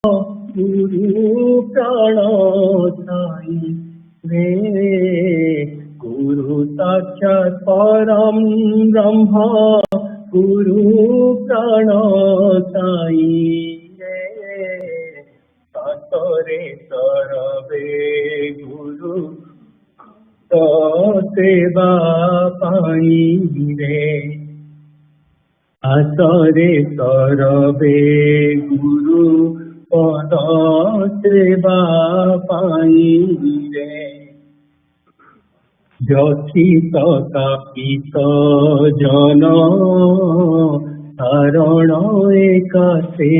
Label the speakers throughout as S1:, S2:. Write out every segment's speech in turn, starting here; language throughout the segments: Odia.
S1: गुरु प्राण साई रे गुरु साक्षात् परम ब्रह्म गुरु प्राण साई रे सातरे सरवे गुरु तो सेवा पाई रे आसरे सरवे गुरु पद सेवा पाई रे व्यथित तापित जन शरण एक से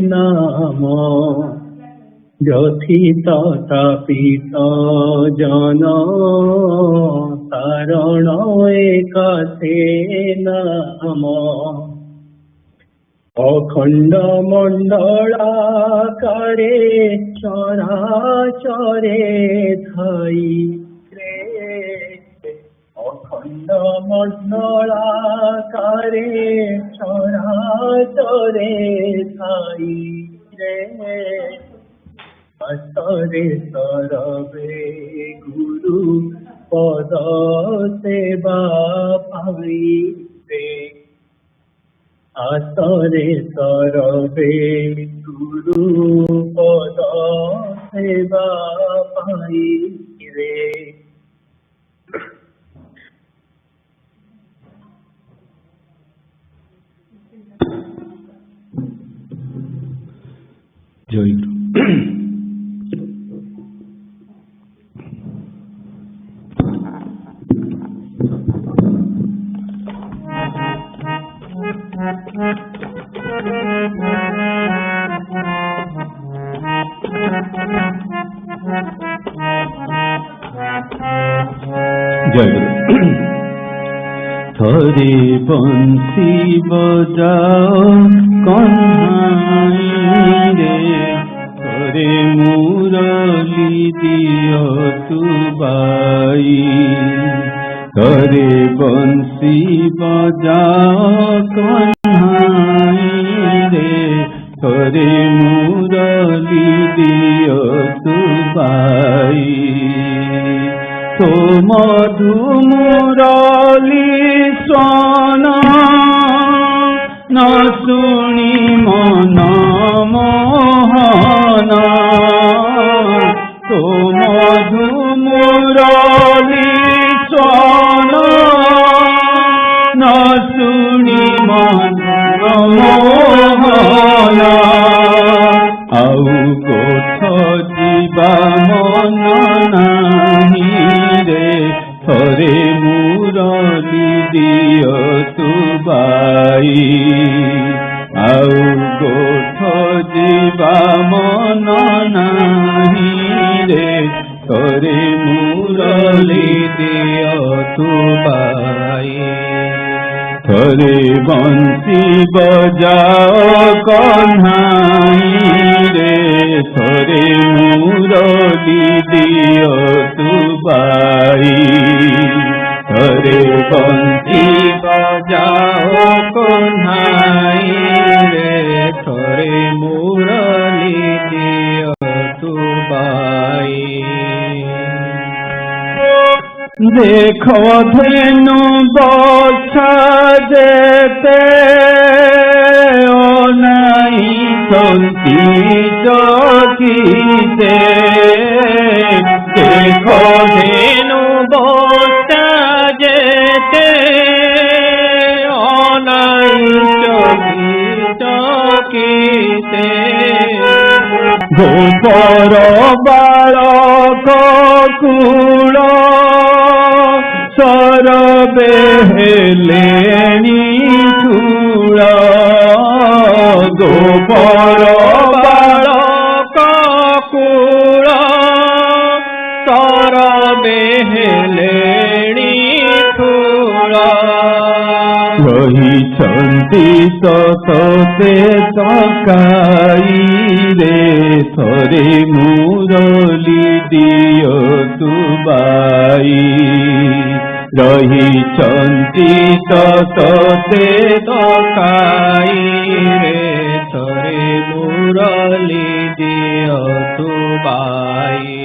S1: नाम व्यथित तापित जन शरण एक से नाम अखंड मंडलाकारे चराचरे थाई रे अखंड मंडलाकारे चराचरे थाई रे आसरे सरवे गुरु पद सेवा पाई रे आसरे सरवे गुरु पद सेवा पाई रे
S2: जय गुरु। जय गुरु। थोड़े बंसी बजाओ कन्हाई रे थोड़े मुरली दियो तू बाई थोड़े बंसी बजाओ कन्हाई रे थोड़े मुरली दियो तू बाई तो मधु मुरली स्वान न शुणी मन मोहन तो मधु मुरली स्वान न शुणी मन मोहन आउ गोठ जीवा मन नाही रे थोरे मुरली दियो तू बाई आउ गोठ जीवा मन नाही रे थोरे मुरली दियो तू बाई थोरे बंसी बजाओ कन्हाई रे थोरे मुरली दियो तू बाई थोरे बंसी बजाओ कन्हाई रे थोरे मुरली दियो तू बाई देखो धेनु बछा जेते ओनाई संती चकीते देखो धेनु बछा जेते ओनाई चकीते गोपर बालक कूल सरबे हेलेनी ठूल गोपर बालक कूल सरबे हेलेनी ठूल रहिछन्ति सतते तकाई रे थोरे मुरली दियो तू बाई रहिछन्ति सतते तकाई रे थोरे मुरली दियो तू बाई।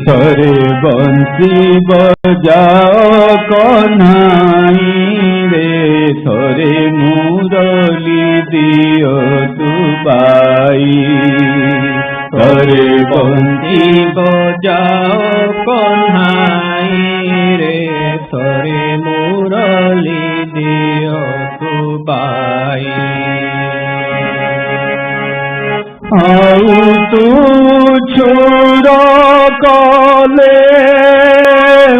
S2: थोरे बंसी बजाओ कन्हाई रे, थोरे मुरली दियो तू बाई। थोरे बंसी बजाओ कन्हाई रे, थोरे मुरली दियो तू बाई। आउ तू छोड़ कले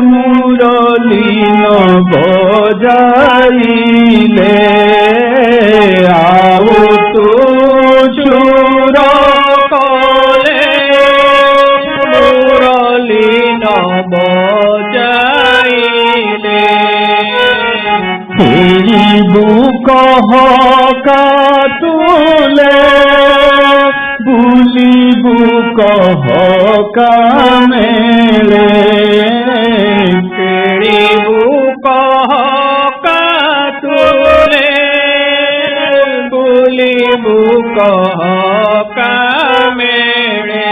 S2: मुरली न बजाइले, आउ तू छोड़ कले मुरली न बजाइले। कह का तुले बुलिबु कह का मेले, केड़िबु कह का तुले बुलिबु कह का मेले।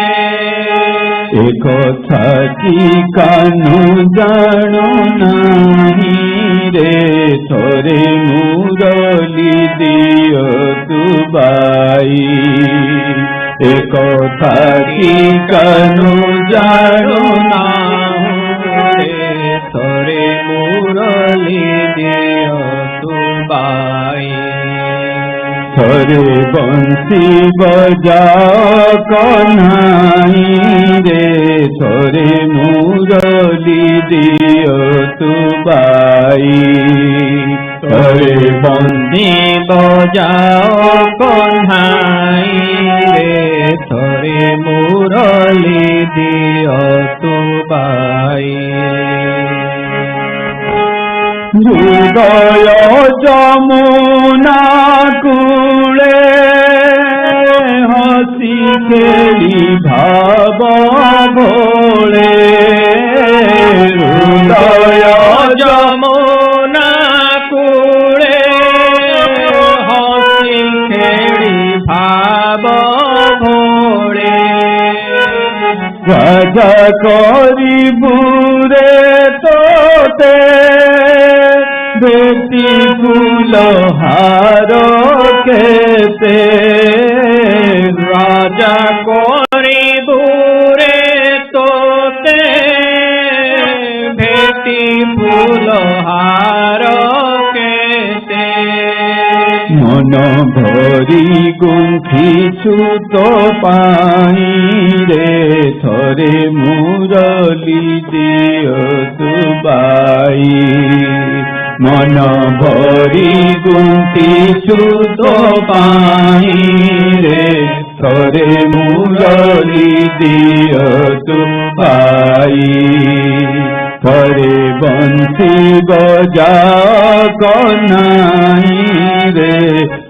S2: एक कथा की कानु जानो नहीं रे, थोरे मुरली दियो तू बाई। एक कथा की कानु जानो नहीं रे, थोरे मुरली दियो तू बाई। थोरे बंसी बजाओ कन्हाई रे, थोरे मुरली दियो तू बाई। थोरे बंसी बजाओ कन्हाई रे, थोरे मुरली दियो तू बाई। हृदय जमुना कूले हसी खेली भाव भोले, हृदय जमुना कूले हसी खेली भाव भोले। राजा करी बुरे तोते बेटी फूल हार केते, राजा करी बुरे तोते बेटी फूल हार केते। मन भरी गुंथिछु तो पाई रे, थोरे मुरली दियो तू बाई। मन भरी गुंथिछु तो पाई रे, थोरे मुरली दियो तू बाई। थोरे बंसी बजाओ कन्हाई रे,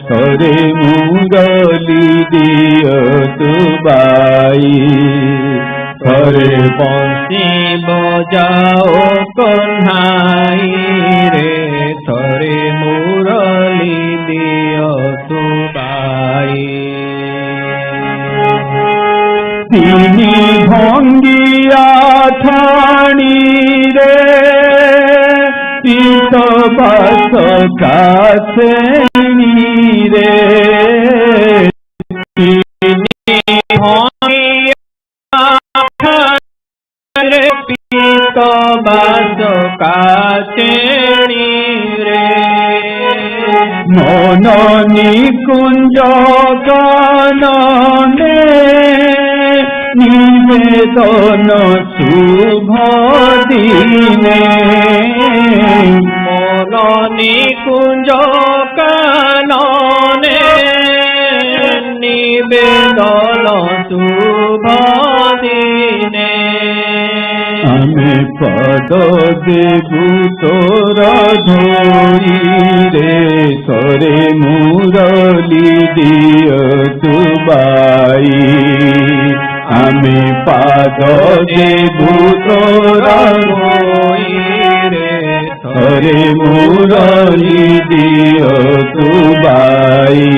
S2: थोरे मुरली दियो तू बाई। थोरे बंसी बजाओ कन्हाई रे, थोरे मुरली दियो तू बाई। तिनी भंगिया ठाणी रे, तीत बास कासेनी रे, तिनी भंगिया ठाणी रे, तीत बास कासेनी रे। मन निकुंज कानने निवेदन शुभ दिने, मन निकुंज कानने निवेदन शुभ दिने। आमे पद देबु तोर धोई रे, थोरे मुरली दियो तू बाई। आमे पाद देबु तोर धोई रे, थोरे मुरली दियो तू बाई।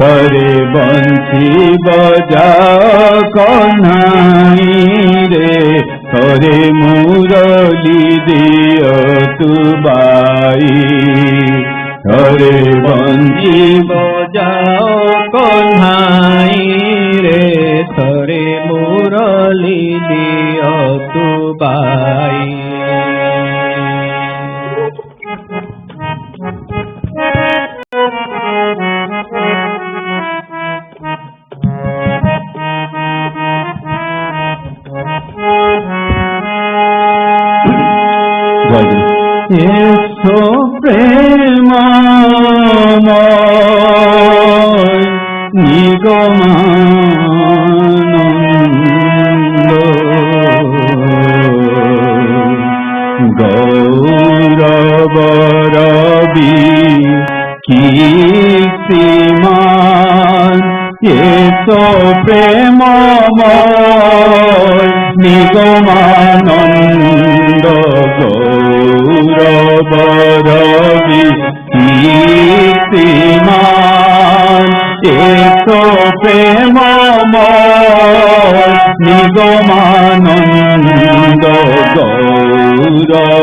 S2: थरे बंसी बजाओ कन्हाई रे, थरे मुरली दियो तू बाई। थरे बंसी बजाओ कन्हाई रे, थरे मुरली दियो तू बाई। येसो प्रेममय निगमानन्द, गौरवरवि कीर्तिमान। येसो प्रेममय निगमानन्द, गौरवरवि कीर्तिमान। येसो प्रेममय निगमानन्द, गौरवरवि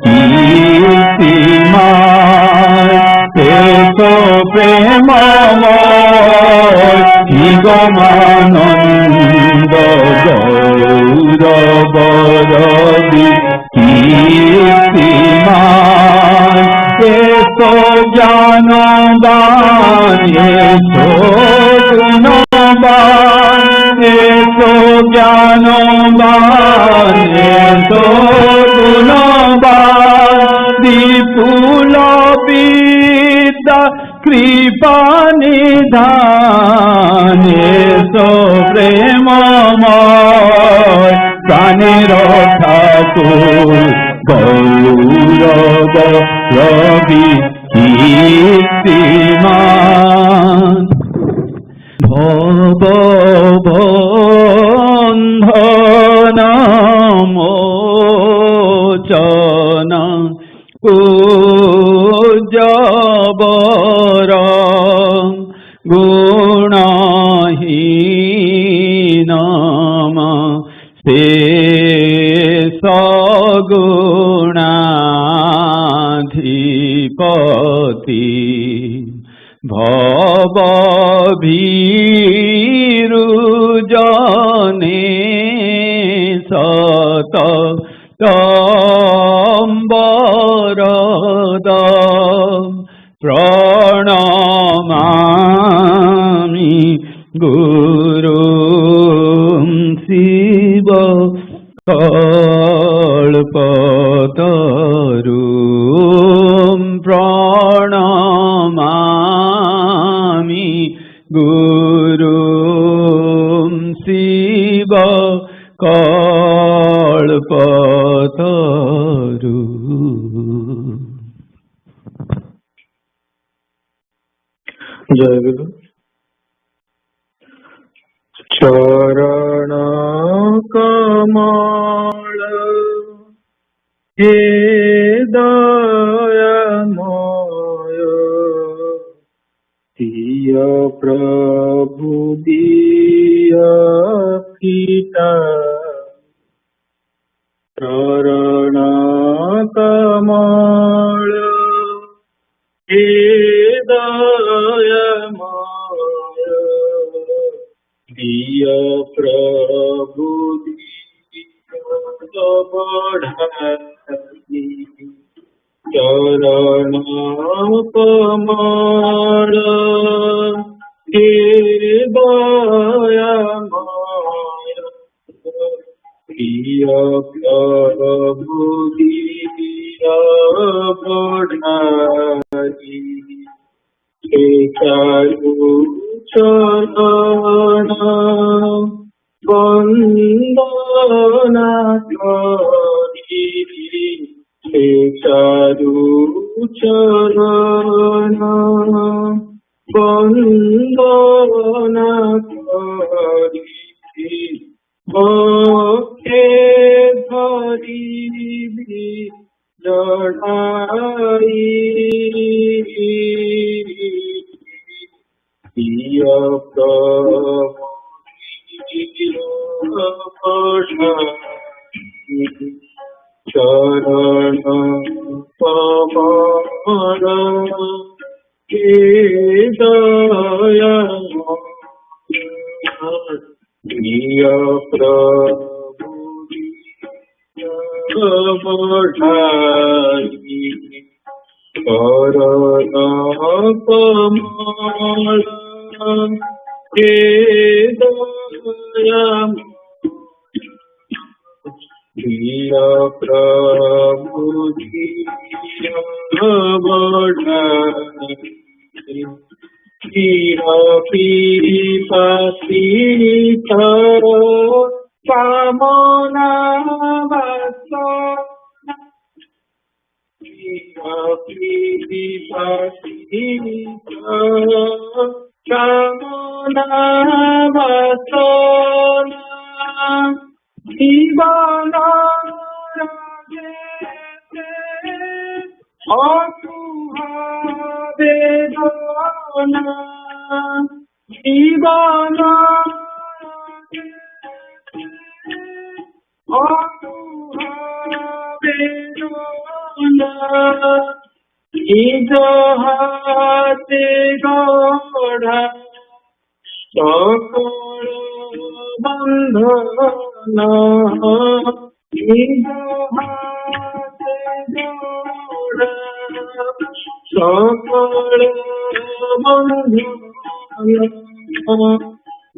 S2: कीर्तिमान। येसो प्रेममय निगमानन्द, गौरवरवि कीर्तिमान। येसो ज्ञानवान, येसो गुणवान, येसो ज्ञानवान, येसो गुणवान। विपुल विद्या कृपा निधान, येसो प्रेममय प्राणेर ठाकुर, गौरवरवि कीर्तिमान। भवबन्धन मोचन पूज्यवर, गुणहीन शेष गुणाधिपति। भवभीरुजने सत तम्बरद, प्रणमामि गुरुं शिव कल्पतरुं। प्रणमामि गुरुं शिव कल्पतरुं।
S1: जय गुरु। चरण कमल हे दयामय, दिय प्रभु दिय पिता। चरण कमल हे दयामय, दिय प्रभु दिय बढ़ाई। चरण कमल हे दयामय, दिय प्रभु दिय बढ़ाई। चारु चरण वंदना करी, चारु चरण वंदना करी। भक्ते धरिबी जड़ाई, Iya Prabhu Charana Pamara Kedaya Iya Prabhu Badhai Charana Pamara Kedaya Iya Prabhu Iya Badhai Iya Pipasita Pamona Vasana Iya Pipasita Pamona Vasana Divana Rajete Atuha Vedana Divana Rajete Atuha Vedana Ijahate Gaudha সকল বন্ধনা নিজহাতে জোড়া সকল বন্ধনা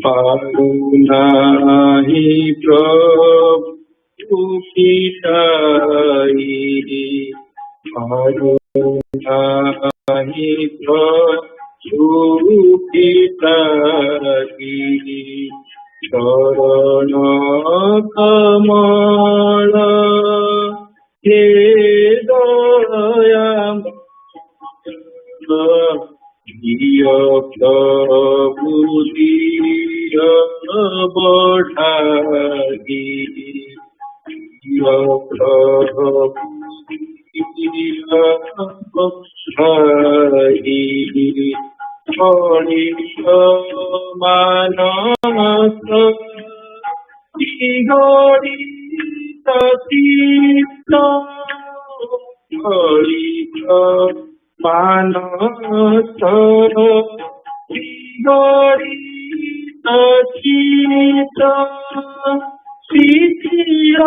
S1: পারুনাহি প্রভু পিতাই পারুনাহি প্রভু পিতাই চরণ কমল হে দয়াম দিয় প্রভু দিয় বঢ়াই দিয় প্রভু দিয় বঢ়াই হরিষ মানস গরিত চিত্ত হরিষ মানস গরিত চিত্ত শিথির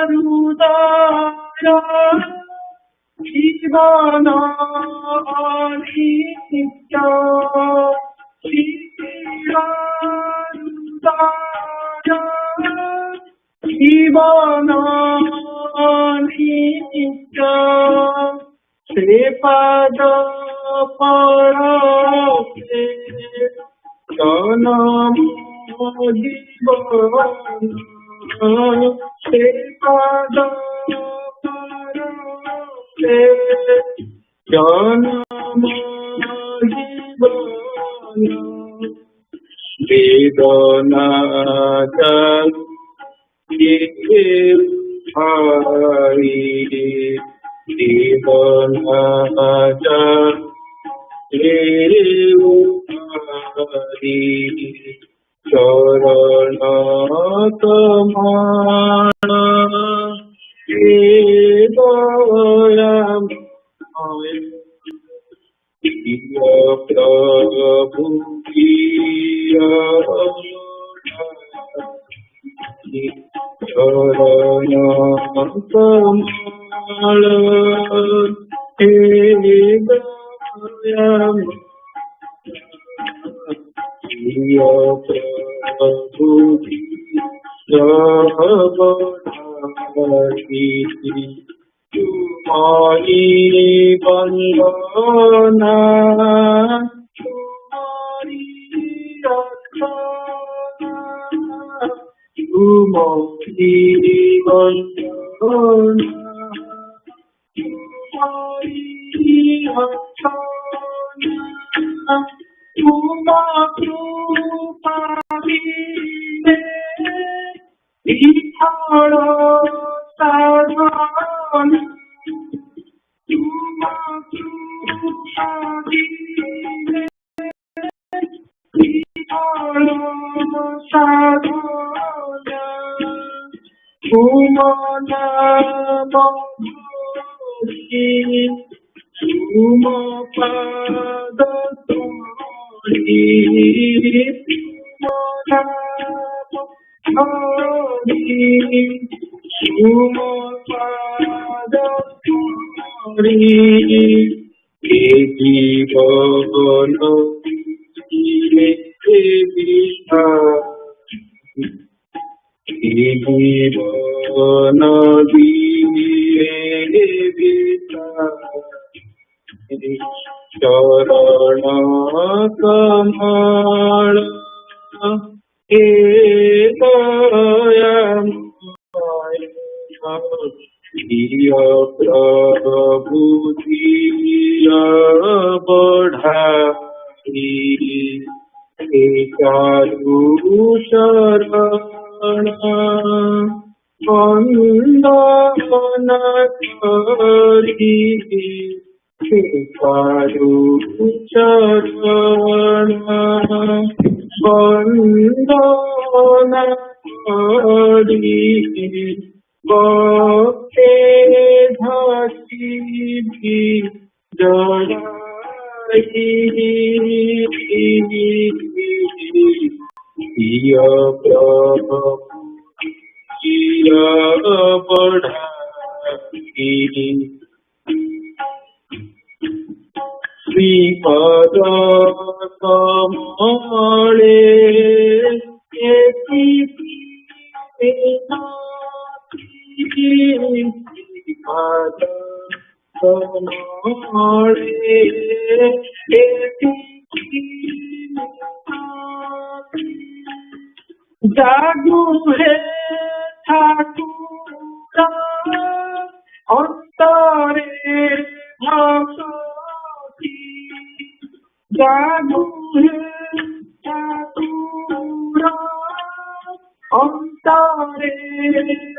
S1: হৃদয় জীবন অনিত্য শিথির হৃদয় জীবন অনিত্য সে পদ পরশে জনম জীবন সে পদ পরশে জনম জীবন বেদনা ভাই বেদনা চরণ তোমার দয়াময় প্রভু চরণ তোমার হে দয়াময় প্রভু তুমারি বন্দনা তুমারি রক্ষনা তুমারি বন্দনা তুমারি রক্ষনা তুমা কৃপা বিনে ইহার সাধন তুমা কৃপা বিনে sadhana Sumana Bhagavati Sumapada Tori Sumana Bhagavati Sumapada Tori Eki Bhavana Eki Vishna Bhavana Vita Sharana Kamala Ekayam Diya Prabhu Diya Badhai Ekaru Sharana Vandana Kari Ekaru Sharana Vandana Kari Bhakti Dhati Jadai Diya Prabhu Diya Badhai Sripada Kamale Eki Sripada Kamale Eki जागू है ठाकुरा अंतरे भक्ति जागू है ठाकुरा अंतरे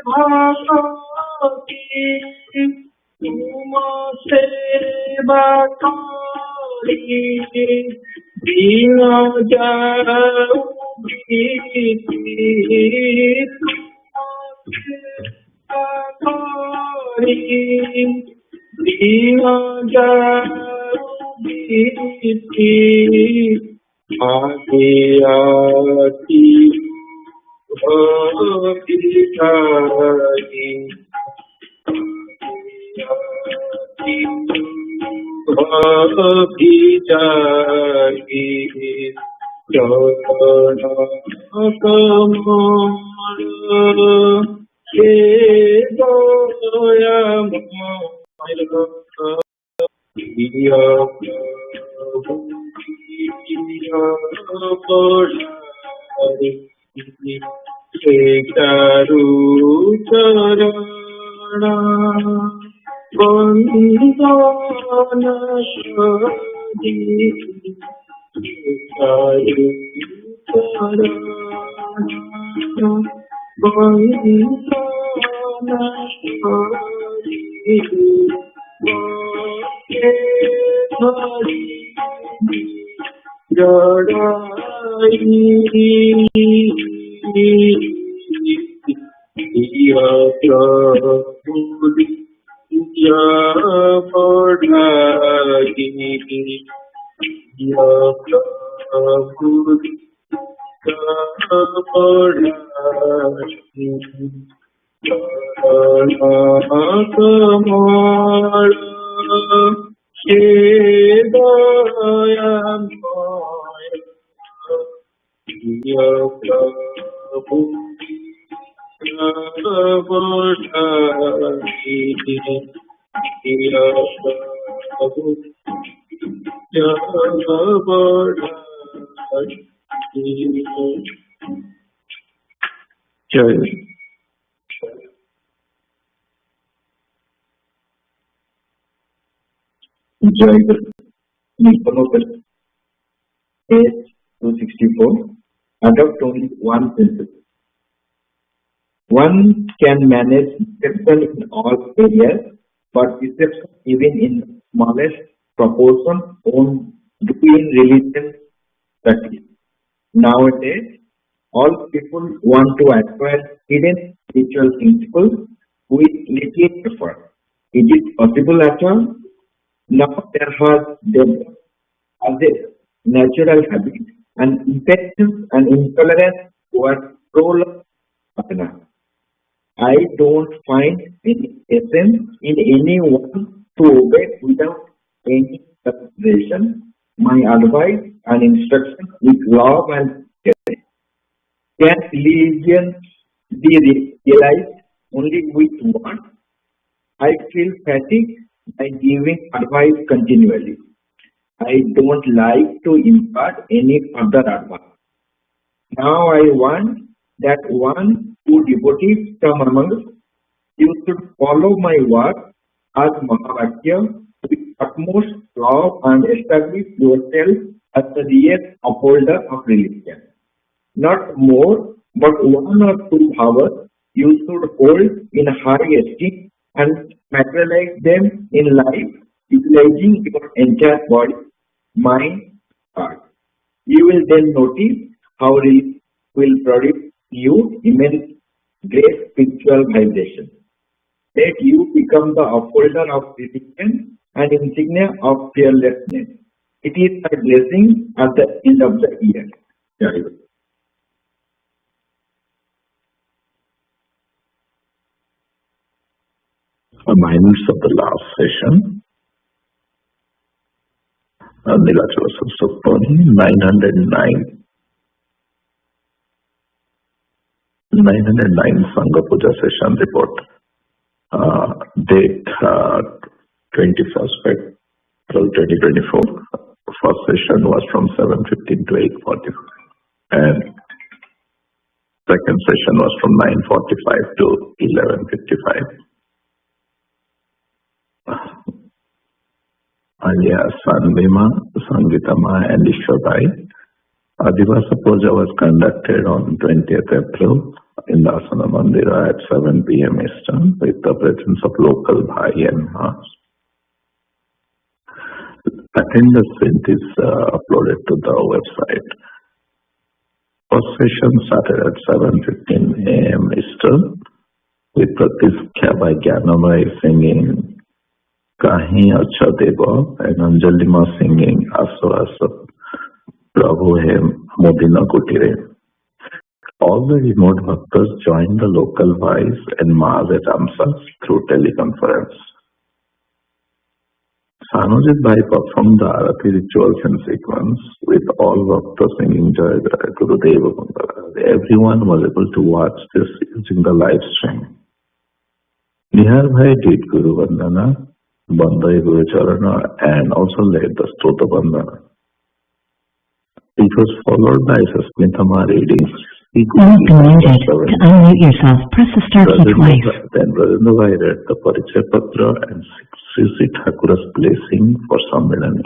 S1: भक्ति तुम सेवा करी दीन जाऊ Page 264. Adopt only one principle. One can manage deception in all areas, but deception even in smallest proportion on doing religion practice. Nowadays, all people want to acquire hidden spiritual principles with little effort. Is it possible at all? Now there has developed as a natural habit and infections and intolerance towards prolonged sadhana. I don't find any essence in anyone to obey without any consideration. My advice and instruction is love and care. Can religion be realized only with one? I feel fatigued by giving advice continually. I don't like to impart any further advice. Now I want that one who devotees come among us, you should follow my work as Mahavakya with utmost love and establish yourself as the real upholder of religion. Not more, but one or two powers you should hold in high esteem and materialize them in life, utilizing your entire body, mind, heart. You will then notice how it will produce you immense great spiritual vibration. Let you become the upholder of religion and insignia of fearlessness. It is a blessing at the end of the year. Very good.
S3: Minutes of the last session. Nilachal Saptani, 909 Sangha Puja session report. Date 21st April 2024. First session was from 7:15 to 8:45. And second session was from 9:45 to 11:55. Alias Sanvima, Sangitama and Ishwabai. Adivasa Puja was conducted on 20th April in the Asana Mandira at 7 p.m. Eastern with the presence of local Bhai and Mas. Attendance print is uploaded to the website. First session started at 7:15 a.m. Eastern with Pratishtha by Gyanamai singing Kahi Acha Deva and Anjalima singing Aso Aso Prabhu Hem Modina Kutire. All the remote bhaktas joined the local Bhais and Maas at Ramsas through teleconference. Sanojit Bhai performed the Arati rituals in sequence with all bhaktas singing Jai Jai Gurudeva Mangala. Everyone was able to watch this using the live stream. Nihar Bhai did Guru Vandana, Bandai Guru Charana and also led the Stota Bandana. It was followed by Sasmitama reading
S4: Not permitted. To unmute yourself, press the star key twice.
S3: Then Rajendra Bhai read the Parichaya Patra and Sri Thakura's blessing for Samvedani.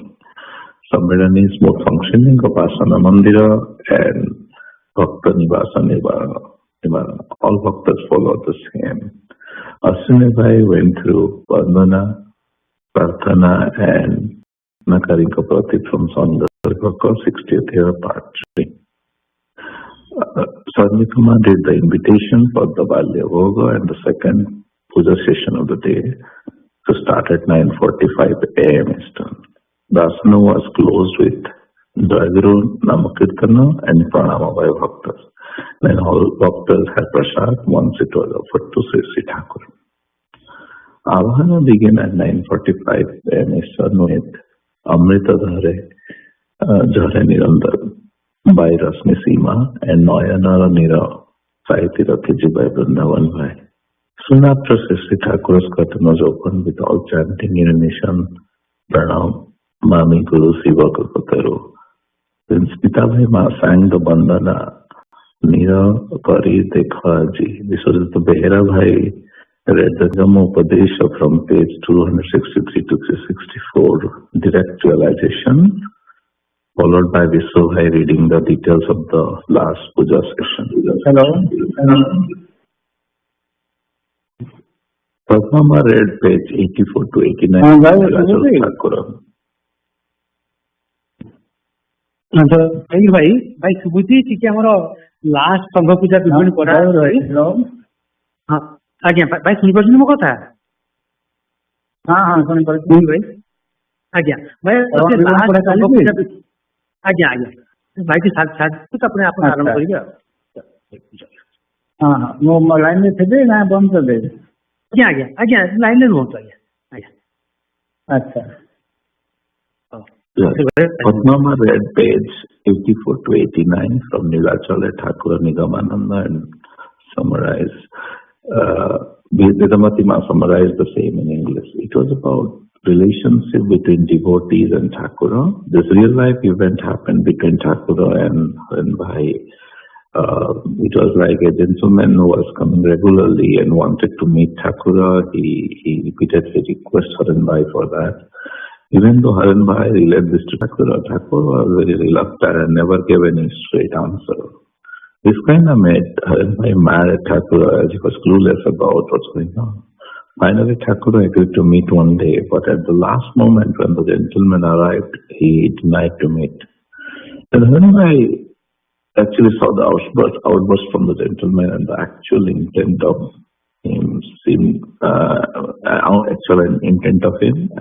S3: Samvedani is more functioning of Asana Mandira and Bhakta Nivasa Nivarana. All bhaktas followed the same. Ashwini Bhai went through Vandana, Prarthana and Nakarinka Prati from Sandarvaka 60th year part 3. Sarmitama did the invitation for the Balya Bhoga and the second puja session of the day to start at 9:45 a.m. Eastern. The asana was closed with Jayaguru Namakirtana and Pranama by Bhaktas. Then all Bhaktas had prasad once it was offered to Sri Thakur. Avahana began at 9:45 a.m. Eastern with Amrita Jhare Nirandar by Rasmi Seema and Noyanara Nira Sahiti Rathiji by Vrindavan Bhai. Soon after, Sri Thakur's curtain was opened with all chanting in unison, Pranam, Mami Guru Siva Kalpataru. Then Smita Bhai Ma sang the Bandana, Nira Pari Dekha Ji. This was the Behera Bhai read the Jammu Upadesha from page 263 to 364, direct realization, followed by Vishnu Bhai reading the details of the last puja session.
S1: Hello.
S3: Padmama read page 84 to 89.
S5: ଭାଇ ଭାଇ ଶୁଭୁଛି ଟିକେ ଆମର ଲାଷ୍ଟ ସଂଘ ପୂଜା ବିବରଣୀ ପଢା ହଁ ଆଜ୍ଞା ଭାଇ ଶୁଣିପାରୁଛନ୍ତି ମୋ କଥା?
S6: ହଁ ଶୁଣିପାରୁଛି
S5: ଭାଇ ଆଜ୍ଞା ଭାଇ ଆଜ୍ଞା ଆଜ୍ଞା ଭାଇ ତାପରେ ଆପଣ ଆରମ୍ଭ କରିବେ ଆଉ।
S6: ହଁ ମୁଁ ଲାଇନ୍ ରେ ଥିବି ନା ବନ୍ଦ କରିଦେବି?
S5: ଆଜ୍ଞା ଆଜ୍ଞା ଆଜ୍ଞା ଲାଇନ୍ ରେ ରୁହନ୍ତୁ ଆଜ୍ଞା ଆଜ୍ଞା
S6: ଆଚ୍ଛା।
S3: Padmama read page 84 to 89 from Nilachala Thakur Nigamananda and summarize. Vedamati Ma summarized the same in English. It was about relationship between devotees and Thakura. This real life event happened between Thakura and Bhai. It was like a gentleman who was coming regularly and wanted to meet Thakura. He repeatedly requested Haran Bhai for that. Even though Haran Bhai relayed this to Thakura, Thakura was very reluctant and never gave any straight answer. This kind of made Haran Bhai mad at Thakura as he was clueless about what's going on. Finally, Thakura agreed to meet one day, but at the last moment when the gentleman arrived, he denied to meet. Then Haran Bhai actually saw the outburst from the gentleman and the actual intent of him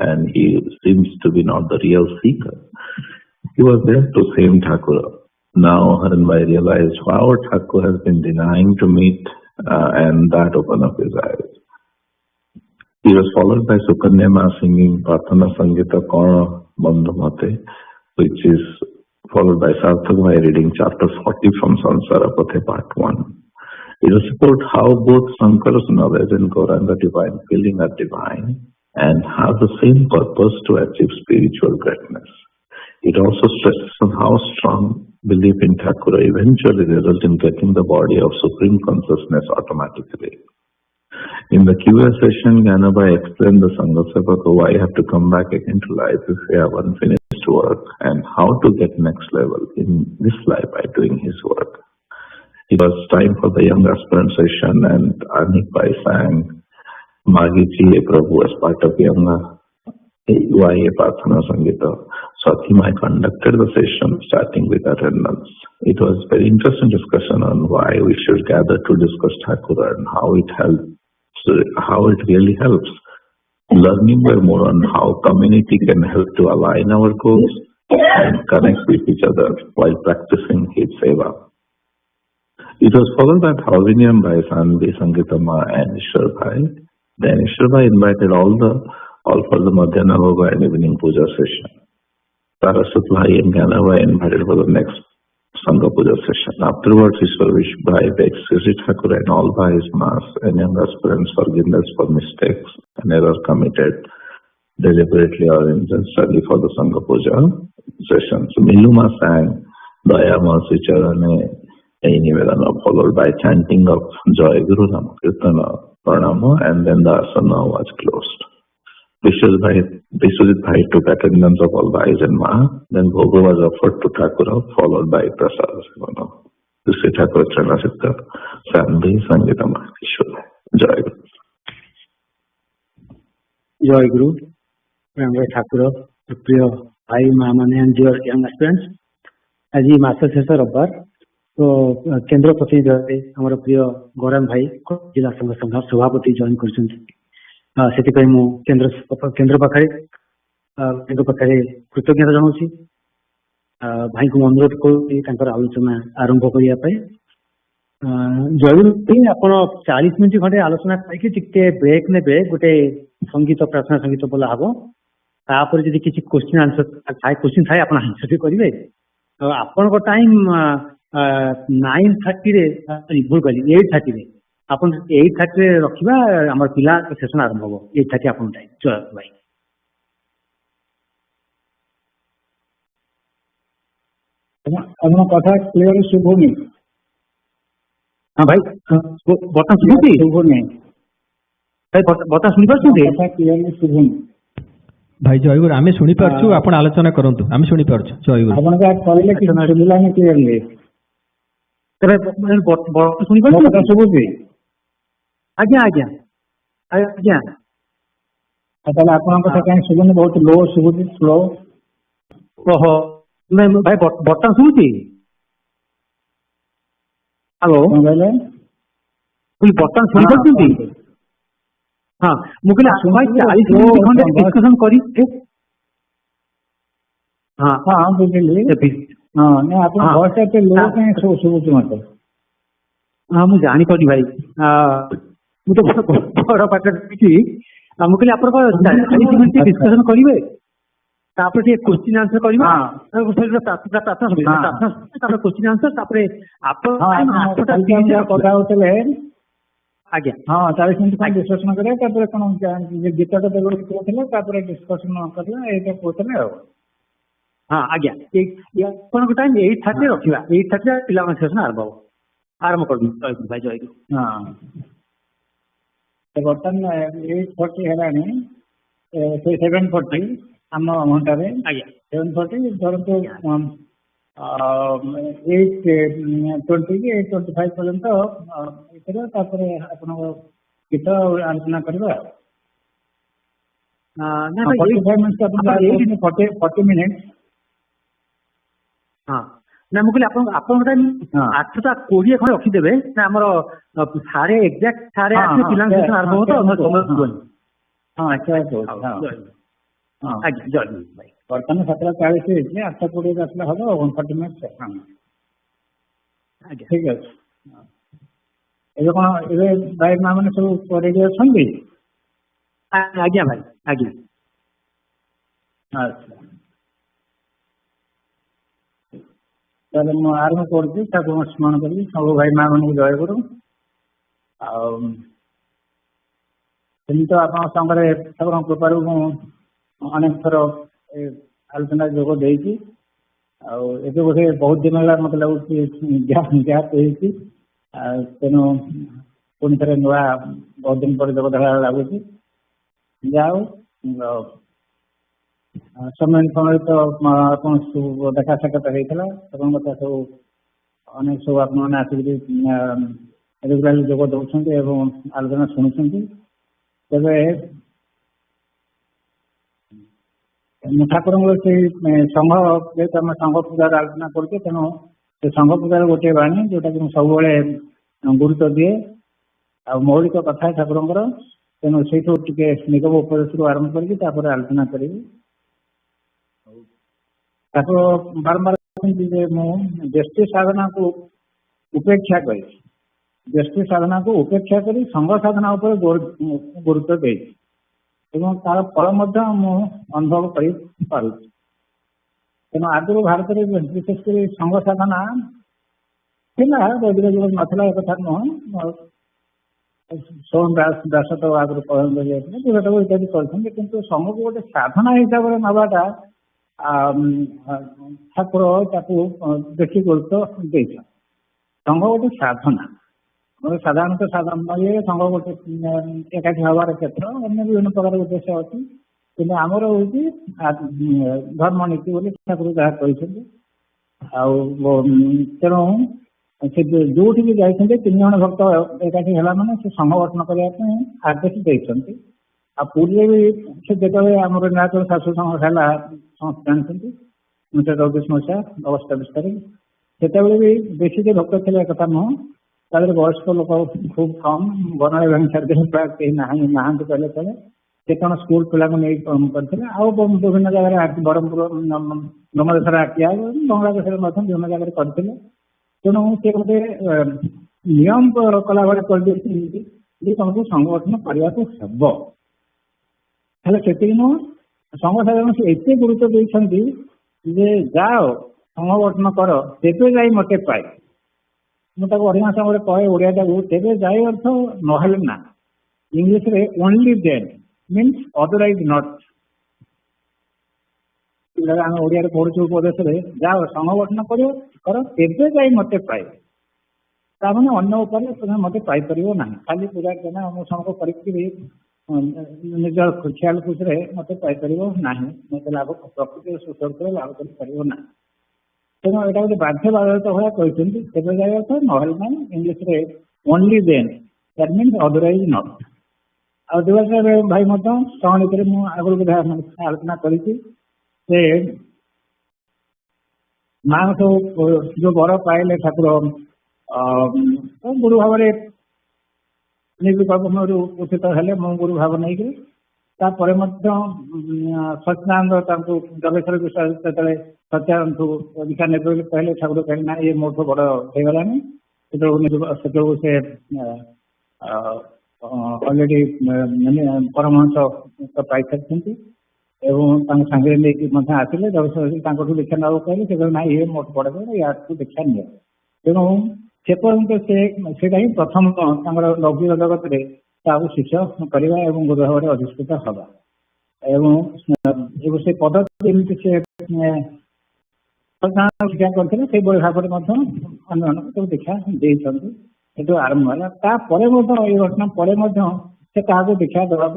S3: and he seems to be not the real seeker. He was there to save Thakura. Now Haran Bhai realized how Thakur has been denying to meet and that opened up his eyes. He was followed by Sukanya Ma singing Saraswata Sangha Kona Bandhamate, which is followed by Sarthak Bhai reading chapter 40 from Sansara Pathe part 1. It was about how both Sankara's knowledge and Gauranga divine feeling are divine and have the same purpose to achieve spiritual greatness. It also stresses on how strong belief in Thakura eventually results in getting the body of supreme consciousness automatically. In the Q&A session, Ganabai explained the Sangha Sevaka why I have to come back again to life if we have unfinished work and how to get next level in this life by doing his work. It was time for the young aspirant session and Anik Bhai sang Magichi Prabhu as part of young YA Prarthana Sangita. Satyamai conducted the session starting with attendance. It was a very interesting discussion on why we should gather to discuss Thakura and how it really helps. Learning more on how community can help to align our goals and connect with each other while practicing his seva. It was followed by Bhaviniam by Sanvi, Sangitama and Ishwar Bhai. Then Ishwar Bhai invited all for the Madhyana Bhoga and evening puja session. Saraswata Bhai and Gana Bhai invited for the next Sangha puja session. Afterwards, Ishwar Bhai begs Sri Thakur and all Bhais Mass and young aspirants forgiveness for mistakes and error committed deliberately or intentionally for the Sangha puja session. So Miluma sang Daya Masi Charane Nivedana, followed by chanting of Joy Guru Nama Kirtana Pranama, and then the asana was closed. Vishwajit Bhai took attendance of all Bhais and Ma, then Bhoga was offered to Thakura, followed by Prasad Sevana. Sri Thakur Chanasita, Sandhi, Sangitama, Ishwar. Joy Guru.
S5: Joy Guru, Ramray Thakura, Priya Bhai, Mamane and dear young aspirants. As he master session rubber, तो केंद्र प्रतिनिधि आमर प्रिय गौराम भाई जिला संघ संघ सभापति जॉइन कर केंद्र पाखे कृतज्ञता जनाऊँ भाई को अनुरोध कर आलोचना आरंभ करने जरूरी आप 40 मिनट खंडे आलोचना करके ब्रेक ने गोटे संगीत प्रार्थना संगीत बोला हम तापर जब किसी क्वेश्चन आंसर क्वेश्चन थाए आप आंसर भी करेंगे आपण टाइम 9:30 रे भूल कली 8:30 रे आप 8:30 रे रखा आम पिला सेशन आरंभ हम 8:30 आप टाइम चल भाई
S6: कथा क्लियर शुभुनि
S5: हाँ भाई बता शुभुनि
S6: शुभुनि
S5: भाई बता शुनि पाछुते
S6: कथा क्लियर शुभुनि
S2: भाई जयगुरु आमे शुनि पारछु आपण आलोचना करंतु आमे शुनि पारछु जयगुरु
S6: आपण का कहले कि सुनिला ने क्लियरली
S5: तबे बता शुनि पारछु
S6: कथा शुभुनि
S5: आज्ञा आज्ञा आज्ञा
S6: ताले आपण कथा काहे शुभुनि बहुत लो शुभुनि स्लो
S5: ओहो ଭାଇ ବର୍ତ୍ତମାନ ଶୁଣୁଛି? ହ୍ୟାଲୋ,
S6: କଣ କହିଲେ?
S5: ବର୍ତ୍ତମାନ ଶୁଣିପାରୁଛନ୍ତି? ହଁ, ମୁଁ କହିଲି ଆପଣ 40 ମିନିଟ୍ ଖଣ୍ଡେ ଡିସ୍କସନ କରି
S6: ହଁ ବୁଝିଲି। ହଁ ନାଇଁ ଆପଣ ଭଏସ୍ ଟା ଏତେ ଲୋ କାହିଁ ଶୁଭୁଛି ମତେ?
S5: ହଁ ମୁଁ ଜାଣିପାରୁନି ଭାଇ, ମୁଁ ତ ବଡ ପାଠରେ ଦେଖିଛି। ମୁଁ କହିଲି ଆପଣଙ୍କ 40 ମିନିଟ୍ ଡିସ୍କସନ କରିବେ, ତାପରେ ଟିକେ କ୍ୱେଶ୍ଚିନ୍ ଆନ୍ସର କରିବା, ତାପରେ କ୍ୱେଶ୍ଚିନ୍ ଆନ୍ସର, ତାପରେ ଆପଣ
S6: କଥା ହଉଥିଲେ।
S5: ଆଜ୍ଞା
S6: ହଁ 40 ମିନିଟ୍ ପାଇଁ ଡିସ୍କସନ କରିବା, ତାପରେ କଣ ଗୀତଟା ଦେବେ କହୁଥିଲେ, ତାପରେ ଡିସ୍କସନ କରିବା ଏଇଟା କହୁଥିଲେ ଆଉ।
S5: ହଁ ଆଜ୍ଞା, ଆପଣଙ୍କ ଟାଇମ୍ 8:30 ରଖିବା। 8:30 ପିଲାଙ୍କ ସେସନ ଆରମ୍ଭ କରନ୍ତୁ। ଭାଇ ଜୟ ଗୁରୁ।
S6: ହଁ ବର୍ତ୍ତମାନ 8:40 ହେଲାଣି, 7:40 ଆମ ଘଣ୍ଟାରେ। 7:40 ଧରନ୍ତୁ 8:20 କି 8:25 ପର୍ଯ୍ୟନ୍ତ କରିବା, ତାପରେ ଆପଣଙ୍କ ଗୀତ ଆଲୋଚନା କରିବା। 45 ମିନିଟ୍ ଆପଣ 40 ମିନିଟ୍।
S5: ହଁ ନା ମୁଁ କହିଲି ଆପଣଙ୍କ ଟାଇମ୍ 8:20 ଖଣ୍ଡେ ରଖିଦେବେ ନା, ଆମର 8:30 ପିଲାଙ୍କ ସେସନ ଆରମ୍ଭ ହବ ତ। ଆଜ୍ଞା ଜୟ ଗୁରୁ ଭାଇ।
S6: ବର୍ତ୍ତମାନ 7:40 ହେଇଛି, 8:20 ଆସିଲେ ହବ 40 ମିନିଟ୍।
S5: ଆଜ୍ଞା
S6: ଠିକ ଅଛି। ଏବେ କଣ ଭାଇ ମା ମାନେ ସବୁ ରେଡି ଅଛନ୍ତି?
S5: ଆଜ୍ଞା ଭାଇ ଆଜ୍ଞା।
S6: ଆଚ୍ଛା, ତାହେଲେ ମୁଁ ଆରମ୍ଭ କରୁଛି। ଠାକୁରଙ୍କୁ ସ୍ମରଣ କରିବି, ସବୁ ଭାଇ ମା ମାନଙ୍କୁ ଜୟ ଗୁରୁ। ଆଉ ସେମିତି ତ ଆପଣଙ୍କ ସାଙ୍ଗରେ ଠାକୁରଙ୍କ କୃପାରୁ ମୁଁ ଅନେକ ଥର ଆଲୋଚନାରେ ଯୋଗ ଦେଇଛି। ଆଉ ଏବେ ବୋଧେ ବହୁତ ଦିନ ହେଲା ମତେ ଲାଗୁଛି ଗ୍ୟାପ୍ ହେଇଛି, ତେଣୁ ପୁଣି ଥରେ ନୂଆ ବହୁତ ଦିନ ପରେ ଯୋଗ ଦେଲା ଲାଗୁଛି। ଯାଉ ସମୟ ତ ଆପଣ ସବୁ ଦେଖା ସାକ୍ଷାତ ହେଇଥିଲା, ଆପଣଙ୍କ କଥା ସବୁ ଅନେକ ସବୁ ଆପଣମାନେ ଆସିକି ରେଗୁଲାରଲି ଯୋଗ ଦେଉଛନ୍ତି ଏବଂ ଆଲୋଚନା ଶୁଣୁଛନ୍ତି। ତେବେ ମୁଁ ଠାକୁରଙ୍କର ସେଇ ସଂଘ, ଯେହେତୁ ଆମେ ସଂଘ ପୂଜାର ଆଲୋଚନା କରୁଛେ, ତେଣୁ ସେ ସଂଘ ପୂଜାର ଗୋଟିଏ ବାଣୀ ଯୋଉଟାକି ମୁଁ ସବୁବେଳେ ଗୁରୁତ୍ୱ ଦିଏ, ଆଉ ମୌଳିକ କଥା ଠାକୁରଙ୍କର। ତେଣୁ ସେଇଠୁ ଟିକେ ନିଗମ ଉପଦେଶରୁ ଆରମ୍ଭ କରିକି ତାପରେ ଆଲୋଚନା କରିବି। ଠାକୁର ବାରମ୍ବାର କହିଛନ୍ତି ଯେ ମୁଁ ବ୍ୟଷ୍ଟି ସାଧନାକୁ ଉପେକ୍ଷା କରି, ବ୍ୟଷ୍ଟି ସାଧନାକୁ ଉପେକ୍ଷା କରି ସଂଘ ସାଧନା ଉପରେ ଗୁରୁତ୍ୱ ଦେଇଛି ଏବଂ ତାର ଫଳ ମଧ୍ୟ ମୁଁ ଅନୁଭବ କରିପାରୁଛି। ତେଣୁ ଆଗରୁ ଭାରତରେ ବିଶେଷ କରି ସଂଘ ସାଧନା ଥିଲା, ବୈଦିକ ଯୁଗ ନଥିଲା ଏ କଥା ନୁହଁ। ସୋମ ଦାସ ତ ଆଗରୁ ଯାଇଥିଲେ, ବିରାଟ ଇତ୍ୟାଦି କରିଛନ୍ତି, କିନ୍ତୁ ସଂଘକୁ ଗୋଟେ ସାଧନା ହିସାବରେ ନେବାଟା ଠାକୁର ତାକୁ ବେଶୀ ଗୁରୁତ୍ୱ ଦେଇଛନ୍ତି। ସଂଘ ଗୋଟେ ସାଧନା, ସାଧାରଣତଃ ସଂଘ ଗୋଟେ ଏକାଠି ହବାର କ୍ଷେତ୍ର, ଅନ୍ୟ ବିଭିନ୍ନ ପ୍ରକାର ଉଦ୍ଦେଶ୍ୟ ଅଛି, କିନ୍ତୁ ଆମର ହଉଛି ଧର୍ମ ନୀତି ବୋଲି ଠାକୁର ଯାହା କହିଛନ୍ତି। ଆଉ ତେଣୁ ସେ ଯୋଉଠିକି ଯାଇଛନ୍ତି 3 ଜଣ ଭକ୍ତ ଏକାଠି ହେଲା ମାନେ ସେ ସଂଘ ଗଠନ କରିବା ପାଇଁ ଆଦେଶ ଦେଇଛନ୍ତି। ଆଉ ପୁରୀରେ ବି ସେ ଯେତେବେଳେ ଆମର ନୀଳାଚଳ ଶାଶୁ ସଂଘ ହେଲା, ସମସ୍ତେ ଜାଣିଛନ୍ତି 1924 ମସିହା ଅଗଷ୍ଟ 27 ତାରିଖ, ସେତେବେଳେ ବି ବେଶୀ ଯେ ଭକ୍ତ ଥିଲେ ଏକଥା ନୁହଁ, ତାପରେ ବୟସ୍କ ଲୋକ ଖୁବ୍ କମ୍, ବନାଳି ଭାଙ୍ଗି ଛାଡ଼ିଦେଲେ, ପ୍ରାୟ କେହି ନାହାନ୍ତି କହିଲେ ଚଳେ। ସେ କ'ଣ ସ୍କୁଲ ପିଲାଙ୍କୁ ନେଇ କରିଥିଲେ, ଆଉ ବିଭିନ୍ନ ଜାଗାରେ ବ୍ରହ୍ମପୁର ବ୍ରହ୍ମଦେଶର ଆଟିଆ, ବାଂଲାଦେଶରେ ମଧ୍ୟ ବିଭିନ୍ନ ଜାଗାରେ କରିଥିଲେ। ତେଣୁ ସେ ଗୋଟେ ନିୟମ କଲା ଭଳି କରିଦେଇଛନ୍ତି ଯେ ତମକୁ ସଂଗଠନ କରିବାକୁ ହେବ। ହେଲେ ସେତିକି ନୁହଁ, ସଂଘ ସାଧାରଣ ସେ ଏତେ ଗୁରୁତ୍ୱ ଦେଇଛନ୍ତି ଯେ ଯାଅ ସଂଘ ଗଠନ କର, ତେବେ ଯାଇ ମତେ ପାଏ। ମୁଁ ତାକୁ ଅଧିକାଂଶ ସମୟରେ କହେ ଓଡ଼ିଆଟାକୁ, ତେବେ ଯାଇ ଅର୍ଥ ନହେଲେ ନା, ଇଂଲିଶରେ only then means otherwise not. ଆମେ ଓଡ଼ିଆରେ ପଢୁଛୁ ଉପଦେଶରେ, ଯାଅ ସଂଘ ଗଠନ କର, ତେବେ ଯାଇ ମତେ ପାଏ। ତାମାନେ ଅନ୍ୟ ଉପାୟରେ ତମେ ମତେ ପାଇପାରିବ ନାହିଁ। ଖାଲି ପୂଜା କେନା ଅନୁସଙ୍ଗ କରିକି ନିଜ ଖିଆଲ ଖୁସିରେ ମତେ ପାଇପାରିବ ନାହିଁ, ମତେ ଲାଭ ପ୍ରକୃତିର ସୁସ୍ୱାଦରେ ଲାଭ କରିପାରିବ ନାହିଁ। ତେଣୁ ଏଇଟା ଗୋଟେ ବାଧ୍ୟ ବାଧକତା ଭଳିଆ କହିଛନ୍ତି, ତେବେ ଯାଇ ଅର୍ଥ ନହେଲେ ନାହିଁ, ଇଂଲିଶରେ only then, that means otherwise not. ଆଉ ଦେବାଚାର ଭାଇ ମଧ୍ୟ ସଂଘ ଭିତରେ ମୁଁ ଆଗରୁ ଆଲୋଚନା କରିଛି, ସେ माँ तो जो बर पाइले ठाकुर गुरु भाव निर्विकल्प उचित हेले मो गुरु भाव नहीं तापर सच्चिदानंद जगेश्वर विश्वास जो सत्यानंद दीक्षा ने कहले ठाकुर कहले ना ये मोठो बड़ हो गलानी से अलरेडी परमहंस तो पाई सारी एवं सांगे लेकिन आसिले जगेश्वर दीक्षा ना कहले ना ये मोट बड़ या दीक्षा नि तेणु से पर्यंत से प्रथम लौकिक जगत में शिष्य करवा और गुरु भाव में अधिष्ठित हवा एवं से पद से शिक्षा करते से भाव में अन्य दीक्षा देते आरंभ है तापर ये घटना पर से क्या दीक्षा देवाक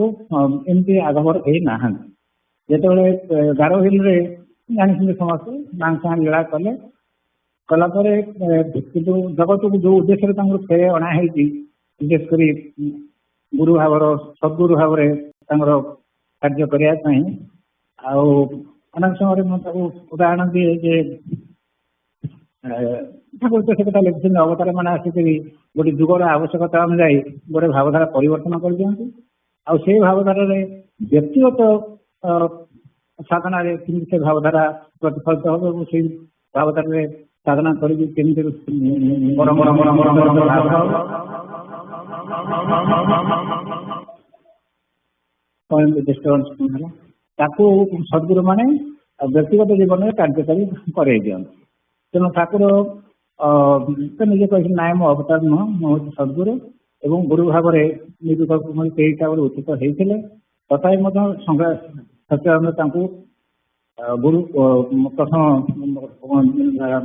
S6: एमती आगभर होना जो गारो हिल जानी समस्ते मांग लीला कले कलापर जगत को जो उद्देश्य फेरे अणाई विशेषकर गुरु भाव सद्गुरु भाव कार्य करने अनेक समय उदाहरण दिए ठाकुर तो से कथा लिखिं अवतार मैंने आसिक गोटे जुगर आवश्यकता अनुजाई गोटे भावधारा परिवर्तन कर दिखती से भावधारा व्यक्तिगत साधना से भावधारा प्रतिफलित हो से भावधारा साधना करी सद्गुरु माने व्यक्तिगत जीवन में कार्यकारी करे दिखाँ तेणु ठाकुर तो निजे कही ना मो अवतार नुह मुझे सद्गुरु एवं गुरु भाव में निर्विकल्प से हिसाब से उचित होते तथा सत्यानंद गुरु प्रथम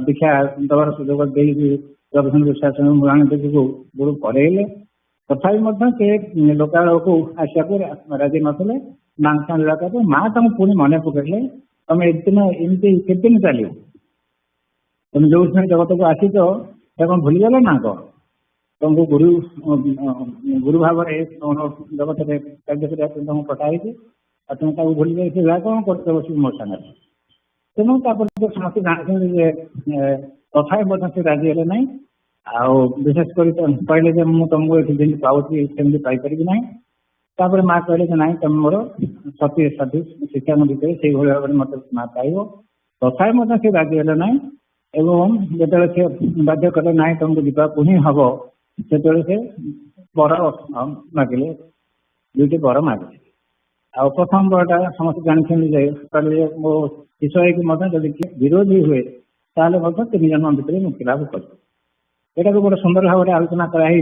S6: दीक्षा दबार सुजोग दे रविशंकर विश्वास मुराणी को गुरु करेले तथा से लोकाल को आसवाक राजी नथिले मांग लीला कर माँ तुम पुणी मन पकड़े तुम एक दिन एमती केते दिन चलो तुम जो जगत को आसीच कौन भूलीगल ना कह तुमको गुरु गुरु भाव जगत में कार्य करने तुमको पठाई तुम भूल जाए कौन करते बस मो सागर तेणु समस्त जानते तथा से राजी है ना विशेषकर कहले मुझे तुमको ये पाँच सेमती पाई ना तापर माँ कहले ना तुम मोर सती साथी शिक्षा भितर से भाव में मत माँ पाइब तथा से राजी है ना एवं जो से बाध्य कले ना तुमको दीपाक ही हम से बर मागिले दुईटी बर मागिले आ प्रथम बरटा समस्त जानते कहले मो विषय की विरोधी हुए ताल तीन जन भितर मुक्ति लाभ कर गोटे सुंदर भाव में आलोचना कराई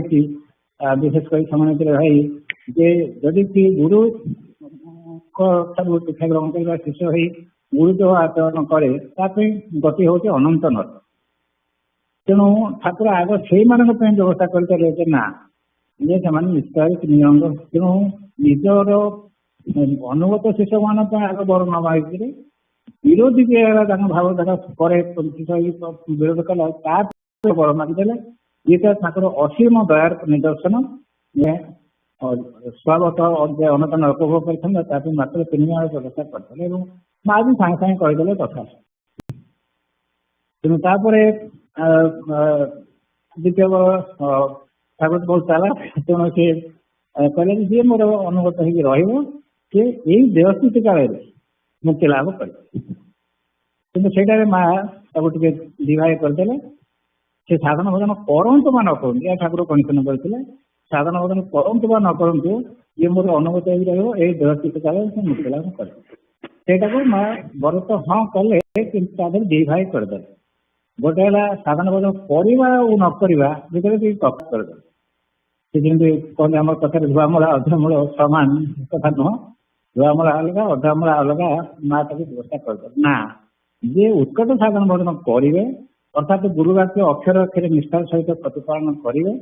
S6: विशेषकर समय भाई जे जदि गुरु दीक्षा ग्रहण करवा शिष्य हो गुरु जो आचरण करे गति हूँ अनंत नर तेणु ठाकुर आग से व्यवस्था करते ना ये निश्चित भाव तीन जन तेणु निजर अनुगत शिष्य मान आग बर न मागिक विरोधी भाव द्वारा पर विरोध कला बर मागिदे ये तो असीम दयार निदर्शन स्वभावत अनतन उपभोग कर मात्र तीन जन व्यवस्था करते माँ भी सागे सागे कहीदे तथा तेनापर द्वितीय ठाकुर बहुत चाला तेणु सी कहले जी मोर अनुगत हो देहस्थिति काल मुक्ति लाभ कर माँ टे दिवाह करदे से साधन भोजन करतु बा न करूँ ठाकुर कंडीशन करते साधन भोजन करतु बा न करूँ ये मोर अनुगत रही देहस्थिति काल से मुक्ति लाभ कर माँ बर तो हाँ कले कि दिवाह करदे गोटे है साधन भोजन करवा न करवा भर तफात करदे जमी कहते आम कथा धुआमूला अधमूल सामान कथा नुह धुआमूला अलग अधमूला अलग माँ तक व्यवस्था करदे ना ये उत्कट साधन भोजन करेंगे अर्थात गुरु वाक्य अक्षर अक्षर निष्ठार सहित प्रतिपालन करेंगे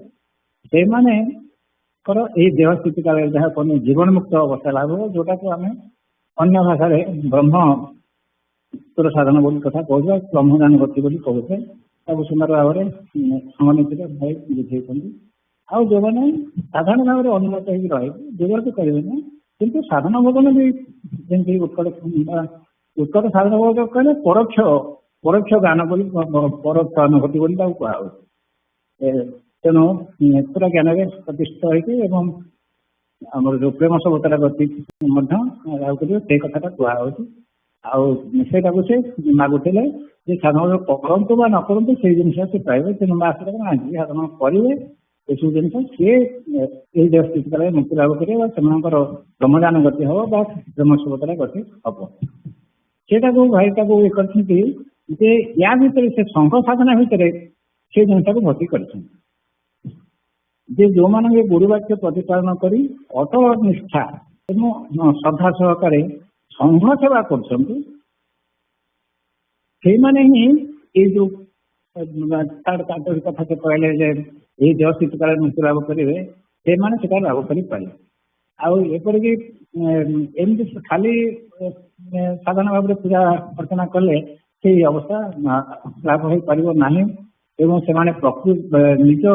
S6: से देह स्थिति काल जहाँ कहते जीवन मुक्त अवस्था लाभ हो जोटा को आम अन्य भाषा ब्रह्म साधन बोली कथा कहूँ ब्रह्मज्ञान गति बोली कहूचे सुंदर भाव में समन्वित भाई बुझे आ जो मैंने साधारण भाव में अनुगत रहे दुर्गति करेंगे ना किंतु साधन भोजन भी जमी उत्कट साधन भोजन कहले परोक्ष ପରୋକ୍ଷ ଜ୍ଞାନ ବୋଲି ପରୋକ୍ଷ ଅନୁଭୂତି ବୋଲି ତାକୁ କୁହାଯାଉଛି। ତେଣୁ ପୁରା ଜ୍ଞାନରେ ପ୍ରତିଷ୍ଠିତ ହୋଇକି ଏବଂ ଆମର ଯୋଉ ପ୍ରେମ ସଭ୍ୟତାର ଗତି ମଧ୍ୟ ସେଇ କଥାଟା କୁହାଯାଉଛି। ଆଉ ସେଇଟାକୁ ସେ ମାଗୁଥିଲେ ଯେ ସାଧାରଣ କରନ୍ତୁ ବା ନ କରନ୍ତୁ ସେଇ ଜିନିଷ ସେ ପାଇବେ। ତେଣୁ ମା ସେଟା ସାଧାରଣ କରିବେ ଏସବୁ ଜିନିଷ ସିଏ ଏଇ ଦେଶ କାଳରେ ମୁକ୍ତି ଲାଭ କରିବେ ବା ସେମାନଙ୍କର ବ୍ରହ୍ମଜ୍ଞାନ ଗତି ହବ ବା ପ୍ରେମ ସଭ୍ୟତାର ଗତି ହବ। ସେଇଟାକୁ ଭାଇ ତାକୁ ଇଏ କରିଛନ୍ତି ଯେ ୟା ଭିତରେ ସେ ସଂଘ ସାଧନା ଭିତରେ ସେ ଜିନିଷଟାକୁ ଭର୍ତ୍ତି କରିଛନ୍ତି ଯେ ଯୋଉମାନେ ଗୁରୁ ବାକ୍ୟ ପ୍ରତିପାଳନ କରି ଅଟଳ ନିଷ୍ଠା ଏବଂ ଶ୍ରଦ୍ଧା ସହକାରେ ସଂଘ ସେବା କରୁଛନ୍ତି ସେଇମାନେ ହିଁ ଏଇ ଯୋଉ କଥା ସେ କହିଲେ ଯେ ଏଇ ଦେହ ସ୍ଥିତିକାଳରେ ମୁକ୍ତି ଲାଭ କରିବେ ସେମାନେ ସେଟା ଲାଭ କରିପାରିବେ। ଆଉ ଏପରିକି ଏମିତି ଖାଲି ସାଧାରଣ ଭାବରେ ପୂଜା ଅର୍ଚ୍ଚନା କଲେ ସେଇ ଅବସ୍ଥା ଲାଭ ହେଇପାରିବ ନାହିଁ ଏବଂ ସେମାନେ ନିଜ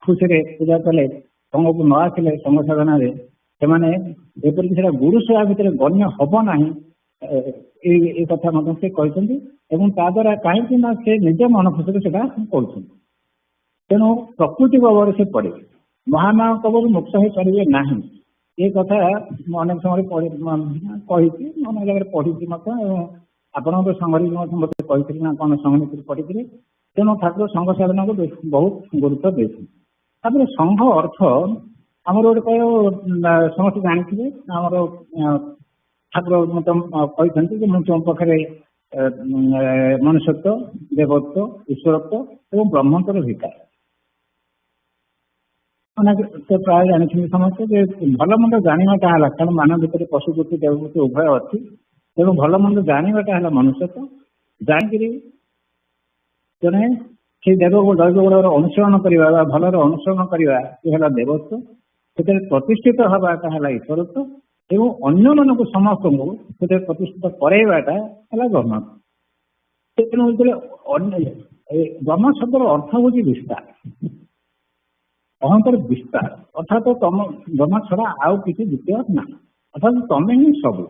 S6: ଖୁସିରେ ପୂଜା କଲେ ସଂଘକୁ ନ ଆସିଲେ ସଂଘ ସାଧନାରେ ସେମାନେ ଏପରିକି ସେଟା ଗୁରୁ ସେବା ଭିତରେ ଗଣ୍ୟ ହବ ନାହିଁ ଏଇ କଥା ମଧ୍ୟ ସେ କହିଛନ୍ତି। ଏବଂ ତା ଦ୍ୱାରା କାହିଁକି ନା ସେ ନିଜ ମନ ଖୁସିରେ ସେଟା କରୁଛନ୍ତି। ତେଣୁ ପ୍ରକୃତି କବଳରେ ସେ ପଡ଼ିବେ, ମହାମାୟା କବଳରୁ ମୁକ୍ତ ହେଇପାରିବେ ନାହିଁ। ଏ କଥା ମୁଁ ଅନେକ ସମୟରେ କହିଛି, ଅନେକ ଜାଗାରେ ପଢିଛି ମଧ୍ୟ ଏବଂ ଆପଣଙ୍କ ସଂଘରେ ମଧ୍ୟ ମୋତେ କହିଥିଲି ନା କଣ ସଂଘ ପଢିଥିଲେ। ତେଣୁ ଠାକୁର ସଂଘ ସାଧନାକୁ ବହୁତ ଗୁରୁତ୍ୱ ଦେଇଛନ୍ତି। ତାପରେ ସଂଘ ଅର୍ଥ ଆମର ଗୋଟେ କହିବ ସମସ୍ତେ ଜାଣିଥିବେ ଆମର ଠାକୁର ମଧ୍ୟ କହିଛନ୍ତି ଯେ ମୁଁ ତୁମ ପାଖରେ ମନୁଷ୍ୟତ୍ୱ, ଦେବତ୍ୱ, ଈଶ୍ୱରତ୍ୱ ଏବଂ ବ୍ରହ୍ମଙ୍କର ଭିକାର। ସେ ପ୍ରାୟ ଜାଣିଛନ୍ତି ସମସ୍ତେ ଯେ ଭଲ ମନ୍ଦ ଜାଣିବାଟା ହେଲା, କାରଣ ମାନବ ଭିତରେ ପଶୁପକ୍ଷୀ ଦେବପକ୍ଷୀ ଉଭୟ ଅଛି। ତେଣୁ ଭଲ ମନ୍ଦ ଜାଣିବାଟା ହେଲା ମନୁଷ୍ୟତ୍ୱ। ଜାଣିକିରି ଜଣେ ସେଇ ଦୈବ ଗୁଣର ଅନୁସରଣ କରିବା ବା ଭଲର ଅନୁସରଣ କରିବା ସେ ହେଲା ଦେବତ୍ୱ। ସେଥିରେ ପ୍ରତିଷ୍ଠିତ ହେବାଟା ହେଲା ଈଶ୍ୱରତ୍ୱ ଏବଂ ଅନ୍ୟମାନଙ୍କୁ ସମସ୍ତଙ୍କୁ ସେଥିରେ ପ୍ରତିଷ୍ଠିତ କରାଇବାଟା ହେଲା ବ୍ରହ୍ମତ୍ୱ। ତେଣୁ ବ୍ରହ୍ମ ଶବ୍ଦର ଅର୍ଥ ହେଉଛି ବିସ୍ତାର, ଅହଂକାର ବିସ୍ତାର। ଅର୍ଥାତ୍ ତମ ବ୍ରହ୍ମ ଛଡା ଆଉ କିଛି ଦ୍ୱିତୀୟ ନାହିଁ। ଅର୍ଥାତ୍ ତମେ ହିଁ ସବୁ,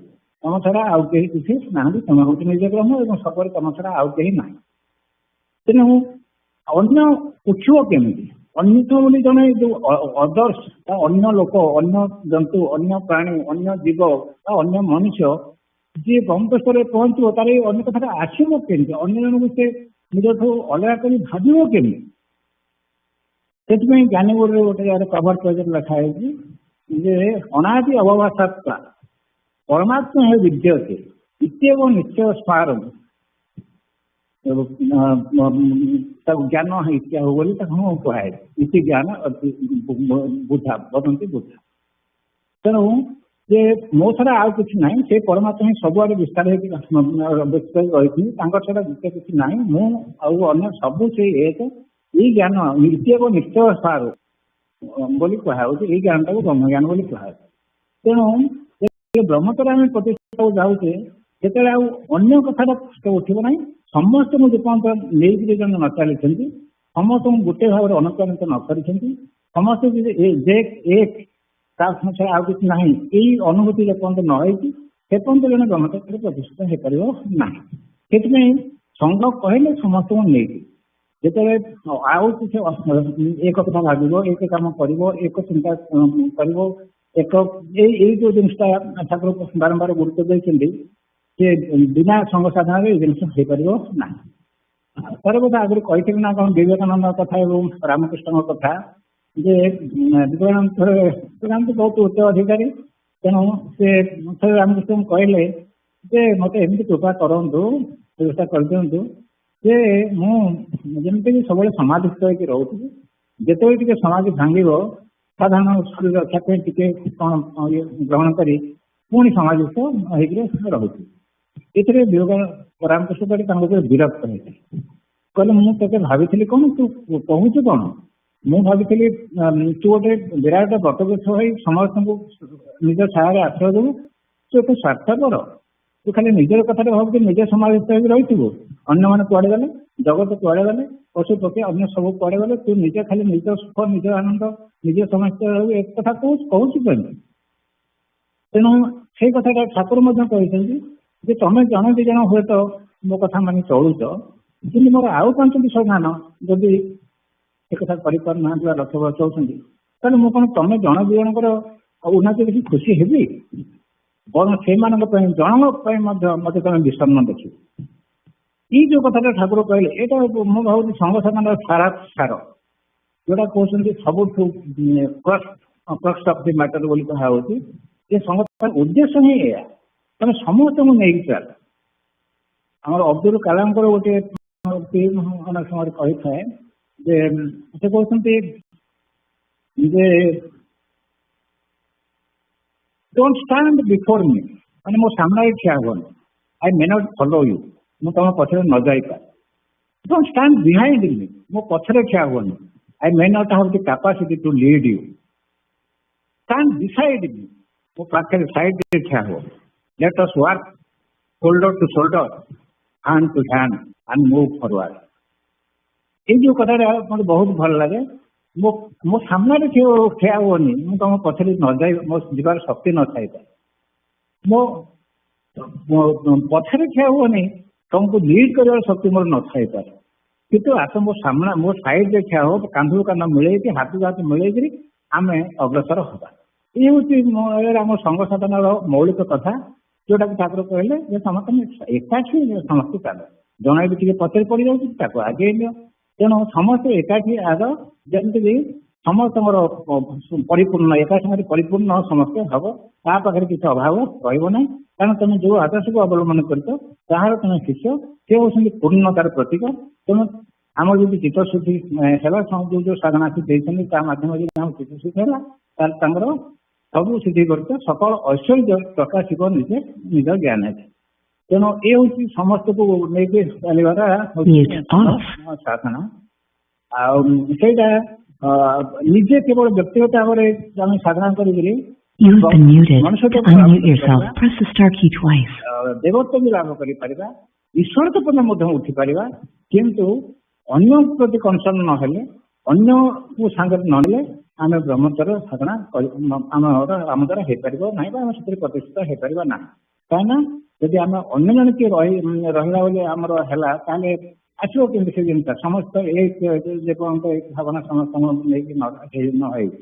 S6: ତମ ଛଡା ଆଉ କେହି କିଛି ନାହାନ୍ତି। ତମେ ହେଉଛି ନିଜ ବ୍ରହ୍ମ ଏବଂ ସବୁରେ ତମ ଛଡା ଆଉ କେହି ନାହିଁ। ତେଣୁ ଅନ୍ୟ ଉଠିବ କେମିତି? ଅନ୍ୟ ବୋଲି ଜଣେ ଯୋଉ ଅଦର୍ସ ବା ଅନ୍ୟ ଲୋକ, ଅନ୍ୟ ଜନ୍ତୁ, ଅନ୍ୟ ପ୍ରାଣୀ, ଅନ୍ୟ ଜୀବ ବା ଅନ୍ୟ ମନୁଷ୍ୟ ଯିଏ ବ୍ରହ୍ମସ୍ତରରେ ପହଞ୍ଚିବ ତାର ଏଇ ଅନ୍ୟ କଥାଟା ଆସିବ କେମିତି? ଅନ୍ୟ ଜଣଙ୍କୁ ସେ ନିଜଠୁ ଅଲଗା କରି ଭାବିବ କେମିତି? ସେଥିପାଇଁ ଜ୍ଞାନୀ ଗୁରୁରେ ଗୋଟେ ଜାଗାରେ କଭର ପେଜରେ ଲେଖା ହେଇଛି ଯେ ଅନାଦି ଅବଭାଷାତ୍ମା ପରମାତ୍ମା ହେ ବିଦ୍ୟତେ ଇତ୍ୟେବ ନିଶ୍ଚୟ ସ୍ମାରକ ତାକୁ ଜ୍ଞାନ ଇତ୍ୟା ହଉ ବୋଲି ତାକୁ କୁହାଯାଏ। ଇତି ଜ୍ଞାନ ବୁଝା ବଦନ୍ତି ବୁଝା। ତେଣୁ ଯେ ମୋ ଛଡା ଆଉ କିଛି ନାହିଁ, ସେ ପରମାତ୍ମା ହିଁ ସବୁଆଡେ ବିସ୍ତାର ହେଇକି ରହିଛି। ତାଙ୍କ ଛଡା ଦ୍ୱିତୀୟ କିଛି ନାହିଁ। ମୁଁ ଆଉ ଅନ୍ୟ ସବୁ ସେଇ ଏକ। ଏଇ ଜ୍ଞାନ ନିତ୍ୟ ନିଶ୍ଚୟ ସାର ବୋଲି କୁହାଯାଉଛି। ଏଇ ଜ୍ଞାନଟାକୁ ବ୍ରହ୍ମଜ୍ଞାନ ବୋଲି କୁହାଯାଉଛି। ତେଣୁ ବ୍ରହ୍ମତ୍ୱରେ ଆମେ ପ୍ରତିଷ୍ଠାକୁ ଯାଉଛେ ସେତେବେଳେ ଆଉ ଅନ୍ୟ କଥାଟା ଉଠିବ ନାହିଁ। ସମସ୍ତଙ୍କୁ ଯେପର୍ଯ୍ୟନ୍ତ ନେଇକି ଜଣେ ନ ଚାଲିଛନ୍ତି, ସମସ୍ତଙ୍କୁ ଗୋଟେ ଭାବରେ ଅନୁପ୍ରାଣିତ ନ କରିଛନ୍ତି, ସମସ୍ତେ ଏକ ତା ଛଡ଼ା ଆଉ କିଛି ନାହିଁ, ଏଇ ଅନୁଭୂତି ଯେପର୍ଯ୍ୟନ୍ତ ନ ହେଇଛି ସେପର୍ଯ୍ୟନ୍ତ ଜଣେ ବ୍ରହ୍ମତ୍ୱରେ ପ୍ରତିଷ୍ଠିତ ହେଇପାରିବ ନାହିଁ। ସେଥିପାଇଁ ସଂଘ କହିଲେ ସମସ୍ତଙ୍କୁ ନେଇକି ଯେତେବେଳେ ଆଉ କିଛି ଏକ କଥା ଭାବିବ, ଏକ କାମ କରିବ, ଏକ ଚିନ୍ତା କରିବ, ଏକ ଏଇ ଯୋଉ ଜିନିଷଟା ଠାକୁର ବାରମ୍ବାର ଗୁରୁତ୍ୱ ଦେଇଛନ୍ତି ଯେ ବିନା ସଂଘ ସାଧନାରେ ଏଇ ଜିନିଷ ହେଇପାରିବ ନାହିଁ। ଥରେ ବୋଧେ ଆଗରୁ କହିଥିଲି ନା କଣ ବିବେକାନନ୍ଦଙ୍କ କଥା ଏବଂ ରାମକୃଷ୍ଣଙ୍କ କଥା ଯେ ବିବେକାନନ୍ଦ ବହୁତ ଉଚ୍ଚ ଅଧିକାରୀ। ତେଣୁ ସେ ଥରେ ରାମକୃଷ୍ଣଙ୍କୁ କହିଲେ ଯେ ମତେ ଏମିତି କୃପା କରନ୍ତୁ, ବ୍ୟବସ୍ଥା କରିଦିଅନ୍ତୁ ଯେ ମୁଁ ଯେମିତିକି ସବୁବେଳେ ସମାଧିସ୍ଥ ହେଇକି ରହୁଥିଲି, ଯେତେବେଳେ ଟିକେ ସମାଧି ଭାଙ୍ଗିବ ସାଧାରଣ ଶରୀର ରକ୍ଷା ପାଇଁ ଟିକେ କଣ ଗ୍ରହଣ କରି ପୁଣି ସମାଧିସ୍ଥ ହେଇକି ରହୁଛି। ଏଥିରେ ରାମକୃଷ୍ଣ ତାଙ୍କ ଉପରେ ବିରକ୍ତ ହେଇଥିଲେ। କହିଲେ ମୁଁ ତତେ ଭାବିଥିଲି କଣ, ତୁ କହୁଛୁ କଣ? ମୁଁ ଭାବିଥିଲି ତୁ ଗୋଟେ ବିରାଟ ବ୍ରତବୃକ୍ଷ ହୋଇ ସମସ୍ତଙ୍କୁ ନିଜ ଛାୟାରେ ଆଶ୍ରୟ ଦେବୁ। ତୁ ଏତେ ସ୍ୱାର୍ଥପର, ତୁ ଖାଲି ନିଜର କଥାରେ ଭାବୁଛୁ, ନିଜ ସମାଧିସ୍ଥ ହେଇକି ରହିଥିବୁ। ଅନ୍ୟମାନେ କୁଆଡେ ଗଲେ, ଜଗତ କୁଆଡେ ଗଲେ, ପଶୁ ପକ୍ଷୀ ଅନ୍ୟ ସବୁ କୁଆଡେ ଗଲେ, ତୁ ନିଜେ ଖାଲି ନିଜ ସୁଖ, ନିଜ ଆନନ୍ଦ, ନିଜ ସମସ୍ୟା ଏ କଥା କହୁଛୁ କେମିତି? ତେଣୁ ସେଇ କଥାଟା ଠାକୁର ମଧ୍ୟ କହିଛନ୍ତି ଯେ ତମେ ଜଣେ ଦି ଜଣ ହୁଏତ ମୋ କଥା ମାନି ଚଳୁଛ, କିନ୍ତୁ ମୋର ଆଉ ପାଞ୍ଚଟି ସନ୍ଧାନ ଯଦି ସେ କଥା କରିପାରୁନାହାନ୍ତି ବା ଲକ୍ଷ୍ୟ ବଚାଉଛନ୍ତି ତାହେଲେ ମୁଁ କଣ ତମେ ଜଣ ଦୁଇ ଜଣଙ୍କର ଉନ୍ନତି ଦେଖି ଖୁସି ହେବି? ବରଂ ସେମାନଙ୍କ ପାଇଁ ଜଣଙ୍କ ପାଇଁ ମଧ୍ୟ ମତେ ତମେ ବିଷର୍ଣ୍ଣ ଦେଖିବ। ଏଇ ଯୋଉ କଥାଟା ଠାକୁର କହିଲେ ଏଇଟା ମୁଁ ଭାବୁଛି ସଂଘ ସାଧନାର ସାର ଯୋଉଟା କହୁଛନ୍ତି ସବୁଠୁ କ୍ରକ୍ସ ଅଫ୍ ଦି ମ୍ୟାଟର ବୋଲି କୁହାଯାଉଛି। ଏ ସଂଘ ଉଦ୍ଦେଶ୍ୟ ହିଁ ଏଇଆ, ତମେ ସମସ୍ତଙ୍କୁ ନେଇକି ଚାଲ। ଆମର ଅବଦୁଲ କାଲାମଙ୍କର ଗୋଟେ ଅନେକ ସମୟରେ କହିଥାଏ ଯେ ସେ କହୁଛନ୍ତି ଯେ ଡୋଣ୍ଟ ଷ୍ଟାଣ୍ଡ ବିଫୋର ମି, ମାନେ ମୋ ସାମ୍ନାରେ ଠିଆ ହୁଅନି। I may not follow you, ମୁଁ ତମ ପଛରେ ନ ଯାଇପାରେ। ଡୋଣ୍ଟ ଷ୍ଟାଣ୍ଡ ବିହାଇଣ୍ଡ ମି, ମୋ ପଛରେ ଠିଆ ହୁଅନି। I may not have the capacity to lead you. Stand beside me, ମୋ ପାଖରେ ସାଇଡରେ ଠିଆ ହୁଅ। Let us work shoulder to shoulder, hand to hand and move forward. ଏଇ ଯୋଉ କଥାଟା ମତେ ବହୁତ ଭଲ ଲାଗେ। ମୋ ସାମ୍ନାରେ ଠିଆ ହୁଅନି, ମୁଁ ତମ ପଛରେ ନ ଯାଇ ମୋ ଯିବାର ଶକ୍ତି ନଥାଇପାରେ। ମୋ ପଛରେ ଠିଆ ହୁଅନି, ତମକୁ ଲିଡ୍ କରିବାର ଶକ୍ତି ମୋର ନଥାଇପାରେ। କିନ୍ତୁ ଆସ ମୋ ସାଇଡରେ ଠିଆ ହୁଅ, କାନ୍ଧକୁ କାନ୍ଧ ମିଳେଇକି ହାତକୁ ହାତ ମିଳେଇକିରି ଆମେ ଅଗ୍ରସର ହବା। ଇଏ ହଉଛି ଆମ ସଂଘ ସାଧନାର ମୌଳିକ କଥା, ଯୋଉଟାକୁ ଠାକୁର କହିଲେ ଯେ ସମସ୍ତେ ଏକାଠି ସମସ୍ତେ ଚାଲ। ଜଣେ ବି ଟିକେ ପଛରେ ପଡିଯାଉଛି ତାକୁ ଆଗେଇ ନିଅ। ତେଣୁ ସମସ୍ତେ ଏକାଠି ଆଗ, ଯେମିତିକି ସମସ୍ତଙ୍କର ପରିପୂର୍ଣ୍ଣ ଏକା ସାଙ୍ଗରେ ପରିପୂର୍ଣ୍ଣ ସମସ୍ତେ ହବ। ତା ପାଖରେ କିଛି ଅଭାବ ରହିବ ନାହିଁ। କାରଣ ତମେ ଯୋଉ ଆଦର୍ଶକୁ ଅବଲମ୍ବନ କରିଛ ତାହାର ତମେ ଶିଷ୍ୟ, ସେ ହେଉଛନ୍ତି ପୂର୍ଣ୍ଣତାର ପ୍ରତୀକ। ତେଣୁ ଆମର ଯଦି ଚିତ୍ତଶୁଦ୍ଧି ହେଲା, ଯୋଉ ସାଧନା ସେ ଦେଇଛନ୍ତି ତା ମାଧ୍ୟମରେ ଯଦି ଆମର ଚିତ୍ତଶୁଦ୍ଧି ହେଲା, ତାହେଲେ ତାଙ୍କର ସବୁ ସିଦ୍ଧି କରିଛ, ସକଳ ଐଶ୍ୱର୍ଯ୍ୟ ପ୍ରକାଶିବ ନିଜ ଜ୍ଞାନରେ। ତେଣୁ ଏ ହଉଛି ସମସ୍ତଙ୍କୁ ନେଇକି ଚାଲିବାର ସାଧନା। ଆଉ ସେଇଟା ନିଜେ କେବଳ ବ୍ୟକ୍ତିଗତ ଭାବରେ ଆମେ ସାଧନା କରିକିରି ଦେବତ୍ୱ ବି ଲାଭ କରିପାରିବା, ଈଶ୍ୱରତ୍ୱ ପର୍ଯ୍ୟନ୍ତ ମଧ୍ୟ ଉଠିପାରିବା। କିନ୍ତୁ ଅନ୍ୟ ପ୍ରତି କନସର୍ନ ନହେଲେ, ଅନ୍ୟକୁ ସାଙ୍ଗରେ ନ ନେଲେ ଆମେ ବ୍ରହ୍ମଚର୍ଯ୍ୟ ସାଧନା ଆମ ଦ୍ୱାରା ହେଇପାରିବ ନାହିଁ ବା ଆମେ ସେଥିରେ ପ୍ରତିଷ୍ଠିତ ହେଇପାରିବା ନାହିଁ। କାହିଁକିନା ଯଦି ଆମେ ଅନ୍ୟ ଜଣେ କିଏ ରହିଲା ବୋଲି ଆମର ହେଲା, ତାହେଲେ ଆସିବ କେମିତି ସେ ଜିନିଷ? ସମସ୍ତ ଯେପର୍ଯ୍ୟନ୍ତ ଏ ଭାବନା ସମସ୍ତଙ୍କୁ ନେଇକି ନ ହେଇଛି।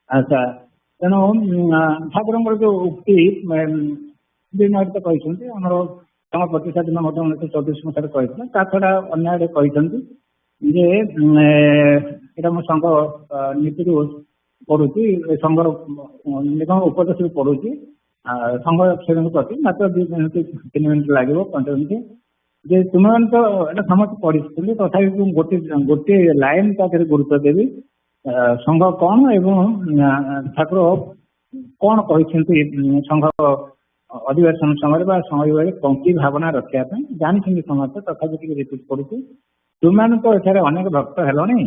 S6: ଆଚ୍ଛା, ତେଣୁ ଠାକୁରଙ୍କର ଯୋଉ ଉକ୍ତି ତ କହିଛନ୍ତି, ଆମର ତମ ପ୍ରତିଷ୍ଠା ଦିନ ମଧ୍ୟ 1924 ମସିହାରେ କହିଥିଲେ। ତା ଛଡା ଅନ୍ୟ ଆଡେ କହିଛନ୍ତି ଯେ ଏଇଟା ମୁଁ ସଂଘ ନୀତିରୁ ପଢୁଛି, ସଂଘର ନିଗମ ଉପଦେଶରୁ ପଢୁଛି। ସଂଘ ଶ୍ରେଣୀ ପ୍ରତି ମାତ୍ର 2-3 ମିନିଟ୍ ଲାଗିବ, 5 ମିନିଟ୍। ଯେ ତୁମେମାନେ ତ ଏଇଟା ସମସ୍ତେ ପଢିଛନ୍ତି, ତଥାପି ମୁଁ ଗୋଟିଏ ଲାଇନ ତା ଦେହରେ ଗୁରୁତ୍ୱ ଦେବି। ସଂଘ କଣ ଏବଂ ଠାକୁର କଣ କହିଛନ୍ତି ସଂଘ ଅଧିବେଶନ ସମୟରେ ବା ସମୟ ବେଳେ ପଙ୍କ୍ତି ଭାବନା ରଖିବା ପାଇଁ। ଜାଣିଛନ୍ତି ସମସ୍ତେ, ତଥାପି ଟିକେ ରିପିଟ୍ କରୁଛି। ତୁମମାନେ ତ ଏଠାରେ ଅନେକ ଭକ୍ତ ହେଲଣି,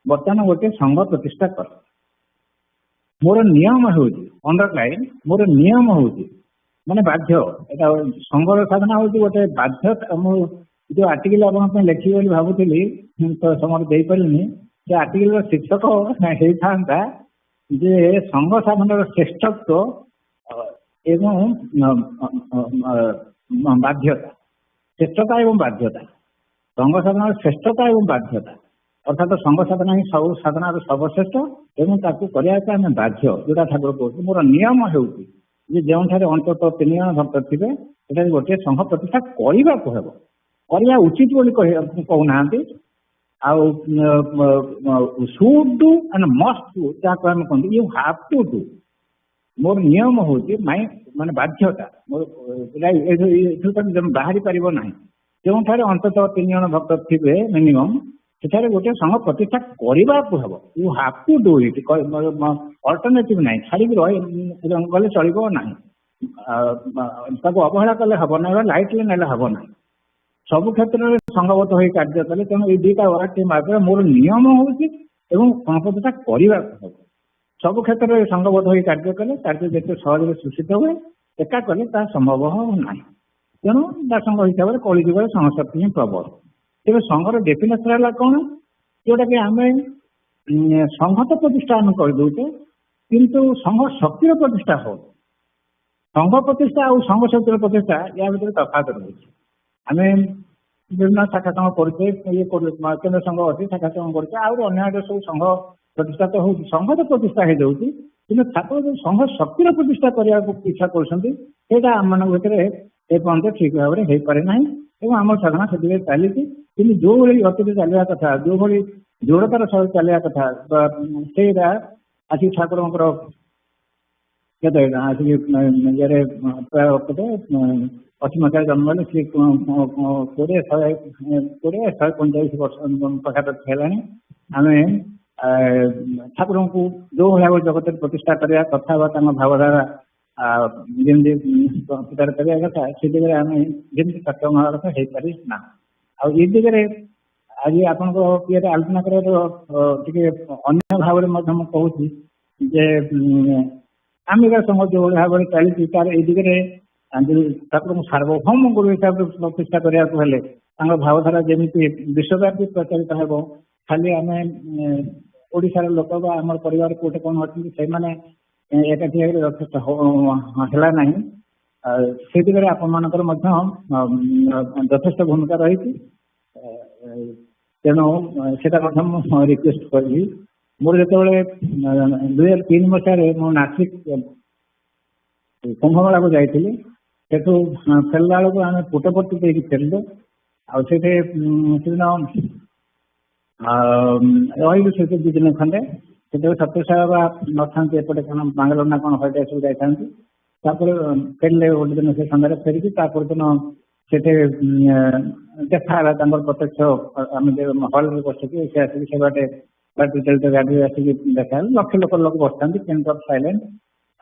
S6: ବର୍ତ୍ତମାନ ଗୋଟେ ସଂଘ ପ୍ରତିଷ୍ଠା କର। ମୋର ନିୟମ ହେଉଛି, ଅଣ୍ଡରଲାଇନ୍, ମୋର ନିୟମ ହେଉଛି ମାନେ ବାଧ୍ୟ। ଏଇଟା ସଂଘର ସାଧନା ହେଉଛି ଗୋଟେ ବାଧ୍ୟ। ମୁଁ ଯୋଉ ଆର୍ଟିକଲ ଆପଣଙ୍କ ପାଇଁ ଲେଖିବି ବୋଲି ଭାବୁଥିଲି, ତ ସମୟ ଦେଇପାରିଲିନି। ସେ ଆର୍ଟିକଲର ଶୀର୍ଷକ ହେଇଥାନ୍ତା ଯେ ସଂଘ ସାଧନାର ଶ୍ରେଷ୍ଠତ୍ୱ ଏବଂ ବାଧ୍ୟତା। ଶ୍ରେଷ୍ଠତା ଏବଂ ବାଧ୍ୟତା, ସଂଘ ସାଧନାର ଶ୍ରେଷ୍ଠତା ଏବଂ ବାଧ୍ୟତା। ଅର୍ଥାତ ସଂଘ ସାଧନା ହିଁ ସବୁ ସାଧନାର ସର୍ବଶ୍ରେଷ୍ଠ ଏବଂ ତାକୁ କରିବା ପାଇଁ ଆମେ ବାଧ୍ୟ। ଯୋଉଟା ଠାକୁର କହୁଛନ୍ତି, ମୋର ନିୟମ ହେଉଛି ଯେ ଯେଉଁଠାରେ ଅନ୍ତତଃ 3 ଜଣ ଭକ୍ତ ଥିବେ ସେଠାରେ ଗୋଟିଏ ସଂଘ ପ୍ରତିଷ୍ଠା କରିବାକୁ ହେବ। କରିବା ଉଚିତ ବୋଲି କହୁନାହାନ୍ତି। ଆଉ ସୁଡ୍ ଡୁ ଆଣ୍ଡ ମଷ୍ଟ ଡୁ, ଯାହାକୁ ଆମେ କହନ୍ତି ୟୁ ହାଭ୍ ଟୁ ଡୁ। ମୋର ନିୟମ ହେଉଛି ମାନେ ବାଧ୍ୟତା, ଏଥିରୁ ବାହାରି ପାରିବ ନାହିଁ। ଯେଉଁଠାରେ ଅନ୍ତତଃ 3 ଜଣ ଭକ୍ତ ଥିବେ ମିନିମମ୍, ସେଠାରେ ଗୋଟେ ସଂଘ ପ୍ରତିଷ୍ଠା କରିବାକୁ ହେବ। You have to do it, alternative ନାହିଁ। ଛାଡ଼ିକି ଗଲେ ଚଳିବ ନାହିଁ, ତାକୁ ଅବହେଳା କଲେ ହବ ନାହିଁ ବା ଲାଇଟଲି ନେଲେ ହବ ନାହିଁ। ସବୁ କ୍ଷେତ୍ରରେ ସଂଘବଦ୍ଧ ହୋଇ କାର୍ଯ୍ୟ କଲେ। ତେଣୁ ଏଇ ଦୁଇଟା ୱାର୍ଡ ମାଧ୍ୟମରେ ମୋର ନିୟମ ହେଉଛି ଏବଂ ସଂଘ ପ୍ରତିଷ୍ଠା କରିବାକୁ ହେବ। ସବୁ କ୍ଷେତ୍ରରେ ସଂଘବଦ୍ଧ ହୋଇ କାର୍ଯ୍ୟ କଲେ କାର୍ଯ୍ୟ ଯେତେ ସହଜରେ ସୂଚିତ ହୁଏ, ଏକା କଲେ ତାହା ସମ୍ଭବ ନାହିଁ। ତେଣୁ ତା ସଂଘ ହିସାବରେ କଳିଯୁଗରେ ସଂଘ ଶକ୍ତି ହିଁ ପ୍ରବଳ। ତେବେ ସଂଘର ଡେଫିନେସନ ହେଲା କଣ? ଯୋଉଟା କି ଆମେ ସଂଘ ତ ପ୍ରତିଷ୍ଠା ଆମେ କରିଦଉଛେ, କିନ୍ତୁ ସଂଘ ଶକ୍ତିର ପ୍ରତିଷ୍ଠା ହଉ। ସଂଘ ପ୍ରତିଷ୍ଠା ଆଉ ସଂଘ ଶକ୍ତିର ପ୍ରତିଷ୍ଠା ୟା ଭିତରେ ତଫାତ ରହୁଛି। ଆମେ ବିଭିନ୍ନ ଶାଖା ସଂଘ କରୁଛେ ଇଏ କେନ୍ଦ୍ର ସଂଘ ଅଛି ଶାଖା ସଂଘ କରୁଛେ ଆହୁରି ଅନ୍ୟ ସବୁ ସଂଘ ପ୍ରତିଷ୍ଠା ତ ହଉଛି ସଂଘ ତ ପ୍ରତିଷ୍ଠା ହେଇଯାଉଛି କିନ୍ତୁ ଠାକୁର ଯୋଉ ସଂଘ ଶକ୍ତିର ପ୍ରତିଷ୍ଠା କରିବାକୁ ଇଚ୍ଛା କରୁଛନ୍ତି ସେଇଟା ଆମମାନଙ୍କ ଭିତରେ ଏପର୍ଯ୍ୟନ୍ତ ଠିକ ଭାବରେ ହେଇପାରେ ନାହିଁ ଏବଂ ଆମର ସାଧନା ସେଥିରେ ଚାଲିଛି କିନ୍ତୁ ଯୋଉଭଳି ଗତିରେ ଚାଲିବା କଥା ଯୋଉଭଳି ଦୃଢ଼ତାର ସହ ଚାଲିବା କଥା ସେଇଟା ଆସି ଠାକୁରଙ୍କର କେତେ ଆସିକି ଇଏରେ ପ୍ରାୟ କେତେ 80 ମସିହାରେ ଜନ୍ମ ହେଲେ ସେ 145 ବର୍ଷ ପାଖାପାଖି ହେଲାଣି ଆମେ ଠାକୁରଙ୍କୁ ଯୋଉ ଭାବରେ ଜଗତରେ ପ୍ରତିଷ୍ଠା କରିବା କଥା ବା ତାଙ୍କ ଭାବଧାରା ଯେମିତି ପ୍ରଚାର କରିବା କଥା ସେ ଦିଗରେ ଆମେ ଯେମିତି ସକ୍ଷମ ହେବା କଥା ହେଇପାରି ନା ଆଉ ଏ ଦିଗରେ ଆଜି ଆପଣଙ୍କ ଇଏରେ ଆଲୋଚନା କରିବାର ଟିକେ ଅନ୍ୟ ଭାବରେ ମଧ୍ୟ ମୁଁ କହୁଛି ଯେ ଆମେରିକା ସଂଘ ଯୋଉଭଳି ଭାବରେ ଚାଲିଛି ତାର ଏଇ ଦିଗରେ ଠାକୁରଙ୍କୁ ସାର୍ବଭୌମ ଗୁରୁ ହିସାବରେ ପ୍ରତିଷ୍ଠା କରିବାକୁ ହେଲେ ତାଙ୍କ ଭାବଧାରା ଯେମିତି ବିଶ୍ୱବ୍ୟାପୀ ପ୍ରଚାରିତ ହେବ ଖାଲି ଆମେ ଓଡ଼ିଶାର ଲୋକ ବା ଆମର ପରିବାର କୋଉଠି କଣ ଅଛନ୍ତି ସେମାନେ ଏକାଠି ହେଇକି ଯଥେଷ୍ଟ ହେଲା ନାହିଁ ସେ ଦିଗରେ ଆପଣମାନଙ୍କର ମଧ୍ୟ ଯଥେଷ୍ଟ ଭୂମିକା ରହିଛି ତେଣୁ ସେଟା ମଧ୍ୟ ମୁଁ ରିକ୍ୱେଷ୍ଟ କରିବି ମୋର ଯେତେବେଳେ 2003 ମସିହାରେ ମୁଁ ନାସିକ କୁମ୍ଭମେଳାକୁ ଯାଇଥିଲି ସେଠୁ ଫେରିଲା ବେଳକୁ ଆମେ ପୁଟପର୍ତ୍ତି ଦେଇକି ଫେରିଲୁ ଆଉ ସେଠି ସେଦିନ ରହିଲୁ ସେଠି 2 ଦିନ ଖଣ୍ଡେ ସେତେବେଳେ ସତ୍ୟସାଇ ବାବା ନଥାନ୍ତି ଏପଟେ କଣ ବାଙ୍ଗାଲୋର ନା କଣ ହଇଟା ସବୁ ଯାଇଥାନ୍ତି ତାପରେ ଫେରିଲେ ଗୋଟେ ଦିନ ସେ ସନ୍ଧ୍ୟାରେ ଫେରିକି ତାପର ଦିନ ସେଠି ଦେଖା ହେଲା ତାଙ୍କର ପ୍ରତ୍ୟକ୍ଷ ଆମେ ହଲରେ ବସିକି ସେ ଆସିକି ସେ ବାଟେ ଚାଳିତ ଗାଡ଼ିରେ ଆସିକି ଦେଖା ହେଲା ଲକ୍ଷ ଲୋକ ବସିଥାନ୍ତି କେମିତି ସାଇଲେଣ୍ଟ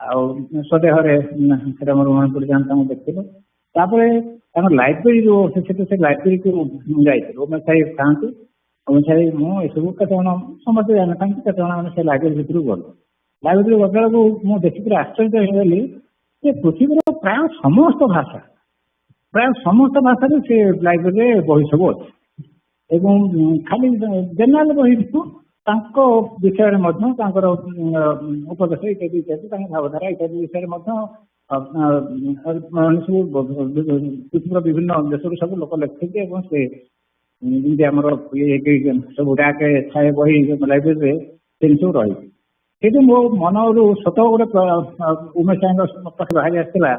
S6: ଆଉ ସ୍ୱଦେହରେ ସେଟା ମୋର ମନେ ପଡ଼ିଯାନ୍ତି ତାଙ୍କୁ ଦେଖିଲୁ ତାପରେ ତାଙ୍କ ଲାଇବ୍ରେରୀ ଯୋଉ ଅଛି ସେଠି ସେ ଲାଇବ୍ରେରୀକୁ ଯାଇଥିଲୁ ଉମେଶ ସାହି ଥାନ୍ତି ଉମେଶ ସାହି ମୁଁ ଏସବୁ କେତେ ଜଣ ସମସ୍ତେ ଜାଣିଥାନ୍ତି କେତେ ଜଣ ଆମେ ସେ ଲାଇବ୍ରେରୀ ଭିତରକୁ ଗଲୁ ଲାଇବ୍ରେରୀ ଗଲା ବେଳକୁ ମୁଁ ଦେଖିକିରି ଆଶ୍ଚର୍ଯ୍ୟ ହେଇଗଲି ଯେ ପୃଥିବୀର ପ୍ରାୟ ସମସ୍ତ ଭାଷାରେ ସେ ଲାଇବ୍ରେରୀରେ ବହି ସବୁ ଅଛି ଏବଂ ଖାଲି ଜେନେରାଲ ବହି ତାଙ୍କ ବିଷୟରେ ମଧ୍ୟ ତାଙ୍କର ଉପଦେଶ ଇତ୍ୟାଦି ଇତ୍ୟାଦି ତାଙ୍କ ଭାବଧାରା ଇତ୍ୟାଦି ବିଷୟରେ ମଧ୍ୟ ସବୁ ପୃଥିବୀର ବିଭିନ୍ନ ଦେଶରୁ ସବୁ ଲୋକ ଲେଖିଛନ୍ତି ଏବଂ ସେ ଯେମିତି ଆମର ସବୁ ଡାକେ ଥାଏ ବହି ଲାଇବ୍ରେରୀରେ ସେମିତି ସବୁ ରହିଛି କିନ୍ତୁ ମୋ ମନରୁ ସ୍ୱତଃ ଗୋଟେ ଉମେଶ ସାଇଙ୍କ ପାଖରେ ବାହାରି ଆସିଥିଲା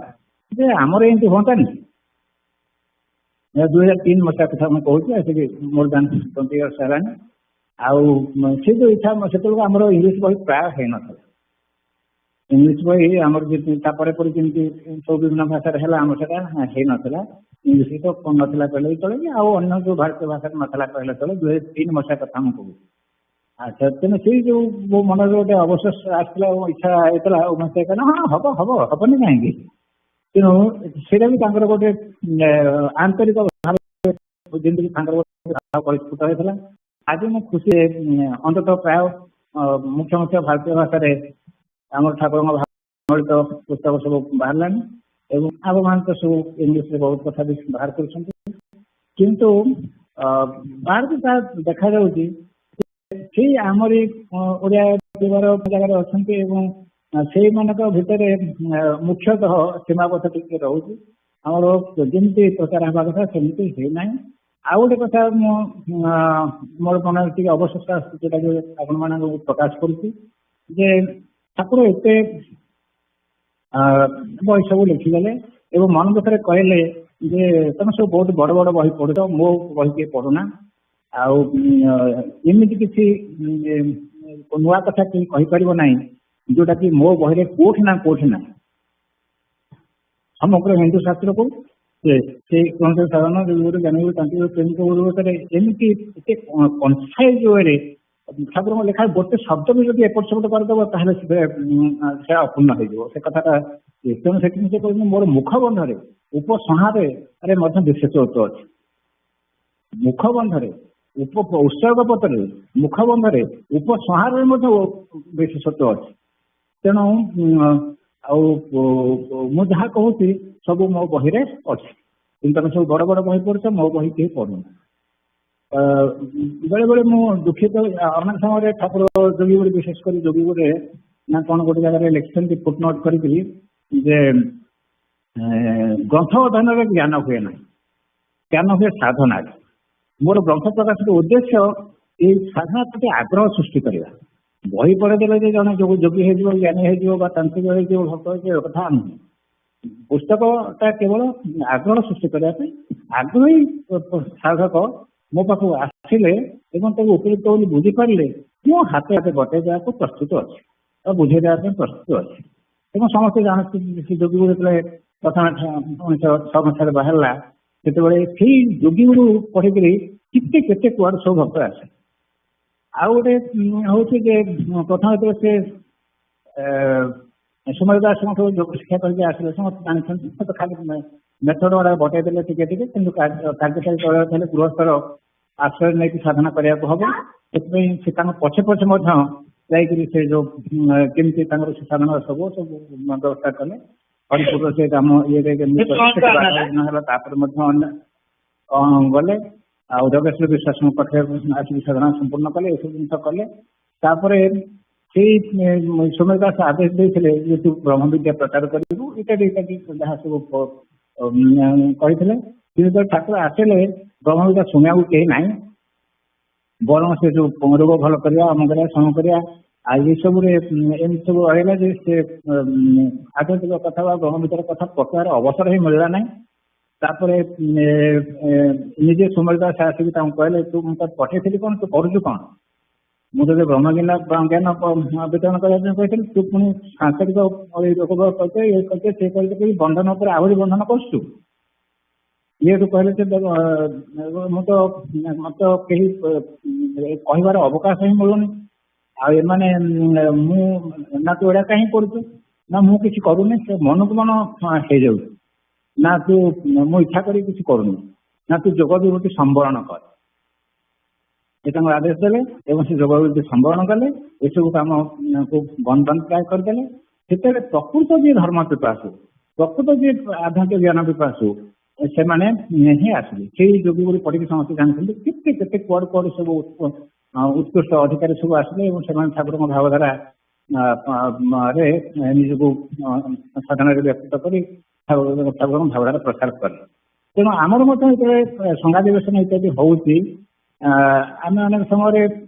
S6: ଯେ ଆମର ଏମିତି ହୁଅନ୍ତାନି 2003 ମସିହା କଥା ମୁଁ କହୁଛି ଆସିକି ମୋର 20 ବର୍ଷ ହେଲାଣି ଆଉ ସେ ଯୋଉ ଇଚ୍ଛା ସେତେବେଳକୁ ଆମର ଇଂଲିଶ ବହି ପ୍ରାୟ ହେଇନଥିଲା ଇଂଲିଶ ବହି ଆମର ତାପରେ ପରେ ଯେମିତି ସବୁ ବିଭିନ୍ନ ଭାଷାରେ ହେଲା ଆମର ସେଟା ହେଇନଥିଲା ଇଂଲିଶ ତ ନଥିଲା କହିଲେ ବି ଚଳେ ଆଉ ଅନ୍ୟ ଯୋଉ ଭାରତୀୟ ଭାଷାରେ ନଥିଲା କହିଲେ ଚଳେ 2003 ମସିହା କଥା ମୁଁ କହୁଛି ଆଚ୍ଛା ତେଣୁ ସେଇ ଯୋଉ ମୋ ମନରେ ଗୋଟେ ଅବଶୋଷ ଆସିଥିଲା ଇଚ୍ଛା ହେଇଥିଲା ଉମେଶ କହିଲା ହଁ ହବନି କାହିଁକି ତେଣୁ ସେଇଟା ବି ତାଙ୍କର ଗୋଟେ ଆନ୍ତରିକ ଯେମିତି ତାଙ୍କର ଗୋଟେ ପରିସ୍ଫୁଟ ହେଇଥିଲା ଆଜି ମୁଁ ଖୁସି ଅନ୍ତତଃ ପ୍ରାୟ ମୁଖ୍ୟ ଭାରତୀୟ ଭାଷାରେ ଆମର ଠାକୁରଙ୍କ ମଳିତ ପୁସ୍ତକ ସବୁ ବାହାରିଲାଣି ଏବଂ ଆମମାନେ ତ ସବୁ ଇଂଲିଶରେ ବହୁତ କଥା ବି ବାହାର କରୁଛନ୍ତି କିନ୍ତୁ ବାହାରକୁ ତାହା ଦେଖାଯାଉଛି ସେଇ ଆମରି ଓଡ଼ିଆ ଜାଗାରେ ଅଛନ୍ତି ଏବଂ ସେଇମାନଙ୍କ ଭିତରେ ମୁଖ୍ୟତଃ ସୀମାବଦ୍ଧ ଟିକେ ରହୁଛି ଆମର ଯେମିତି ପ୍ରଚାର ହେବା କଥା ସେମିତି ହେଇନାହିଁ ଆଉ ଗୋଟେ କଥା ମୁଁ ମୋର ମନରେ ଟିକେ ଅବଶୋଷ ଆସୁଛି ଯୋଉଟାକି ଆପଣମାନଙ୍କୁ ପ୍ରକାଶ କରୁଛି ଯେ ଠାକୁର ଏତେ ବହି ସବୁ ଲେଖିଗଲେ ଏବଂ ମନ ଦୁଃଖରେ କହିଲେ ଯେ ତମେ ସବୁ ବହୁତ ବଡ଼ ବଡ଼ ବହି ପଢୁଛ ମୋ ବହି କିଏ ପଢୁନା ଆଉ ଏମିତି କିଛି ନୂଆ କଥା କେହି କହିପାରିବ ନାହିଁ ଯୋଉଟା କି ମୋ ବହିରେ କୋଉଠି ନା ସମଗ୍ର ହିନ୍ଦୁ ଶାସ୍ତ୍ରକୁ ସେ ସାଧାରଣ ଜାଣିବୁ ତାଙ୍କୁ ପ୍ରେମିକ ଗୁରୁରେ ଏମିତି ଏତେ କନସାଇଜ ୱେରେ ଠାକୁରଙ୍କ ଲେଖା ଗୋଟେ ଶବ୍ଦ ବି ଯଦି ଏପଟ ସେପଟ କରିଦେବ ତାହେଲେ ସେ ଅପୂର୍ଣ୍ଣ ହେଇଯିବ ସେ କଥାଟା ତେଣୁ ସେଠି ସେ କହିଛନ୍ତି ମୋର ମୁଖବନ୍ଧରେ ଉପସଂହାରରେ ମଧ୍ୟ ବିଶେଷତ୍ୱ ଅଛି ମୁଖବନ୍ଧରେ ଉତ୍ସର୍ଗ ପତ୍ରରେ ମୁଖବନ୍ଧରେ ଉପସଂହାରରେ ମଧ୍ୟ ବିଶେଷତ୍ୱ ଅଛି ତେଣୁ ଆଉ ମୁଁ ଯାହା କହୁଛି ସବୁ ମୋ ବହିରେ ଅଛି କିନ୍ତୁ ତମେ ସବୁ ବଡ଼ ବଡ଼ ବହି ପଢୁଛ ମୋ ବହି କେହି ପଢୁନ ବେଳେ ବେଳେ ମୁଁ ଦୁଃଖିତ ଅନେକ ସମୟରେ ଠାକୁର ଯୋଗୀଗୁଡ଼ି ବିଶେଷ କରି ଯୋଗୀଗୁଡ଼ିରେ ନା କ'ଣ ଗୋଟେ ଜାଗାରେ ଲେଖିଛନ୍ତି ଫୁଟନୋଟ କରିକିରି ଯେ ଗ୍ରନ୍ଥ ଅଧ୍ୟୟନରେ ଜ୍ଞାନ ହୁଏ ନାହିଁ ଜ୍ଞାନ ହୁଏ ସାଧନାରେ। ମୋର ଗ୍ରନ୍ଥ ପ୍ରକାଶର ଉଦ୍ଦେଶ୍ୟ ଏଇ ସାଧନା ପ୍ରତି ଆଗ୍ରହ ସୃଷ୍ଟି କରିବା। ବହି ପଢ଼ିଦେଲେ ଯେ ଜଣେ ଯୋଗୀ ହେଇଯିବ, ଜ୍ଞାନୀ ହେଇଯିବ ବା ତାନ୍ତ୍ରିକ ହେଇଯିବ, ଭକ୍ତ ହେଇଯିବ କଥା ନୁହେଁ। ପୁସ୍ତକଟା କେବଳ ଆଗ୍ରହ ସୃଷ୍ଟି କରିବା ପାଇଁ। ଆଗ୍ରହୀ ସାଧକ ମୋ ପାଖକୁ ଆସିଲେ ଏବଂ ତାକୁ ଉପଯୁକ୍ତ ବୋଲି ବୁଝିପାରିଲେ ମୁଁ ହାତେ ହାତେ ବଟାଇ ଦେବାକୁ ପ୍ରସ୍ତୁତ ଅଛି ଆଉ ବୁଝେଇ ଦେବା ପାଇଁ ପ୍ରସ୍ତୁତ ଅଛି। ଏବଂ ସମସ୍ତେ ଜାଣନ୍ତି ସେ ଯୋଗୀଗୁରୁ ଯେତେବେଳେ ପ୍ରଥମେ 1906 ମସିହାରେ ବାହାରିଲା ସେତେବେଳେ ସେଇ ଯୋଗୀଗୁରୁ ପଢ଼ିକିରି କେତେ କୁଆଡ଼ୁ ସବୁ ଭକ୍ତ ଆସେ। ଆଉ ଗୋଟେ ହଉଛି ଯେ ପ୍ରଥମେ ଯେତେବେଳେ ସେ ସୁମୟ ଦାସଙ୍କଠୁ ଯୋଗ ଶିକ୍ଷା କରିକି ଆସିଲେ ସମସ୍ତେ ଜାଣିଛନ୍ତି। ତ ଖାଲି ମେଥଡ଼ ଗୁଡ଼ା ବଟାଇ ଦେଲେ ଟିକେ କିନ୍ତୁ କାର୍ଯ୍ୟକାରୀ କରିବାକୁ ହେଲେ ଗୃହସ୍ଥର ଆଶ୍ରୟ ନେଇକି ସାଧନା କରିବାକୁ ହବ। ସେଥିପାଇଁ ସେ ତାଙ୍କ ପଛେ ପଛେ ମଧ୍ୟ ଯାଇକିରି ସେ ଯୋଉ କେମିତି ତାଙ୍କର ସେ ସାଧନା ସବୁ ବ୍ୟବସ୍ଥା କଲେ। ହରିପୁର ସେ ଆମ ଇଏରେ ହେଲା ତାପରେ ମଧ୍ୟ ଗଲେ ଆଉ ଯୋଗେଶ୍ୱର ବିଶ୍ୱାସଙ୍କ ପାଖରେ ଆସିକି ସାଧନା ସମ୍ପୂର୍ଣ୍ଣ କଲେ। ଏସବୁ ଜିନିଷ କଲେ। ତାପରେ ସେଇ ସୌମ୍ୟ ଦାସ ଆଦେଶ ଦେଇଥିଲେ ଯେ ତୁ ବ୍ରହ୍ମ ବିଦ୍ୟା ପ୍ରଚାର କରିବୁ ଇତ୍ୟାଦି ଯାହା ସବୁ କହିଥିଲେ। କିନ୍ତୁ ଠାକୁର ଆସିଲେ ବ୍ରହ୍ମ ବିଦ୍ୟା ଶୁଣିବାକୁ କେହି ନାହିଁ। ବରଂ ସେ ଯୋଉ ରୋଗ ଭଲ କରିବା ଆମ କରିବା ସମ କରିବା ଆଉ ଏସବୁରେ ଏମିତି ସବୁ ରହିଲା ଯେ ସେ ଆଧ୍ୟାତ୍ମିକ କଥା ବା ବ୍ରହ୍ମ ବିଦ୍ୟାର କଥା ପକେଇବାର ଅବସର ହିଁ ମିଳିଲା ନାହିଁ। ତାପରେ ନିଜେ ସୁମୟ ଦାସ ଆସିକି ତାଙ୍କୁ କହିଲେ ତୁ ମୁଁ ତାକୁ ପଠେଇଥିଲି କ'ଣ, ତୁ କରୁଛୁ କ'ଣ? ମୁଁ ଯଦି ବ୍ରହ୍ମଜ୍ଞାନ ବିତରଣ କରିବା ପାଇଁ କହିଥିଲି ତୁ ପୁଣି ସାଂସାରିକ ରୋଗ କରିଛେ ଇଏ କରିଛେ ସେ କରିଛେ ବନ୍ଧନ ଉପରେ ଆହୁରି ବନ୍ଧନ କରୁଛୁ। ଇଏଠୁ କହିଲେ ଯେ ମତେ କେହି କହିବାର ଅବକାଶ ହିଁ ମିଳୁନି। ଆଉ ଏମାନେ ମୁଁ ନା ତୁ ଏଇଟା କାହିଁ କରୁଛୁ ନା ମୁଁ କିଛି କରୁନି, ସେ ମନକୁ ମନ ହେଇଯାଉଛି। ନା ତୁ ମୁଁ ଇଚ୍ଛା କରି କିଛି କରୁନି, ନା ତୁ ଯୋଗ ବିଭୂତି ସମ୍ବରଣ କର। ସେ ତାଙ୍କୁ ଆଦେଶ ଦେଲେ ଏବଂ ସେ ଯୋଗ ବିଭୂତି ସମ୍ବରଣ କଲେ। ଏସବୁ କାମକୁ ବନ୍ଦ ପ୍ରାୟ କରିଦେଲେ। ସେତେବେଳେ ପ୍ରକୃତ ଯିଏ ଧର୍ମ ପିପାସୁ, ପ୍ରକୃତ ଯିଏ ଆଧ୍ୟାତ୍ମିକ ଜ୍ଞାନ ପିପାସୁ ସେମାନେ ହିଁ ଆସିଲେ। ସେଇ ଯୋଗୀଗୁରୁ ପଢ଼ିକି ସମସ୍ତେ ଜାଣିଛନ୍ତି କେତେ କୁଆଡ଼ୁ କୁଆଡ଼ୁ ସବୁ ଉତ୍କୃଷ୍ଟ ଅଧିକାରୀ ସବୁ ଆସିଲେ ଏବଂ ସେମାନେ ଠାକୁରଙ୍କ ଭାବଧାରା ରେ ନିଜକୁ ସାଧନାରେ ବ୍ୟକ୍ତ କରି ଠାକୁରଙ୍କ ଭାବଧାରା ପ୍ରଚାର କଲେ। ତେଣୁ ଆମର ମଧ୍ୟ ଯେତେବେଳେ ସଂଘାଧିବେଶନ ଇତ୍ୟାଦି ହଉଛି ଆମେ ଅନେକ ସମୟରେ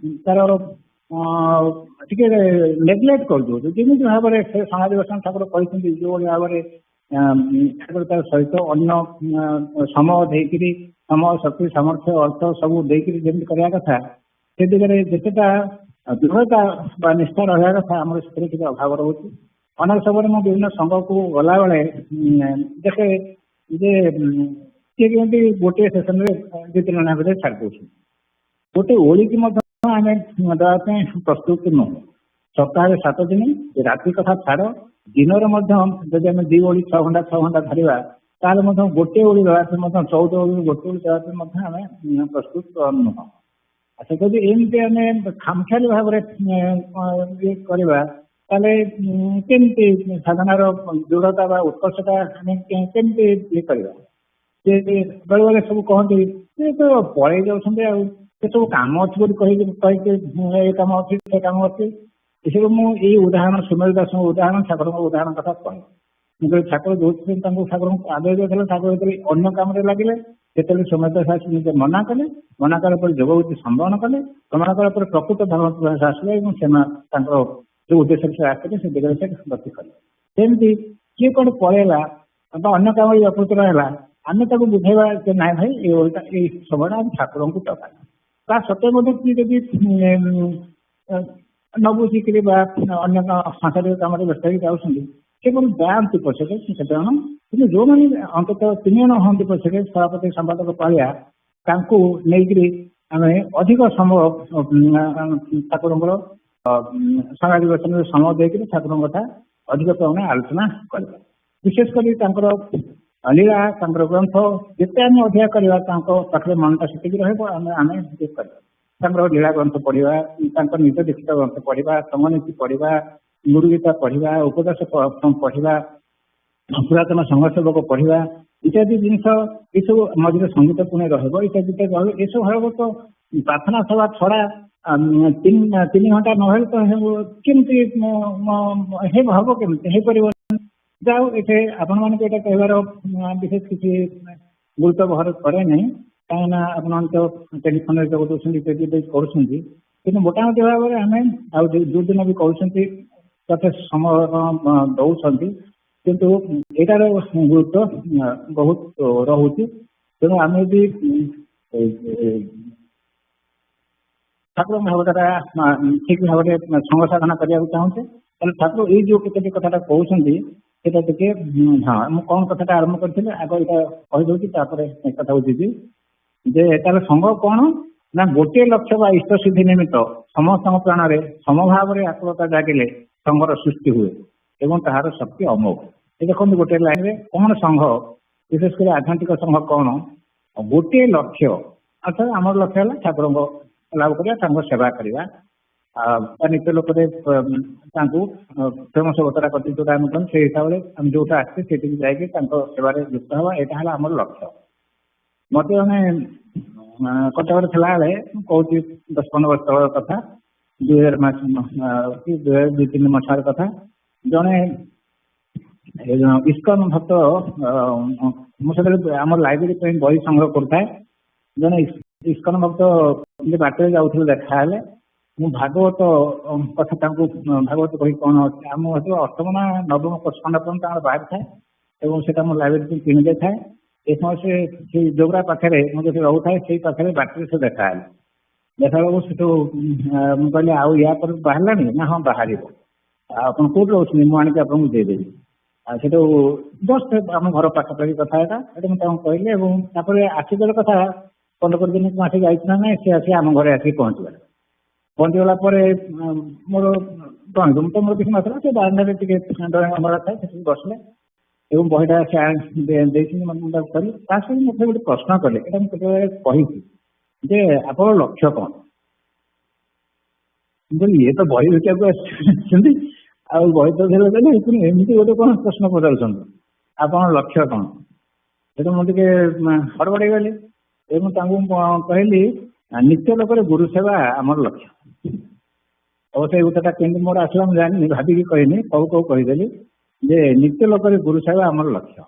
S6: ତାର ଟିକେ ନେଗ୍ଲେକ୍ଟ କରିଦେଉଛୁ। ଯେମିତି ଭାବରେ ସେ ସଂଘାଧିବେଶନ ଠାକୁର କହିଛନ୍ତି ଯୋଉଭଳି ଭାବରେ ଠାକୁରତାର ସହିତ ଅନ୍ୟ ସମୟ ଦେଇକିରି ସମୟ ଶକ୍ତି ସାମର୍ଥ୍ୟ ଅର୍ଥ ସବୁ ଦେଇକିରି ଯେମିତି କରିବା କଥା ସେ ଦିଗରେ ଯେତେଟା ଦୃଢ଼ତା ବା ନିଷ୍ଠା ରହିବା କଥା ଆମର ସେଥିରେ ଟିକେ ଅଭାବ ରହୁଛି। ଅନେକ ସମୟରେ ମୁଁ ବିଭିନ୍ନ ସଂଘକୁ ଗଲାବେଳେ ଦେଖେ ଯେ କିଏ କେମିତି ଗୋଟିଏ ସେସନରେ 2-3 ଜଣ ଭିତରେ ଛାଡ଼ି ଦେଉଛନ୍ତି। ଗୋଟେ ଓଳିକି ମଧ୍ୟ ଆମେ ଦେବା ପାଇଁ ପ୍ରସ୍ତୁତ ନୁହଁ। ସପ୍ତାହରେ 7 ଦିନ ରାତି କଥା ଛାଡ଼, ଦିନରେ ମଧ୍ୟ ଯଦି ଆମେ 2 ଓଳି 6 ଘଣ୍ଟା ଧରିବା ତାହେଲେ ମଧ୍ୟ ଗୋଟିଏ ଓଳି ଦେବା ପାଇଁ ମଧ୍ୟ 14 ଓଳି ଗୋଟେ ଓଳି ଦେବା ପାଇଁ ମଧ୍ୟ ଆମେ ପ୍ରସ୍ତୁତ ନୁହଁ। ଆଚ୍ଛା ଯଦି ଏମିତି ଆମେ ଖାମଖିଆଲି ଭାବରେ ଇଏ କରିବା ତାହେଲେ କେମିତି ସାଧନାର ଦୃଢ଼ତା ବା ଉତ୍କର୍ଷତା ଆମେ କେମିତି ଇଏ କରିବା? ସେ ବେଳେବେଳେ ସବୁ କହନ୍ତି ସେ ତ ପଳେଇ ଯାଉଛନ୍ତି ଆଉ ସେସବୁ କାମ ଅଛି ବୋଲି କହିକି ଏ କାମ ଅଛି ସେ କାମ ଅଛି। ଏସବୁ ମୁଁ ଏଇ ଉଦାହରଣ ସୁମୟ ଦାସଙ୍କ ଉଦାହରଣ ଠାକୁରଙ୍କ ଉଦାହରଣ କଥା କହେ। ମୁଁ କହିଲି ଠାକୁର ଯୋଉଥିପାଇଁ ତାଙ୍କୁ ଠାକୁରଙ୍କୁ ଆଦେଶ ଦେଇଥିଲେ ଠାକୁର ଯେତେବେଳେ ଅନ୍ୟ କାମରେ ଲାଗିଲେ ସେତେବେଳେ ସୁମୟ ଦାସ ଆସି ନିଜେ ମନା କଲେ। ମନା କଲା ପରେ ଯୋଗବୃତ୍ତି ସମ୍ବରଣ କଲେ। ମନା କଲା ପରେ ପ୍ରକୃତ ଧର୍ମ ପ୍ରକାଶ ଆସିଲେ ଏବଂ ସେମାନେ ତାଙ୍କର ଯୋଉ ଉଦ୍ଦେଶ୍ୟରେ ସେ ଆସିଥିଲେ ସେ ଦିଗରେ ସେ ଗତି କଲେ। ସେମିତି କିଏ କ'ଣ ପଳେଇଲା ବା ଅନ୍ୟ କାମରେ ଅପୃତର ହେଲା ଆମେ ତାକୁ ବୁଝେଇବା ଯେ ନାଇଁ ଭାଇ ଏଇ ସମୟଟା ଆମେ ଠାକୁରଙ୍କୁ ଦବା। ତା ସତ୍ତ୍ୱେ ମଧ୍ୟ କିଏ ଯଦି ନ ବୁଝିକିରି ବା ଅନ୍ୟ ସାଂସାରିକ କାମରେ ବ୍ୟସ୍ତ ହେଇକି ଯାଉଛନ୍ତି କେବଳ ଯାଆନ୍ତି ପଛରେ କେତେଜଣ, କିନ୍ତୁ ଯୋଉମାନେ ଅନ୍ତତଃ 3 ଜଣ ହୁଅନ୍ତି ପଛରେ ସଭାପତି ସମ୍ପାଦକ ପାଳିଆ ତାଙ୍କୁ ନେଇକିରି ଆମେ ଅଧିକ ସମୟ ଠାକୁରଙ୍କର ସଂଘାଧିବେଶନରେ ସମୟ ଦେଇକିରି ଠାକୁରଙ୍କ କଥା ଅଧିକ ପରିମାଣରେ ଆଲୋଚନା କରିବା। ବିଶେଷ କରି ତାଙ୍କର ଲୀଳା ତାଙ୍କର ଗ୍ରନ୍ଥ ଯେତେ ଆମେ ଅଧିକା କରିବା ତାଙ୍କ ପାଖରେ ମନଟା ସେତିକି ରହିବ। ଆମେ ଇଏ କରିବା ତାଙ୍କର ଲୀଳା ଗ୍ରନ୍ଥ ପଢ଼ିବା, ତାଙ୍କ ନିଜ ଲିଖିତ ଗ୍ରନ୍ଥ ପଢ଼ିବା, ସଂଘନୀତି ପଢ଼ିବା, ଗୁରୁଗୀତା ପଢ଼ିବା, ଉପଦେଶ ପଢ଼ିବା, ପୁରାତନ ସଂଘ ସେବକ ପଢ଼ିବା ଇତ୍ୟାଦି ଜିନିଷ ଏସବୁ ମଝିରେ ସଙ୍ଗୀତ ପୁଣି ରହିବ ଇତ୍ୟାଦି ରହିବ। ଏସବୁ ହେବ ତ ପ୍ରାର୍ଥନା ସଭା ଛଡ଼ା 3 ଘଣ୍ଟା ନହେଲେ ତ କେମିତି ହବ କେମିତି ହେଇପାରିବ? ଯାଉ ଏଠି ଆପଣମାନଙ୍କୁ ଏଇଟା କହିବାର ବିଶେଷ କିଛି ଗୁରୁତ୍ୱ ବହର କରେ ନାହିଁ କାହିଁକିନା ଆପଣ ତ ଟେଲିଫୋନରେ ଯୋଗ ଦେଉଛନ୍ତି କରୁଛନ୍ତି କିନ୍ତୁ ମୋଟାମୋଟି ଭାବରେ ଆମେ ଆଉ ଯୋଉ ଦିନ ବି କରୁଛନ୍ତି ଯଥେଷ୍ଟ ସମୟ ଦଉଛନ୍ତି କିନ୍ତୁ ଏଇଟାର ଗୁରୁତ୍ୱ ବହୁତ ରହୁଛି। ତେଣୁ ଆମେ ଯଦି ଠାକୁରଙ୍କ ଭାବଟା ଠିକ ଭାବରେ ସଂଘ ସାଧନା କରିବାକୁ ଚାହୁଁଛେ ତାହେଲେ ଠାକୁର ଏଇ ଯୋଉ କେତେ କଥାଟା କହୁଛନ୍ତି ସେଇଟା ଟିକେ ହଁ ମୁଁ କଣ କଥାଟା ଆରମ୍ଭ କରିଥିଲି ଆଗ ଏଇଟା କହିଦଉଛି ତାପରେ ଏ କଥାକୁ ଯିବି ଯେ ତାହେଲେ ସଂଘ କଣ ନା ଗୋଟିଏ ଲକ୍ଷ୍ୟ ବା ଇଷ୍ଟ ସିଦ୍ଧି ନିମିତ୍ତ ସମସ୍ତଙ୍କ ପ୍ରାଣରେ ସମଭାବରେ ଆକୁଳତା ଜାଗିଲେ ସଂଘର ସୃଷ୍ଟି ହୁଏ ଏବଂ ତାହାର ଶକ୍ତି ଅମୋଘ। ଏ ଦେଖନ୍ତୁ ଗୋଟିଏ ଲାଇନରେ କଣ ସଂଘ ବିଶେଷ କରି ଆଧ୍ୟାତ୍ମିକ ସଂଘ କଣ ଗୋଟିଏ ଲକ୍ଷ୍ୟ ଅର୍ଥାତ୍ ଆମର ଲକ୍ଷ୍ୟ ହେଲା ଠାକୁରଙ୍କ ଲାଭ କରିବା ତାଙ୍କ ସେବା କରିବା ବା ନିତ୍ୟ ଲୋକରେ ତାଙ୍କୁ ପ୍ରେମ ସେବତରା ପ୍ରତି ଯୋଉଟା ଆମେ କହୁ ସେଇ ହିସାବରେ ଆମେ ଯୋଉଟା ଆସିଛେ ସେଠିକି ଯାଇକି ତାଙ୍କ ସେବାରେ ଯୁକ୍ତ ହେବା ଏଇଟା ହେଲା ଆମର ଲକ୍ଷ୍ୟ। ମତେ ଜଣେ କଟକରେ ଥିଲାବେଳେ ମୁଁ କହୁଛି 10-15 ବର୍ଷ ତଳର କଥା 2002-2003 ମସିହାର କଥା ଜଣେ ଇସ୍କନ ଭକ୍ତ ମୁଁ ସେତେବେଳେ ଆମର ଲାଇବ୍ରେରୀ ପାଇଁ ବହି ସଂଗ୍ରହ କରୁଥାଏ ଜଣେ ଇସ୍କନ ଭକ୍ତ ବାଟରେ ଯାଉଥିଲେ ଦେଖା ହେଲେ ମୁଁ ଭାଗବତ କଥା ତାଙ୍କୁ ଭାଗବତ ବହି କଣ ଅଛି ଆମ ଅଷ୍ଟମ ନା ନବମ ଖଣ୍ଡ ପର୍ଯ୍ୟନ୍ତ ଆମର ବାହାରି ଥାଏ ଏବଂ ସେଟା ମୋ ଲାଇବ୍ରେରୀ କିଣି ଦେଇଥାଏ। ଏ ସମୟ ସେ ଯୋବ୍ରା ପାଖରେ ମୁଁ ଯୋଉଠି ରହୁଥାଏ ସେଇ ପାଖରେ ବାଟରେ ସେ ଦେଖା ହେଲେ ଦେଖା ବେଳକୁ ସେଠୁ ମୁଁ କହିଲି ଆଉ ୟା ପରେ ବାହାରିଲାଣି ନା ହଁ ବାହାରିବ ଆପଣ କୋଉଠି ରହୁଛନ୍ତି ମୁଁ ଆଣିକି ଆପଣଙ୍କୁ ଦେଇଦେବି ଆଉ ସେଠୁ ଜଷ୍ଟ ଆମ ଘର ପାଖାପାଖି କଥା ଏଟା ସେଟା ମୁଁ ତାଙ୍କୁ କହିଲି ଏବଂ ତାପରେ ଆସିବାର କଥା 15 ଦିନ ମୁଁ ଆସିକି ଯାଇଛି ନା ନାଇଁ ସେ ଆସି ଆମ ଘରେ ଆସିକି ପହଞ୍ଚିଗଲା ପରେ ମୋର ମୁଁ ତ ମୋର କିଛି ନଥିଲା ସେ ବାରାନ୍ଦାରେ ଟିକେ ଡ୍ରଇଂ ଥାଏ ସେଠିକି ବସିଲେ ଏବଂ ବହିଟା ଦେଇଛନ୍ତି ମୁଁ ତାକୁ କଲି ତା ସହିତ ମୋତେ ଗୋଟେ ପ୍ରଶ୍ନ କଲେ ଏଇଟା ମୁଁ କେତେବେଳେ କହିଛି ଯେ ଆପଣଙ୍କ ଲକ୍ଷ୍ୟ କଣ ମୁଁ କହିଲି ଇଏ ତ ବହି ବିକିବାକୁ ଆସିଛନ୍ତି ଆଉ ବହି ତ ଦେଲେ ଏମିତି ଗୋଟେ କଣ ପ୍ରଶ୍ନ ପଚାରୁଛନ୍ତି ଆପଣଙ୍କ ଲକ୍ଷ୍ୟ କଣ ସେଟା ମୁଁ ଟିକେ ହଡ଼ବଡ଼ ହେଇଗଲି ଏବଂ ତାଙ୍କୁ କହିଲି ନିତ୍ୟ ଲୋକରେ ଗୁରୁ ସେବା ଆମର ଲକ୍ଷ୍ୟ। ଅବଶ୍ୟ ଏଇ ଉତ୍ତରଟା କେମିତି ମୋର ଆସିଲା ମୁଁ ଜାଣିନି ଭାବିକି କହିନି କହୁ କହିଦେଲି ଯେ ନିତ୍ୟ ଲୋକରେ ଗୁରୁ ସେବା ଆମର ଲକ୍ଷ୍ୟ।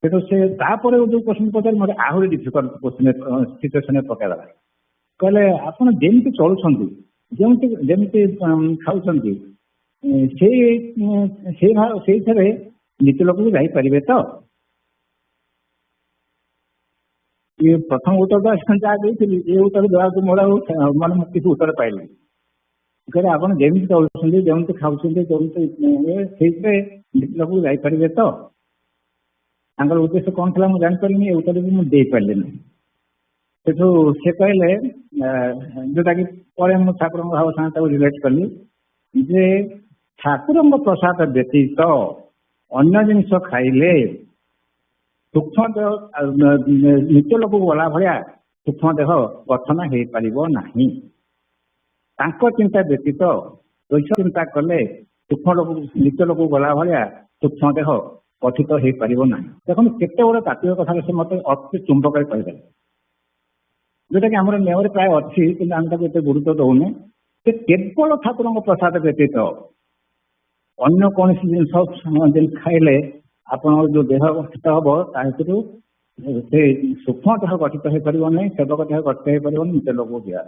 S6: ସେଠୁ ସେ ତାପରେ ଯୋଉ କ୍ୱେଶ୍ଚନ ପଚାରି ମୋତେ ଆହୁରି ଡିଫିକଲ୍ଟ ସିଚୁଏସନରେ ପକେଇଦେଲା କହିଲେ ଆପଣ ଯେମିତି ଚଳୁଛନ୍ତି ଯେମିତି ଖାଉଛନ୍ତି ସେଇଥିରେ ନିତ୍ୟ ଲୋକକୁ ଯାଇପାରିବେ ତ ये प्रथम उत्तर तो ଯାହା ଦେଇଥିଲି ଏ ଉତ୍ତର ଦେବାକୁ ମୋର ମାନେ ମୁଁ କିଛି ଉତ୍ତର ପାଇଲିନି କହିଲେ ଆପଣ ଯେମିତି ଚଳୁଛନ୍ତି ଯେମିତି ଖାଉଛନ୍ତି ଯେମିତି ସେଇଥିରେ ଲୋକକୁ ଯାଇପାରିବେ ତ ତାଙ୍କର ଉଦ୍ଦେଶ୍ୟ କଣ ଥିଲା ମୁଁ ଜାଣିପାରିଲିନି ଏ ଉତ୍ତର ବି ମୁଁ ଦେଇପାରିଲିନି। ସେଠୁ ସେ କହିଲେ ଯୋଉଟାକି ପରେ ମୁଁ ଠାକୁରଙ୍କ ଭାବ ସାଙ୍ଗେ ତାକୁ ରିଲେଟ୍ କଲି ଯେ ଠାକୁରଙ୍କ ପ୍ରସାଦ ବ୍ୟତୀତ ଅନ୍ୟ ଜିନିଷ ଖାଇଲେ ସୂକ୍ଷ୍ମ ଦେହ ନିତ୍ୟ ଲୋକକୁ ଗଲା ଭଳିଆ ସୂକ୍ଷ୍ମ ଦେହ ଗଠନ ହେଇପାରିବ ନାହିଁ। ତାଙ୍କ ଚିନ୍ତା ବ୍ୟତୀତ ଦୈସ ଚିନ୍ତା କଲେ ନିତ୍ୟ ଲୋକକୁ ଗଲା ଭଳିଆ ସୂକ୍ଷ୍ମ ଦେହ ଗଠିତ ହେଇପାରିବ ନାହିଁ। ଦେଖନ୍ତୁ କେତେ ବଡ଼ ତାତ୍ତ୍ୱିକ କଥାରେ ସେ ମୋତେ ଅତି ଚୁମ୍ବକରେ କହିଦେଲେ ଯୋଉଟାକି ଆମର ନିୟମରେ ପ୍ରାୟ ଅଛି କିନ୍ତୁ ଆମେ ତାକୁ ଏତେ ଗୁରୁତ୍ୱ ଦଉନେ ଯେ କେବଳ ଠାକୁରଙ୍କ ପ୍ରସାଦ ବ୍ୟତୀତ ଅନ୍ୟ କୌଣସି ଜିନିଷ ଖାଇଲେ ଆପଣଙ୍କର ଯୋଉ ଦେହ ଗଠିତ ହବ ତା ଭିତରୁ ସେ ସୂକ୍ଷ୍ମ ଦେହ ଗଠିତ ହେଇପାରିବ ନାହିଁ ସେବକ ଦେହ ଗଠିତ ହେଇପାରିବନି ନିଜ ଲୋକକୁ ଯିବା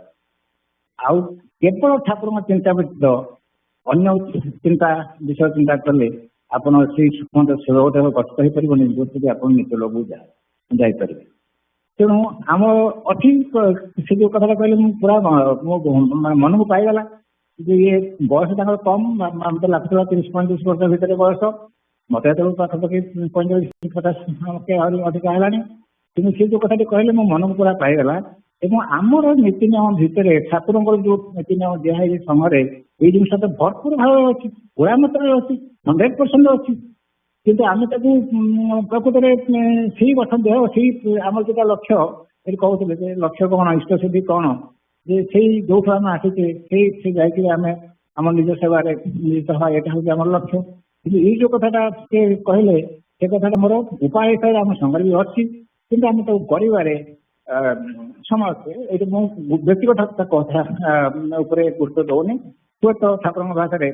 S6: ଆଉ କେବଳ ଠାକୁରଙ୍କ ଚିନ୍ତା ବ୍ୟତୀତ ଅନ୍ୟ ଚିନ୍ତା ବିଷୟ ଚିନ୍ତା କଲେ ଆପଣ ସେଇ ସୂକ୍ଷ୍ମ ସେବକ ଦେହ ଗଠିତ ହେଇପାରିବନି ଯୋଉଥିରେ ଆପଣ ନିଜ ଲୋକକୁ ଯାଇପାରିବେ। ତେଣୁ ଆମ ଅଛି ସେ ଯୋଉ କଥାଟା କହିଲେ ମୁଁ ପୁରା ମୋ ମନକୁ ପାଇଗଲା ଯେ ଇଏ ବୟସ ତାଙ୍କର କମ୍ ମତେ ଲାଗୁଥିଲା 30-35 ବର୍ଷ ଭିତରେ ବୟସ ମତେ ଯେତେବେଳେ ପାଖାପାଖି 45-50 ଆହୁରି ଅଧିକା ହେଲାଣି କିନ୍ତୁ ସେ ଯୋଉ କଥାଟି କହିଲେ ମୋ ମନକୁ ପୁରା ପାଇଗଲା ଏବଂ ଆମର ନୀତି ନିୟମ ଭିତରେ ଠାକୁରଙ୍କର ଯୋଉ ନୀତି ନିୟମ ଦିଆହେଇଛି ସମୟରେ ଏଇ ଜିନିଷ ତ ଭରପୁର ଭାବରେ ଅଛି ପୁରା ମାତ୍ରାରେ ଅଛି 100% ଅଛି କିନ୍ତୁ ଆମେ ତାକୁ ପ୍ରକୃତରେ ସେଇ ଗଠନ ଦେହ ସେଇ ଆମର ଯୋଉଟା ଲକ୍ଷ୍ୟ ଏଠି କହୁଥିଲେ ଯେ ଲକ୍ଷ୍ୟ କଣ ଇଷ୍ଟ ସିଦ୍ଧି କଣ ଯେ ସେଇ ଯୋଉଠୁ ଆମେ ଆସିଛେ ସେଇ ଯାଇକିରି ଆମେ ଆମ ନିଜ ସେବାରେ ନିଜ ହେବା ଏଇଟା ହଉଛି ଆମର ଲକ୍ଷ୍ୟ। କିନ୍ତୁ ଏଇ ଯୋଉ କଥାଟା ସେ କହିଲେ ସେ କଥାଟା ମୋର ଉପାୟ ହିସାବରେ ଆମ ସଂଘରେ ବି ଅଛି କିନ୍ତୁ ଆମେ ତାକୁ କରିବାରେ ସମସ୍ତେ ଏଇଠି ମୁଁ ବ୍ୟକ୍ତିଗତ କଥା ଉପରେ ଗୁରୁତ୍ୱ ଦଉନି ହୁଏତ ଠାକୁରଙ୍କ ଭାଷାରେ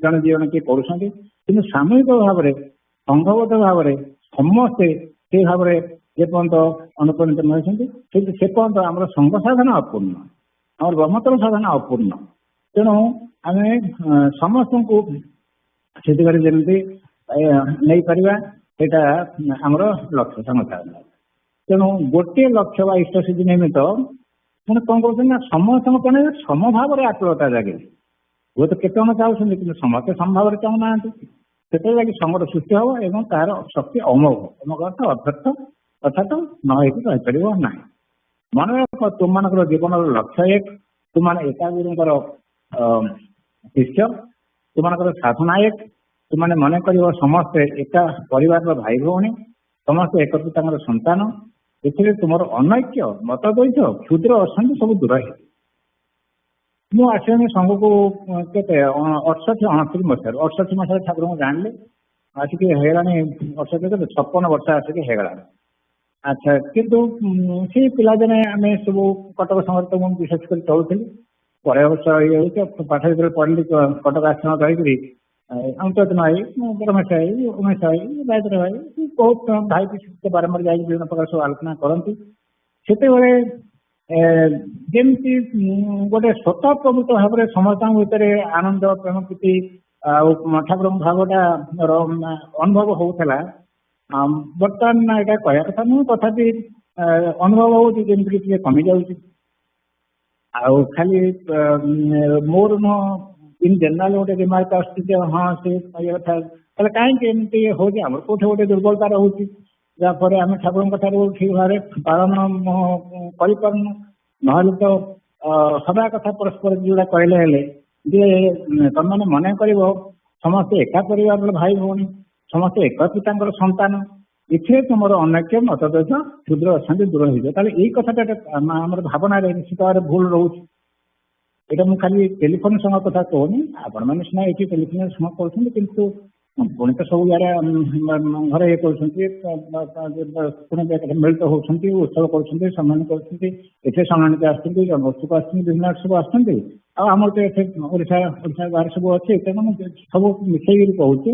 S6: ଜଣେ ଦି ଜଣ କିଏ କରୁଛନ୍ତି କିନ୍ତୁ ସାମୂହିକ ଭାବରେ ସଂଘବଦ୍ଧ ଭାବରେ ସମସ୍ତେ ସେଇ ଭାବରେ ଯେପର୍ଯ୍ୟନ୍ତ ଅନୁପ୍ରାଣିତ ନ ହୋଇଛନ୍ତି ସେ ପର୍ଯ୍ୟନ୍ତ ଆମର ସଂଘ ସାଧନା ଅପୂର୍ଣ୍ଣ, ଆମର ବ୍ରହ୍ମଚର୍ଯ୍ୟ ସାଧନା ଅପୂର୍ଣ୍ଣ। ତେଣୁ ଆମେ ସମସ୍ତଙ୍କୁ ସେ ଦିଗରେ ଯେମିତି ନେଇପାରିବା ସେଇଟା ଆମର ଲକ୍ଷ୍ୟ ସଂଘ ସାଧନା। ତେଣୁ ଗୋଟିଏ ଲକ୍ଷ୍ୟ ବା ଇଷ୍ଟ ସିଦ୍ଧି ନିମିତ୍ତ ପୁଣି କଣ କରୁଛନ୍ତି ନା ସମସ୍ତଙ୍କ ପାଇଁ ସମଭାବରେ ଆକୁଳତା ଜାଗେ। ହୁଏତ କେତେ ଜଣ ଚାହୁଁଛନ୍ତି କିନ୍ତୁ ସମସ୍ତେ ସମଭାବରେ ଚାହୁଁନାହାନ୍ତି। ସେତେବେଳେ ଯାଇକି ସଂଘର ସୃଷ୍ଟି ହବ ଏବଂ ତାହାର ଶକ୍ତି ଅମୋଘ ଅର୍ଥ ଅବ୍ୟର୍ଥ ଅର୍ଥାତ ନ ହେଇକି ରହିପାରିବ ନାହିଁ। ମନେ ରଖ ତୁମମାନଙ୍କର ଜୀବନର ଲକ୍ଷ୍ୟ ଏକ, ତୁମମାନେ ଏକା ଗୁରୁଙ୍କର ଶିଷ୍ୟ, ତୁମମାନଙ୍କର ସାଧନା ଏକ, ତୁମମାନେ ମନେ କରିବ ସମସ୍ତେ ଏକା ପରିବାରର ଭାଇ ଭଉଣୀ, ସମସ୍ତେ ଏକତ୍ର ତାଙ୍କର ସନ୍ତାନ। ଏଥିରେ ତୁମର ଅନୈକ୍ୟ ମତ ଦ୍ୱୈତ କ୍ଷୁଦ୍ର ଅଶାନ୍ତି ସବୁ ଦୂର ହେଇଯିବ। ମୁଁ ଆସିଲି ସଂଘକୁ କେତେ 68-69 ମସିହାରୁ 68 ମସିହାରେ ଠାକୁରଙ୍କୁ ଜାଣିଲି, ଆସିକି ହେଇଗଲାଣି 56 ବର୍ଷ ଆସିକି ହେଇଗଲାଣି। ଆଚ୍ଛା, କିନ୍ତୁ ସେଇ ପିଲାଦିନେ ଆମେ ସବୁ କଟକ ସଂଘରେ ତ ମୁଁ ବିଶେଷ କରି ଚଳୁଥିଲି। ପରେ ଅବଶ୍ୟ ଇଏ ହେଉଛି ପାଠ ଯେତେବେଳେ ପଢିଲି କଟକ ଆଶ୍ରମ ରହିକରି ଅନ୍ତର୍ଜନ ଭାଇ, ରମେଶ ଭାଇ, ଉମେଶ ଭାଇ, ରାଜେନ୍ଦ୍ର ଭାଇ ବହୁତ ଭାଇ ବାରମ୍ବାର ଯାଇକି ବିଭିନ୍ନ ପ୍ରକାର ସବୁ ଆଲୋଚନା କରନ୍ତି। ସେତେବେଳେ ଯେମିତି ଗୋଟେ ସ୍ୱତଃପ୍ରବୃତ୍ତ ଭାବରେ ସମସ୍ତଙ୍କ ଭିତରେ ଆନନ୍ଦ ପ୍ରେମ ପ୍ରୀତି ଆଉ ଠାକୁରଙ୍କ ଭାବଟା ଅନୁଭବ ହଉଥିଲା। ବର୍ତ୍ତମାନ ଏଇଟା କହିବା କଥା ନୁହେଁ, ତଥାପି ଅନୁଭବ ହଉଛି ଯେମିତି ଟିକେ କମି ଯାଉଛି। ଆଉ ଖାଲି ମୋର ନୁହଁ, ଇନ୍ ଜେନେରାଲ ଗୋଟେ ରିମାର୍କ ଆସୁଛି ଯେ ହଁ ସେ ଇଏ କଥା, ତାହେଲେ କାହିଁକି ଏମିତି ହଉଛି? ଆମର କୋଉଠି ଗୋଟେ ଦୁର୍ବଳତା ରହୁଛି, ଯାହାଫଳରେ ଆମେ ଠାକୁରଙ୍କ କଥାକୁ ଠିକ ଭାବରେ ପାଳନ କରିପାରୁନୁ। ନହେଲେ ତ ସଦା କଥା ପରସ୍ପର ଯୋଉଟା କହିଲେ ହେଲେ ଯେ ତମାନେ ମନେ କରିବ ସମସ୍ତେ ଏକା ପରିବାରର ଭାଇ ଭଉଣୀ, ସମସ୍ତେ ଏକ ପିତାଙ୍କର ସନ୍ତାନ, ଏଥିରେ ତୁମର ଅନୈକ୍ୟ ମତଦ୍ୱୈତ କ୍ଷୁଦ୍ର ଅଶାନ୍ତି ଦୂର ହେଇଯିବ। ତାହେଲେ ଏଇ କଥାଟା ଆମର ଭାବନାରେ ନିଶ୍ଚିତ ଭାବରେ ଭୁଲ ରହୁଛି। ଏଇଟା ମୁଁ ଖାଲି ଟେଲିଫୋନ ସଂଘ କଥା କହୁନି, ଆପଣମାନେ ସିନା ଏଇଠି ଟେଲିଫୋନ ସଂଘ କରୁଛନ୍ତି, କିନ୍ତୁ ପୁଣି ତ ସବୁ ଇଆଡ଼େ ଘରେ ଇଏ କରୁଛନ୍ତି, ପୁଣି ମିଳିତ ହଉଛନ୍ତି, ଉତ୍ସବ କରୁଛନ୍ତି, ସମ୍ମାନ କରୁଛନ୍ତି, ଏଥିରେ ସମ୍ମାନିତ ଆସୁଛନ୍ତି, ଜନ୍ମୋତ୍ସବ ଆସୁଛନ୍ତି, ବିଭିନ୍ନ ସବୁ ଆସୁଛନ୍ତି। ଆଉ ଆମର ତ ଏଠି ଓଡ଼ିଶା ବାହାରେ ସବୁ ଅଛି। ତେଣୁ ମୁଁ ସବୁ ମିଶେଇକିରି କହୁଛି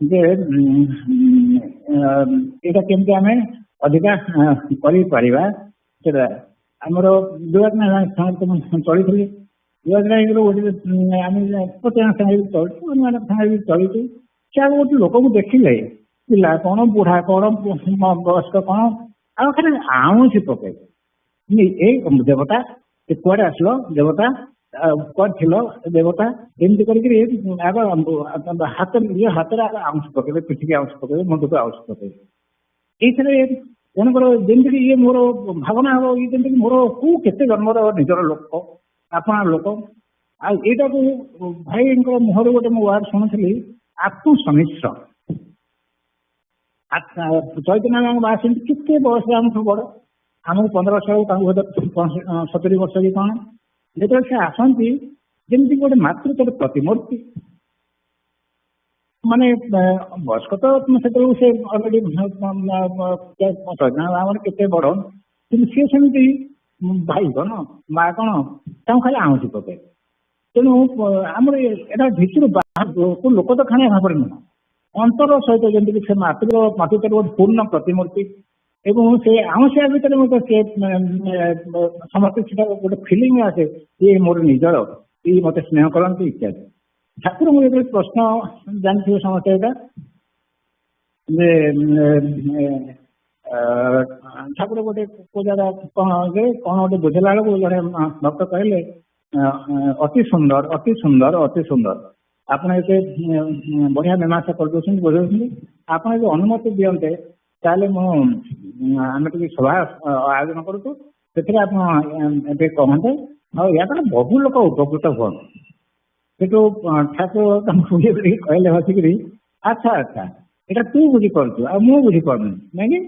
S6: ଯେ ଏଇଟା କେମିତି ଆମେ ଅଧିକା କରିପାରିବା। ସେଟା ଆମର ଯୋଗାଯୋଗ ଚଳିଥିଲି, ଯୋଗାଯୋଗ ଗୋଟେ ଆମେ ପ୍ରତ୍ୟେକ ସାଙ୍ଗରେ ବି ଚଳୁଛୁ, ଅନ୍ୟମାନଙ୍କ ସାଙ୍ଗରେ ବି ଚଳିଛୁ। ସେ ଆଉ ଗୋଟେ ଲୋକକୁ ଦେଖିଲେ ପିଲା କଣ, ବୁଢା କଣ, ବୟସ୍କ କଣ, ଆଉ ଖାଲି ଆଉଁସି ପକେଇବେ। ଏଇ ଦେବତା କୁଆଡେ ଆସିଲ, ଦେବତା କୁଆଡେ ଥିଲ, ଦେବତା, ଏମିତି କରିକିରି ଆଗ ହାତରେ ଆଉଁସ ପକେଇବେ, ପିଠିକି ଆଉଁସ ପକେଇବେ, ମୁଣ୍ଡକୁ ଆଉଁସ ପକେଇବେ। ଏଇଥିରେ ତେଣୁକର ଯେମିତିକି ଇଏ ମୋର ଭାବନା ହବ, ଇଏ ଯେମିତିକି ମୋର କୋଉ କେତେ ଜନ୍ମର ନିଜର ଲୋକ, ଆପଣ ଲୋକ। ଆଉ ଏଇଟାକୁ ଭାଇଙ୍କ ମୁହଁରୁ ଗୋଟେ ମୁଁ ୱାର୍ଡ ଶୁଣୁଥିଲି, ଆତ୍ମସମିଶ୍ର। ଚୈତନ୍ୟ ଆମ ବାସ କେତେ ବୟସରେ ଆମଠୁ ବଡ, ଆମକୁ 15 ବର୍ଷ ହଉ, ତାଙ୍କୁ ହୁଏତ 70 ବର୍ଷ କି କଣ। ଯେତେବେଳେ ସେ ଆସନ୍ତି ଯେମିତି ଗୋଟେ ମାତୃତ୍ୱର ପ୍ରତିମୂର୍ତ୍ତି, ମାନେ ବୟସ୍କ ତ ସେତେବେଳକୁ ସେ ଅଲରେଡି ଆମର କେତେ ବଡ, କିନ୍ତୁ ସିଏ ସେମିତି ଭାଇ କଣ ମା କଣ ତାଙ୍କୁ ଖାଲି ଆଉଁସି ପକାଏ। ତେଣୁ ଆମର ଏଟା ଭିତରୁ ବାହାରକୁ ଲୋକ ତ ଖାଣିଆ ଭାବରେ ନୁହଁ, ଅନ୍ତର ସହିତ ଯେମିତିକି ସେ ମାତୃତ୍ୱର ଗୋଟେ ପୂର୍ଣ୍ଣ ପ୍ରତିମୂର୍ତ୍ତି। ଏବଂ ସେ ଆଉଁସିଆ ଭିତରେ ମଧ୍ୟ ସେ ସମସ୍ତେ ସେଟା ଗୋଟେ ଫିଲିଂ ଆସେ, ଇଏ ମୋର ନିଜର, ଇଏ ମତେ ସ୍ନେହ କରନ୍ତି ଇତ୍ୟାଦି। ଠାକୁରଙ୍କୁ ଯେତେବେଳେ ପ୍ରଶ୍ନ ଜାଣିଥିବେ ସମସ୍ତେ ଏଇଟା ଯେ ଠାକୁର ଗୋଟେ କୋଉ ଜାଗା କଣ ଗୋଟେ ବୁଝିଲା ବେଳକୁ ଜଣେ ଭକ୍ତ କହିଲେ ଅତି ସୁନ୍ଦର, ଅତି ସୁନ୍ଦର, ଅତି ସୁନ୍ଦର, ଆପଣ ଏତେ ବଢିଆ ମୀମାଂସା କରିଦଉଛନ୍ତି, ବୁଝାଉଛନ୍ତି, ଆପଣ ଯଦି ଅନୁମତି ଦିଅନ୍ତେ ତାହେଲେ ଆମେ ଟିକେ ସଭା ଆୟୋଜନ କରୁଛୁ, ସେଥିରେ ଆପଣ ଏବେ କହନ୍ତେ, ଆଉ ୟା ଦ୍ୱାରା ବହୁ ଲୋକ ଉପକୃତ ହୁଅନ୍ତି। ସେଠୁ ଠାକୁର ତାଙ୍କୁ କହିଲେ ହସିକିରି, ଆଚ୍ଛା ଆଚ୍ଛା ଏଇଟା ତୁ ବୁଝିପାରୁଛୁ ଆଉ ମୁଁ ବୁଝିପାରୁନି, ନାଇଁ କି?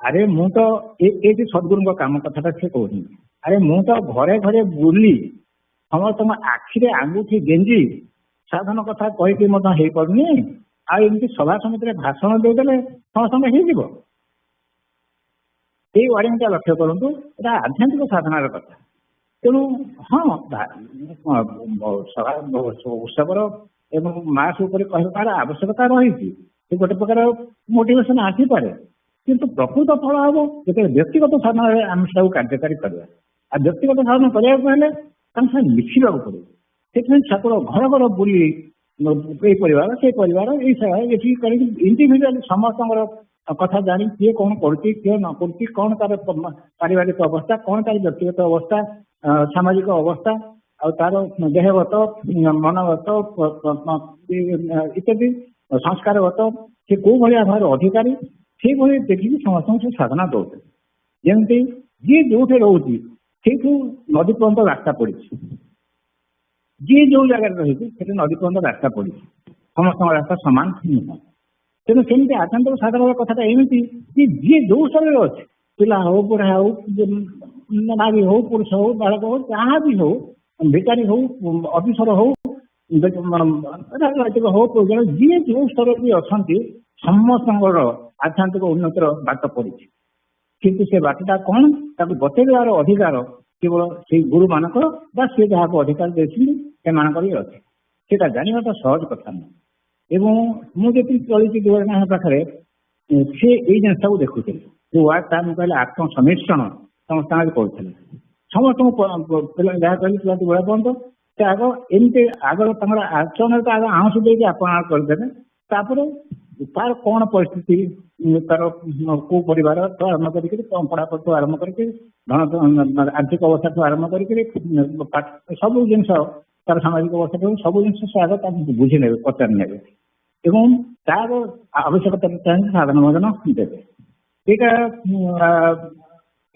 S6: ଆରେ ମୁଁ ତ ଏଇଠି ସଦ୍ଗୁରୁଙ୍କ କାମ କଥାଟା ସେ କହୁଛନ୍ତି। ଆରେ ମୁଁ ତ ଘରେ ଘରେ ବୁଲି ସମସ୍ତଙ୍କ ଆଖିରେ ଆଙ୍ଗୁଠି ଗେଞ୍ଜି ସାଧନ କଥା କହିକି ମଧ୍ୟ ହେଇପାରୁନି, ଆଉ ଏମିତି ସଭା ସମିତିରେ ଭାଷଣ ଦେଇଦେଲେ ସମସ୍ତଙ୍କ ହେଇଯିବ? ଏଇ ୱାର୍ଡିଂଟା ଲକ୍ଷ୍ୟ କରନ୍ତୁ, ଏଟା ଆଧ୍ୟାତ୍ମିକ ସାଧନାର କଥା। ତେଣୁ ହଁ ଉତ୍ସବର ଏବଂ ମାସ ଉପରେ କହିବାର ଆବଶ୍ୟକତା ରହିଛି, ସେ ଗୋଟେ ପ୍ରକାର ମୋଟିଭେସନ ଆସିପାରେ, କିନ୍ତୁ ପ୍ରକୃତ ଫଳ ହବ ଯେତେବେଳେ ବ୍ୟକ୍ତିଗତ ସାଧନାରେ ଆମେ ସେଟାକୁ କାର୍ଯ୍ୟକାରୀ କରିବା। ଆଉ ବ୍ୟକ୍ତିଗତ ସାଧନା କରିବାକୁ ହେଲେ ତାଙ୍କ ସାଙ୍ଗେ ମିଶିବାକୁ ପଡ଼ିବ। ସେଥିପାଇଁ ଠାକୁର ଘର ଘର ବୁଲି ଏଇ ପରିବାର ସେଇ ପରିବାର ଏଇ ଏଠି କରିକି ଇଣ୍ଡିଭିଜୁଆଲି ସମସ୍ତଙ୍କର କଥା ଜାଣି କିଏ କ'ଣ କରୁଛି କିଏ ନ କରୁଛି, କ'ଣ ତାର ପାରିବାରିକ ଅବସ୍ଥା, କ'ଣ ତାର ବ୍ୟକ୍ତିଗତ ଅବସ୍ଥା, ସାମାଜିକ ଅବସ୍ଥା, ଆଉ ତାର ଦେହଗତ ମନଗତ ଇତ୍ୟାଦି ସଂସ୍କାରଗତ ସେ କୋଉ ଭଳିଆ ଭାବରେ ଅଧିକାରୀ ସେଇଭଳି ଦେଖିକି ସମସ୍ତଙ୍କୁ ସେ ସାଧନା ଦଉଛନ୍ତି। ଯେମିତି ଯିଏ ଯୋଉଠି ରହୁଛି ସେଇଠୁ ନଦୀ ପର୍ଯ୍ୟନ୍ତ ରାସ୍ତା ପଡ଼ିଛି, ଯିଏ ଯୋଉ ଜାଗାରେ ରହିଛି ସେଠି ନଦୀ ପର୍ଯ୍ୟନ୍ତ ରାସ୍ତା ପଡ଼ିଛି, ସମସ୍ତଙ୍କ ରାସ୍ତା ସମାନ ନୁହଁ। ତେଣୁ ସେମିତି ଆଧ୍ୟାତ୍ମିକ ସାଧନାର କଥାଟା ଏମିତି ଯେ ଯିଏ ଯୋଉ ସ୍ତରରେ ଅଛି, ପିଲା ହଉ ବୁଢ଼ା ହଉ ନାରୀ ହଉ ପୁରୁଷ ହଉ ବାଳକ ହଉ ଯାହା ବି ହଉ, ଭିକାରୀ ହଉ ଅଫିସର ହଉ ରାଜନୈତିକ ହଉ ଯିଏ ଯୋଉ ସ୍ତରରେ ବି ଅଛନ୍ତି ସମସ୍ତଙ୍କର ଆଧ୍ୟାତ୍ମିକ ଉନ୍ନତିର ବାଟ ପଡ଼ିଛି। କିନ୍ତୁ ସେ ବାଟଟା କ'ଣ ତାକୁ ବତେଇବାର ଅଧିକାର କେବଳ ସେଇ ଗୁରୁ ମାନଙ୍କର ବା ସେ ଯାହାକୁ ଅଧିକାର ଦେଇଛନ୍ତି ସେମାନଙ୍କର ହିଁ ଅଛି। ସେଇଟା ଜାଣିବାଟା ସହଜ କଥା ନୁହେଁ। ଏବଂ ମୁଁ ଯେତିକି ଚଳିଛି ଦୁଆର ପାଖରେ ସେ ଏଇ ଜିନିଷଟାକୁ ଦେଖୁଥିଲେ। ଯୋଉ ୱାର୍ଡଟା ମୁଁ କହିଲେ ଆତ୍ମସମୀକ୍ଷଣ ସମସ୍ତ କରୁଥିଲେ, ସମସ୍ତଙ୍କୁ ପିଲା ଯାହା କହିଲେ ପିଲାଟି ବେଳା ପର୍ଯ୍ୟନ୍ତ ସେ ଆଗ ଏମିତି ଆଗର ତାଙ୍କର ଆଚରଣରେ ତ ଆଗ ଆଉଁସି ଦେଇକି ଆପଣ କରିଦେବେ, ତାପରେ ତାର କ'ଣ ପରିସ୍ଥିତି, ତାର କୋଉ ପରିବାର ଆରମ୍ଭ କରିକିରି ପଢାପଢିଠୁ ଆରମ୍ଭ କରିକି ଆର୍ଥିକ ଅବସ୍ଥାଠୁ ଆରମ୍ଭ କରିକିରି ସବୁ ଜିନିଷ ତାର ସାମାଜିକ ଅବସ୍ଥାଠୁ ସବୁ ଜିନିଷ ସେ ଆଗ ତାକୁ ବୁଝି ନେବେ, ପଚାରି ନେବେ ଏବଂ ତାର ଆବଶ୍ୟକତା ଚାହିଁକି ସାଧାରଣ ଭୋଜନ ଦେବେ। ଏଇଟା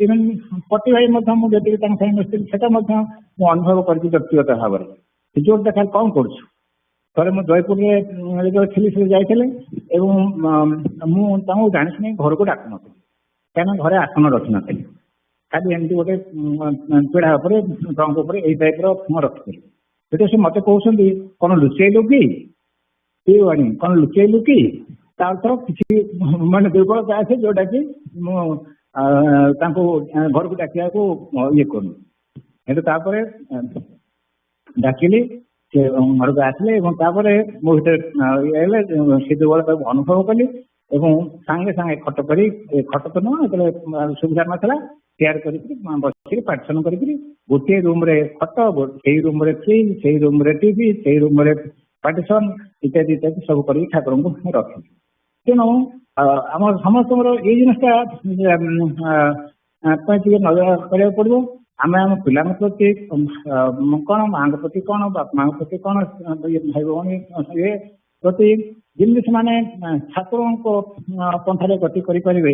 S6: ଇଭେନ୍ ପତି ଭାଇ ମଧ୍ୟ ମୁଁ ଯେତିକି ତାଙ୍କ ସାଙ୍ଗେ ମିଶିଥିଲି ସେଟା ମଧ୍ୟ ମୁଁ ଅନୁଭବ କରିଛି ବ୍ୟକ୍ତିଗତ ଭାବରେ। ଯୋଉଠି ଦେଖା କ'ଣ କରୁଛୁ। ଥରେ ମୁଁ ଜୟପୁରରେ ଯେତେବେଳେ ଥିଲି ସେ ଯାଇଥିଲେ ଏବଂ ମୁଁ ତାଙ୍କୁ ଜାଣିଶୁଣି ଘରକୁ ଡାକୁନଥିଲି, କାହିଁକିନା ଘରେ ଆସନ ରଖିନଥିଲି, ଖାଲି ଏମିତି ଗୋଟେ ପିଢ଼ା ଉପରେ ଟ୍ରଙ୍କ ଉପରେ ଏଇ ଟାଇପ୍ର ରଖିଥିଲି। ସେଠି ସେ ମତେ କହୁଛନ୍ତି କ'ଣ ଲୁଚେଇଲୁ କି କ'ଣ ଲୁଚେଇଲୁ କି, ତା ଅର୍ଥ କିଛି ମାନେ ଦୁର୍ବଳତା ଅଛି ଯୋଉଟା କି ମୁଁ ତାଙ୍କୁ ଘରକୁ ଡାକିବାକୁ ଇଏ କରୁନି। କିନ୍ତୁ ତାପରେ ଡାକିଲି, ସେ ଘରକୁ ଆସିଲେ ଏବଂ ତାପରେ ମୋ ଭିତରେ ଇଏ ହେଲେ ସେ ଦୁର୍ବଳତାକୁ ଅନୁଭବ କଲି ଏବଂ ସାଙ୍ଗେ ସାଙ୍ଗେ ଖଟ କରି ଖଟ ତ ନୁହଁ ଯେତେବେଳେ ସୁବିଧା ନଥିଲା ଚେୟାର କରିକି ବସିକି ପାର୍ଟିସନ କରିକି ଗୋଟିଏ ରୁମ୍ରେ ଖଟ, ସେଇ ରୁମ୍ରେ ଫ୍ରିଜ୍, ସେଇ ରୁମ୍ରେ ଟିଭି, ସେଇ ରୁମ୍ରେ ପାର୍ଟିସନ ଇତ୍ୟାଦି ଇତ୍ୟାଦି ସବୁ କରିକି ଠାକୁରଙ୍କୁ ରଖିଲି। ତେଣୁ ଆମର ସମସ୍ତଙ୍କର ଏଇ ଜିନିଷଟା ପାଇଁ ଟିକେ ନଜର କରିବାକୁ ପଡ଼ିବ। ଆମେ ଆମ ପିଲାଙ୍କ ପ୍ରତି କ'ଣ, ମାଙ୍କ ପ୍ରତି କ'ଣ, ବାପା ମାଙ୍କ ପ୍ରତି କ'ଣ, ଭାଇ ଭଉଣୀ ଇଏ ପ୍ରତି ଯେମିତି ସେମାନେ ଠାକୁରଙ୍କ ପନ୍ଥାରେ ଗତି କରିପାରିବେ।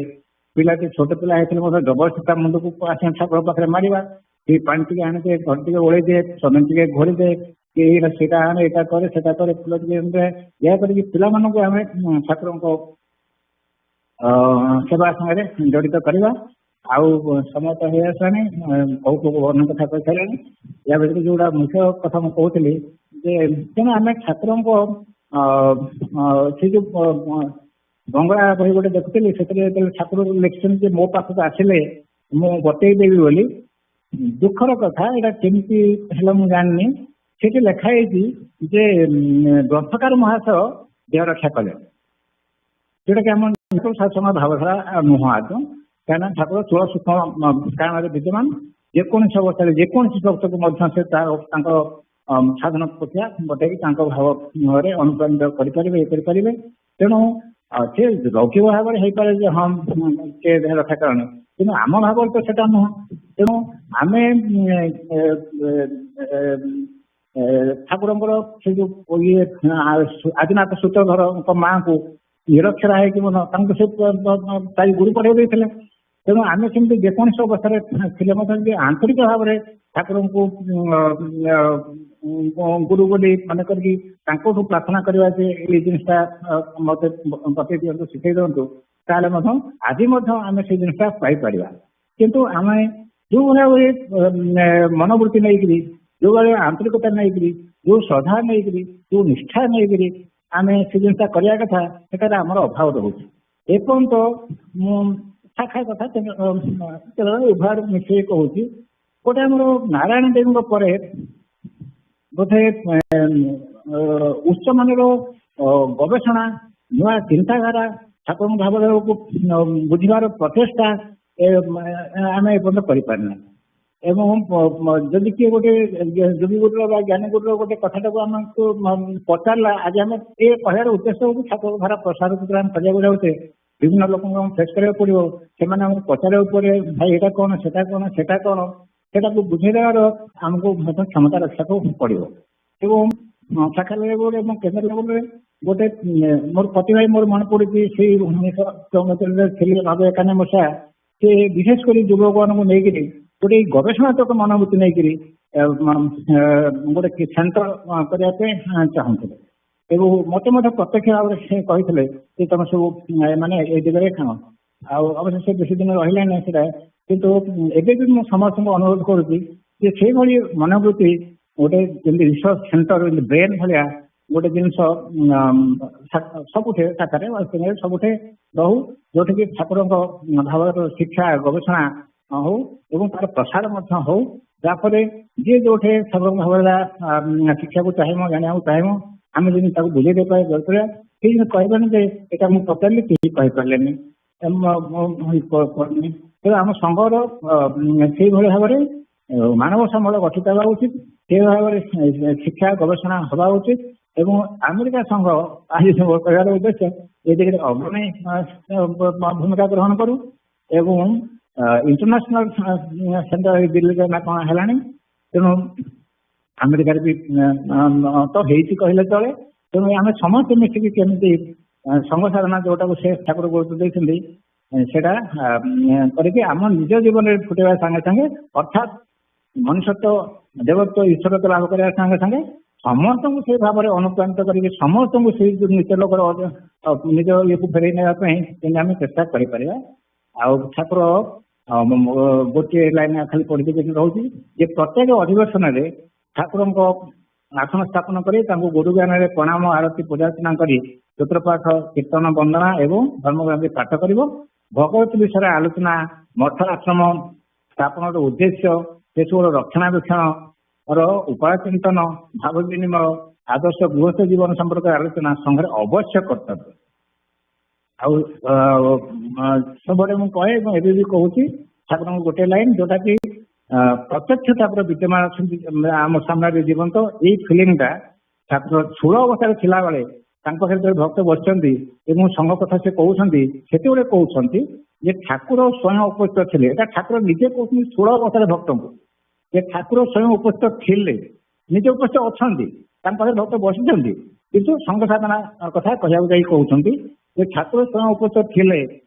S6: ପିଲାଟି ଛୋଟ ପିଲା ହେଇଥିଲେ ମଧ୍ୟ ଜବରଦସ୍ତି ତା ମୁଣ୍ଡକୁ ଆସି ଠାକୁର ପାଖରେ ମାରିବା, କି ପାଣି ଟିକେ ଆଣିଦେ, ଘର ଟିକେ ଓଳେଇ ଦିଏ, ଚନ୍ଦନ ଟିକେ ଘୋରିଦେ, କି ସେଇଟା ଆଣେ ଏଇଟା କରେ ସେଟା କରେ, ଫୁଲ ଟିକେ ଏମିତି ଏହା କରିକି ପିଲାମାନଙ୍କୁ ଆମେ ଠାକୁରଙ୍କ ସେବା ସାଙ୍ଗରେ ଜଡ଼ିତ କରିବା। ଆଉ ସମୟ ତ ହେଇଆସିଲାଣି, କୋଉ କୋଉ ବର୍ଣ୍ଣ କଥା କହିସାରିଲାଣି। ୟା ଭିତରେ ଯୋଉଟା ମୁଖ୍ୟ କଥା ମୁଁ କହୁଥିଲି ଯେ ତେଣୁ ଆମେ ଠାକୁରଙ୍କ ସେ ଯୋଉ ବଙ୍ଗଳା ବହି ଗୋଟେ ଦେଖୁଥିଲି, ସେଥିରେ ଯେତେବେଳେ ଠାକୁର ଲେଖିଛନ୍ତି ଯେ ମୋ ପାଖକୁ ଆସିଲେ ମୁଁ ବତେଇଦେବି ବୋଲି। ଦୁଃଖର କଥା, ଏଇଟା କେମିତି ହେଲା ମୁଁ ଜାଣିନି, ସେଠି ଲେଖା ହେଇଛି ଯେ ଗ୍ରନ୍ଥକାର ମହାଶୟ ଦେହ ରକ୍ଷା କଲେ, ଯୋଉଟା କି ଆମ ଶାସନ ଭାବଧାରା ନୁହଁ ଆଦୌ। କାହିଁକିନା ଠାକୁର ଚୂଳ ସୂକ୍ଷ୍ମ କାରଣରେ ବିଦ୍ୟମାନ, ଯେକୌଣସି ଅବସ୍ଥାରେ ଯେକୌଣସି ଭକ୍ତକୁ ମଧ୍ୟ ସେ ତାଙ୍କ ସାଧନ ପ୍ରକ୍ରିୟା ବତେଇକି ତାଙ୍କ ଭାବରେ ଅନୁପ୍ରାଣିତ କରିପାରିବେ, ଇଏ କରିପାରିବେ। ତେଣୁ ସେ ଲୌକିକ ଭାବରେ ହେଇପାରେ ଯେ ହଁ ସେ ଦେହ ରକ୍ଷା କରେନି, କିନ୍ତୁ ଆମ ଭାବରେ ତ ସେଟା ନୁହଁ। ତେଣୁ ଆମେ ଠାକୁରଙ୍କର ସେ ଯୋଉ ଇଏ ଆଦିନାଥ ସୂତ୍ରଧରଙ୍କ ମାଆଙ୍କୁ ନିରକ୍ଷରା ହେଇକି ତାଙ୍କୁ ସେ ତାଇ ଗୁରୁ ପଢ଼େଇ ଦେଇଥିଲେ। ତେଣୁ ଆମେ ସେମିତି ଯେକୌଣସି ଅବସ୍ଥାରେ ଥିଲେ ମଧ୍ୟ ଯଦି ଆନ୍ତରିକ ଭାବରେ ଠାକୁରଙ୍କୁ ଗୁରୁ ବୋଲି ମନେ କରିକି ତାଙ୍କଠୁ ପ୍ରାର୍ଥନା କରିବା ଯେ ଏଇ ଜିନିଷଟା ମତେ ବତେଇ ଦିଅନ୍ତୁ, ଶିଖେଇ ଦିଅନ୍ତୁ, ତାହେଲେ ମଧ୍ୟ ଆଜି ମଧ୍ୟ ଆମେ ସେଇ ଜିନିଷଟା ପାଇପାରିବା। କିନ୍ତୁ ଆମେ ଯୋଉଭଳିଆ ମନୋବୃତ୍ତି ନେଇକିରି, ଯୋଉଭଳିଆ ଆନ୍ତରିକତା ନେଇକିରି, ଯୋଉ ଶ୍ରଦ୍ଧା ନେଇକିରି, ଯୋଉ ନିଷ୍ଠା ନେଇକିରି ଆମେ ସେ ଜିନିଷଟା କରିବା କଥା, ସେଟାରେ ଆମର ଅଭାବ ରହୁଛି। ଏପର୍ଯ୍ୟନ୍ତ ମୁଁ ଶାଖା କଥା ଉଭୟ ମିଶେଇ କହୁଛି। ଗୋଟେ ଆମର ନାରାୟଣ ଦେବଙ୍କ ପରେ ବୋଧେ ଉଚ୍ଚମାନର ଗବେଷଣା, ନୂଆ ଚିନ୍ତାଧାରା ଠାକୁର ଭାବକୁ ବୁଝିବାର ପ୍ରଚେଷ୍ଟା ଆମେ ଏପର୍ଯ୍ୟନ୍ତ କରିପାରିନା। ଏବଂ ଯଦି କିଏ ଗୋଟେ ଯୋଗୀ ଗୁରୁର ବା ଜ୍ଞାନୀ ଗୁରୁର ଗୋଟେ କଥାଟାକୁ ଆମକୁ ପଚାରିଲା, ଆଜି ଆମେ ଏ କହିବାର ଉଦ୍ଦେଶ୍ୟ ହେଉଛି ଠାକୁର ଧାରା ପ୍ରସାର ଯେତେବେଳେ ଆମେ କରିବାକୁ ଯାଉଛେ ବିଭିନ୍ନ ଲୋକଙ୍କୁ ଆମେ ଫେସ୍ କରିବାକୁ ପଡିବ। ସେମାନେ ଆମକୁ ପଚାରିବାକୁ ପଡେ, ଭାଇ ଏଇଟା କଣ, ସେଟା କଣ, ସେଟା କଣ, ସେଟାକୁ ବୁଝେଇ ଦେବାର ଆମକୁ ମଧ୍ୟ କ୍ଷମତା ରଖିବାକୁ ପଡିବ। ଏବଂ ଶାଖା ଲେବୁଲରେ ଏବଂ କେନ୍ଦ୍ର ଲେବୁଲରେ ଗୋଟେ ମୋର ପ୍ରତିଭାଇ ମୋର ମନେ ପଡୁଛି ସେଇ 1994 ଥିଲି 91 ମସିହା, ସେ ବିଶେଷ କରି ଯୁବକମାନଙ୍କୁ ନେଇକରି ଗୋଟେ ଗବେଷଣାତ୍ମକ ମନୋବୃତ୍ତି ନେଇକରି ଗୋଟେ ସେଣ୍ଟର କରିବା ପାଇଁ ଚାହୁଁଥିଲେ। ଏବଂ ମତେ ମଧ୍ୟ ପ୍ରତ୍ୟକ୍ଷ ଭାବରେ ସେ କହିଥିଲେ ଯେ ତମେ ସବୁ ମାନେ ଏଇ ଦିଗରେ ଖାଅ। ଆଉ ଅବଶ୍ୟ ସେ ବେଶୀ ଦିନ ରହିଲାନି ସେଟା, କିନ୍ତୁ ଏବେ ବି ମୁଁ ସମସ୍ତଙ୍କୁ ଅନୁରୋଧ କରୁଛି ଯେ ସେଇଭଳି ମନୋବୃତ୍ତି ଗୋଟେ ଯେମିତି ରିସର୍ଚ୍ଚ ସେଣ୍ଟର ବ୍ରେନ୍ ଭଳିଆ ଗୋଟେ ଜିନିଷ ସବୁଠି ଶାଖାରେ ସବୁଠି ରହୁ, ଯୋଉଠିକି ଠାକୁରଙ୍କ ଭାବର ଶିକ୍ଷା ଗବେଷଣା ହଉ ଏବଂ ତାର ପ୍ରସାର ମଧ୍ୟ ହଉ। ଯାହାଫଳରେ ଯିଏ ଯୋଉଠି ଠାକୁରଙ୍କ ଭାବର ଶିକ୍ଷାକୁ ଚାହିଁବ, ଜାଣିବାକୁ ଚାହିଁବ, ଆମେ ଯଦି ତାକୁ ବୁଝେଇ ଦେଇପାରିବା ସେଇ ଜିନିଷ କହିବାନି ଯେ ଏଇଟା ମୁଁ ପଚାରିଲି କେହି କହିପାରିଲେନି। ତେଣୁ ଆମ ସଂଘର ସେଇଭଳି ଭାବରେ ମାନବ ସମ୍ବଳ ଗଠିତ ହେବା ଉଚିତ, ସେ ଭାବରେ ଶିକ୍ଷା ଗବେଷଣା ହେବା ଉଚିତ। ଏବଂ ଆମେରିକା ସଂଘ ଆଜି କହିବାର ଉଦ୍ଦେଶ୍ୟ ଏ ଦିଗରେ ଅଗ୍ରଣୀ ଭୂମିକା ଗ୍ରହଣ କରୁ। ଏବଂ ଇଣ୍ଟରନ୍ୟାସନାଲ ସେଣ୍ଟର ଦିଲ୍ଲୀରେ ନା କ'ଣ ହେଲାଣି, ତେଣୁ ଆମେରିକାରେ ବି ତ ହେଇଛି କହିଲେ ଚଳେ। ତେଣୁ ଆମେ ସମସ୍ତେ ମିଶିକି କେମିତି ସଂଘ ସାଧନା ଯୋଉଟାକୁ ସେ ଠାକୁର ଗୁରୁତ୍ୱ ଦେଇଛନ୍ତି ସେଇଟା କରିକି ଆମ ନିଜ ଜୀବନରେ ଫୁଟେଇବା ସାଙ୍ଗେ ସାଙ୍ଗେ, ଅର୍ଥାତ୍ ମନୁଷ୍ୟତ୍ୱ ଦେବତ୍ୱ ଈଶ୍ୱରତ୍ୱ ଲାଭ କରିବା ସାଙ୍ଗେ ସାଙ୍ଗେ ସମସ୍ତଙ୍କୁ ସେଇ ଭାବରେ ଅନୁପ୍ରାଣିତ କରିକି ସମସ୍ତଙ୍କୁ ସେଇ ନିଜ ଲୋକର ନିଜ ଇଏକୁ ଫେରେଇ ନେବା ପାଇଁ ଯେମିତି ଆମେ ଚେଷ୍ଟା କରିପାରିବା। ଆଉ ଠାକୁର ଗୋଟିଏ ଲାଇନ ଖାଲି ପଢିଦେଇକି ରହୁଛି ଯେ ପ୍ରତ୍ୟେକ ଅଧିବେଶନରେ ଠାକୁରଙ୍କ ଆସନ ସ୍ଥାପନ କରି ତାଙ୍କୁ ଗୁରୁ ଜ୍ଞାନରେ ପ୍ରଣାମ ଆରତୀ ପୂଜାର୍ଚ୍ଚନା କରି ସୂତ୍ରପାଠ କୀର୍ତ୍ତନ ବନ୍ଦନା ଏବଂ ଧର୍ମଗ୍ରନ୍ଥି ପାଠ କରିବ। ଭଗବତ ବିଷୟରେ ଆଲୋଚନା, ମଠ ଆଶ୍ରମ ସ୍ଥାପନର ଉଦ୍ଦେଶ୍ୟ, ସେସବୁର ରକ୍ଷଣାବେକ୍ଷଣ ଉପାୟ ଚିନ୍ତନ, ଭାବ ବିନିମୟ, ଆଦର୍ଶ ଗୃହସ୍ଥ ଜୀବନ ସମ୍ପର୍କରେ ଆଲୋଚନା ସଂଘରେ ଅବଶ୍ୟ କର୍ତ୍ତବ୍ୟ। ଆଉ ସବୁବେଳେ ମୁଁ କହେ ଏବଂ ଏବେ ବି କହୁଛି ଠାକୁରଙ୍କୁ ଗୋଟେ ଲାଇନ ଯୋଉଟା କି ପ୍ରତ୍ୟକ୍ଷ ଠାକୁର ବିଦ୍ୟମାନ ଅଛନ୍ତି ଆମ ସାମ୍ନାରେ ଜୀବନ୍ତ। ଏଇ ଫିଲିଂଟା ଠାକୁର ଛୁଳ ଅବସ୍ଥାରେ ଥିଲାବେଳେ ତାଙ୍କ ପାଖରେ ଭକ୍ତ ବସିଛନ୍ତି ଏବଂ ସଂଘ କଥା ସେ କହୁଛନ୍ତି, ସେତେବେଳେ କହୁଛନ୍ତି ଯେ ଠାକୁର ସ୍ୱୟଂ ଉପସ୍ଥିତ ଥିଲେ। ଏଟା ଠାକୁର ନିଜେ କହୁଛନ୍ତି ଛୁଳ ଅବସ୍ଥାରେ ଭକ୍ତଙ୍କୁ, ଯେ ଠାକୁର ସ୍ୱୟଂ ଉପସ୍ଥିତ ଥିଲେ, ନିଜେ ଉପସ୍ଥିତ ଅଛନ୍ତି, ତାଙ୍କ ପାଖରେ ଭକ୍ତ ବସିଛନ୍ତି, କିନ୍ତୁ ସଂଘ ସାଧନା କଥା କହିବାକୁ ଯାଇ କହୁଛନ୍ତି ଯେ ଠାକୁର ସ୍ୱୟଂ ଉପସ୍ଥିତ ଥିଲେ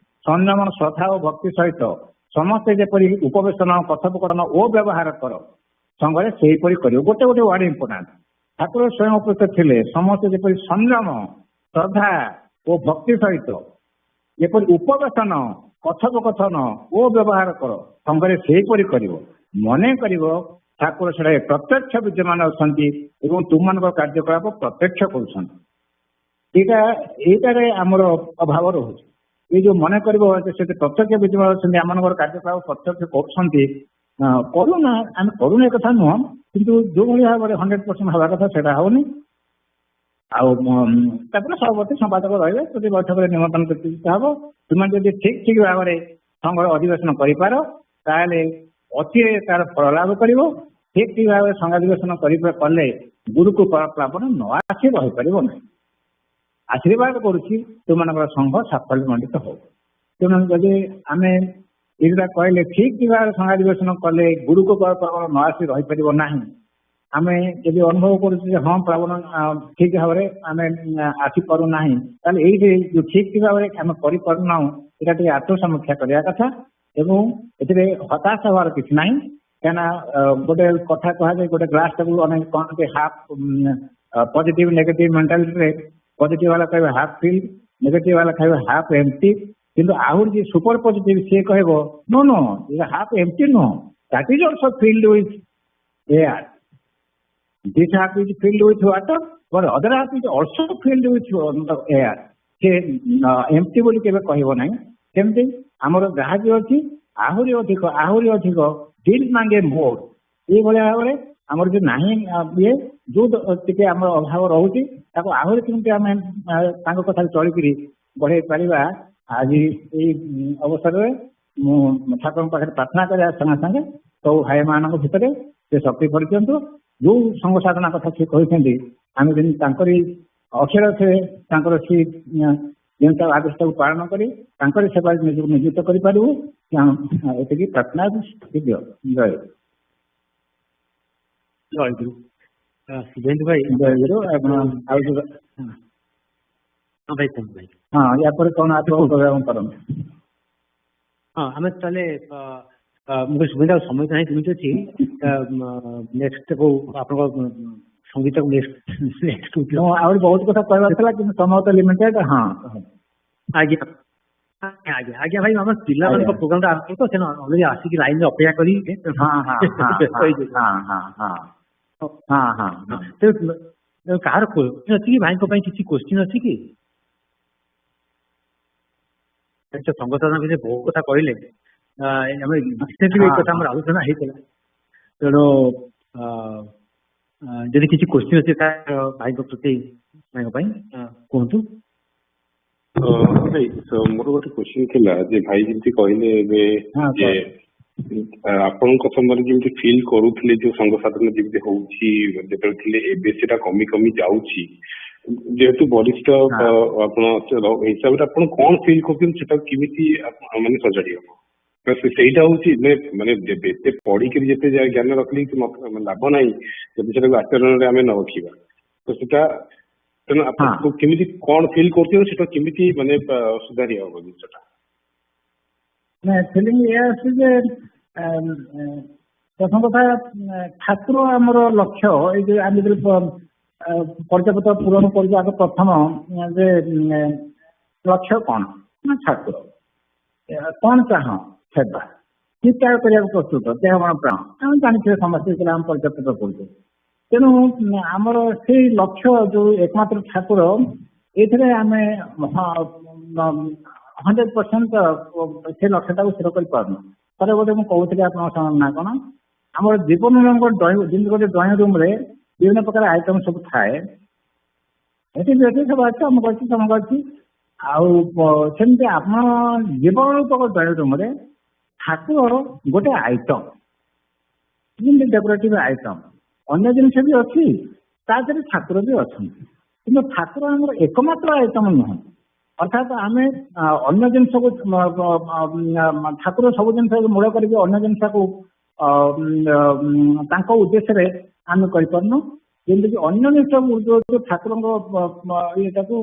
S6: ସଂଯମ, ଶ୍ରଦ୍ଧା ଓ ଭକ୍ତି ସହିତ ସମସ୍ତେ ଯେପରି ଉପବେଶନ, କଥୋପକଥନ ଓ ବ୍ୟବହାର କର ସଂଘରେ ସେହିପରି କରିବ। ଗୋଟେ ଗୋଟେ ୱାର୍ଡ ଇମ୍ପୋର୍ଟାଣ୍ଟ। ଠାକୁର ସ୍ୱୟଂ ଉପସ୍ଥିତ ଥିଲେ ସମସ୍ତେ ଯେପରି ସଂଯମ, ଶ୍ରଦ୍ଧା ଓ ଭକ୍ତି ସହିତ ଯେପରି ଉପବେଶନ, କଥୋପକଥନ ଓ ବ୍ୟବହାର କର ସଂଘରେ ସେହିପରି କରିବ। ମନେ କରିବ ଠାକୁର ସେଠାରେ ପ୍ରତ୍ୟକ୍ଷ ବିଦ୍ୟମାନ ଅଛନ୍ତି ଏବଂ ତୁମମାନଙ୍କ କାର୍ଯ୍ୟକଳାପ ପ୍ରତ୍ୟକ୍ଷ କରୁଛନ୍ତି। ଏଇଟାରେ ଆମର ଅଭାବ ରହୁଛି। ଏଇ ଯୋଉ ମନେ କରିବ ସେଠି ପ୍ରତ୍ୟକ୍ଷ ବିଦ୍ୟମାନ ଅଛନ୍ତି, ଆମମାନଙ୍କର କାର୍ଯ୍ୟକଳାପ ପ୍ରତ୍ୟକ୍ଷ କରୁଛନ୍ତି, କରୁନା ଆମେ କରୁନି ଏ କଥା ନୁହଁ, କିନ୍ତୁ ଯୋଉଭଳି ଭାବରେ 100% ହେବା କଥା ସେଇଟା ହଉନି। ଆଉ ତାପରେ ସଭାପତି ସମ୍ପାଦକ ରହିବେ, ଯଦି ବୈଠକରେ ନିମନ୍ତ୍ରଣ ହବ, ତୁମେ ଯଦି ଠିକ ଭାବରେ ସଂଘର ଅଧିବେଶନ କରିପାର ତାହେଲେ ଅତିରେ ତାର ଫଳ ଲାଭ କରିବ। ଠିକ ଭାବରେ ସଂଘାଧିବେଶନ କଲେ ଗୁରୁକୁ ପ୍ଲାବନ ନ ଆସି ରହିପାରିବ ନାହିଁ। ଆଶୀର୍ବାଦ କରୁଛି ତୁମମାନଙ୍କର ସଂଘ ସାଫଲ୍ୟମଣ୍ଡିତ ହଉ। ତେଣୁ ଯଦି ଆମେ ଏଇଟା କହିଲେ ଠିକ ଭାବରେ ସଂଘାଧିବେଶନ କଲେ ଗୁରୁକୁ ପ୍ଲାବନ ନ ଆସି ରହିପାରିବ ନାହିଁ, ଆମେ ଯଦି ଅନୁଭବ କରୁଛୁ ଯେ ହଁ ପ୍ଲାବନ ଠିକ ଭାବରେ ଆମେ ଆସିପାରୁନାହିଁ, ତାହେଲେ ଏଇଠି ଯୋଉ ଠିକ ଭାବରେ ଆମେ କରିପାରୁନାହୁଁ ଏଇଟା ଟିକେ ଆତ୍ମସମୀକ୍ଷା କରିବା କଥା। ଏବଂ ଏଥିରେ ହତାଶ ହବାର କିଛି ନାହିଁ, କାହିଁକିନା ଗୋଟେ କଥା କୁହାଯାଏ, ଗୋଟେ ଗ୍ଲାସ ଟାକୁ ଅନେକ କହନ୍ତି ହାଫ୍ ପଜିଟିଭ ନେଗେଟିଭ ମେଣ୍ଟାଲିଟିରେ ପଜିଟିଭ ବାଲା କହିବେ ହାଫ୍ ଫିଲ୍, ନେଗେଟିଭ ବାଲା କହିବେ ହାଫ୍ ଏମ୍ପ୍ଟି, କିନ୍ତୁ ଆହୁରି ଯିଏ ସୁପର ପଜିଟିଭ ସିଏ କହିବ ନୋ ହାଫ୍ ଏମ୍ପ୍ଟି ନୁହଁ, that is also field with air. This half is filled with water, but other half is also filled with air. ସେ ଏମ୍ପ୍ଟି ବୋଲି କେବେ କହିବ ନାହିଁ। ସେମିତି ଆମର ଯାହା ବି ଅଛି ଆହୁରି ଅଧିକ ଦିଲ୍ ମାଙ୍ଗେ ମୋର୍, ଏଇଭଳିଆ ଭାବରେ ଆମର ଯୋଉ ନାହିଁ ଇଏ ଯୋଉ ଟିକେ ଆମର ଅଭାବ ରହୁଛି ତାକୁ ଆହୁରି କେମିତି ଆମେ ତାଙ୍କ କଥାରେ ଚଳିକିରି ବଢେଇ ପାରିବା, आज अवसर में ठाकुर पाखे प्रार्थना करने संगे संगे सब भाई मान भितर से शक्ति भरी दिंतु जो संघ साधना कथा सी कहते आम जमी अक्षर थे सी जो आदेश को पालन कर सेवा नियुक्त करूँ ये प्रार्थना दियो। जय
S5: जयगुरु शुभेन्दु भाई
S6: जयगुरु
S5: भाई कौन भाई
S6: हाँ या कौन आप कर
S5: हाँ आम ताले मुझे सुविधा समय चाहे केमी अच्छी नेक्स्ट को आप संगीत को नेक्स्ट
S6: बहुत कथा कहबार कि समय तो लिमिटेड। हाँ
S5: आज्ञा आज्ञा आज्ञा भाई आम पिला प्रोग्राम आरंभ तो अलरेडी आसिक लाइन अपेक्षा करी कहार क्वेश्चन अच्छी भाई किसी क्वेश्चन अच्छी कि संघ साधना विषय बहुत कथा कहले कथा आलोचना होता तेणु जदि किसी क्वेश्चन अच्छे भाई प्रति भाई कहतु।
S7: भाई मोर गोटे क्वेश्चन थिला जे भाई जमती कहले आपण समय जमी फिल करूले जो संघ साधना जमी होता कमी कमी जाऊँगी जेहेतु वरिष्ठ हिसाब से आप कौन फिल करमी माने सजाड़ी हम सहीटा हूँ माने पढ़ी जिते ज्ञान रखली लाभ ना जब आचरण आम न रखा तो सीटा तेना आपको केमी कौन फिल करमी माने सुधारी हम जिनसा
S6: फिलिंग ये प्रथम कथा ठाकुर आमर लक्ष्य पर्याप्त पूरण कर प्रथम जे लक्ष्य कौन ना ठाकुर कौन चाह सेवा कि त्याग करने प्रस्तुत देह मन प्राण आम जानते समस्त आम पर्याप्त कर तेणु आमर से लक्ष्य जो एकमात्र ठाकुर ये आम 100% से लक्ष्यटा को स्थिर कर पार्न थे गोटे मुझे आप ना कौन आम जीवन जमी गोटे ड्रॉइंग रूम रे विभिन्न प्रकार आइटम सब थाए ये सब अच्छे अमुक अच्छी तमुक अच्छी आमती आप जीवन रूपक ड्रॉइंग रूम रे ठाकुर गोटे आइटम जमी डेकोरेटिव आइटम अन्य जिन भी अच्छी तादे ठाकुर भी अच्छा कि ठाकुर आम एकमात्र आइटम नुह अर्थात आम अन्य जिन ठाकुर सब जिन मूल कर जिनस को उद्देश्य आम करपारनु जमीक अन्य जिन जो ठाकुर येटा को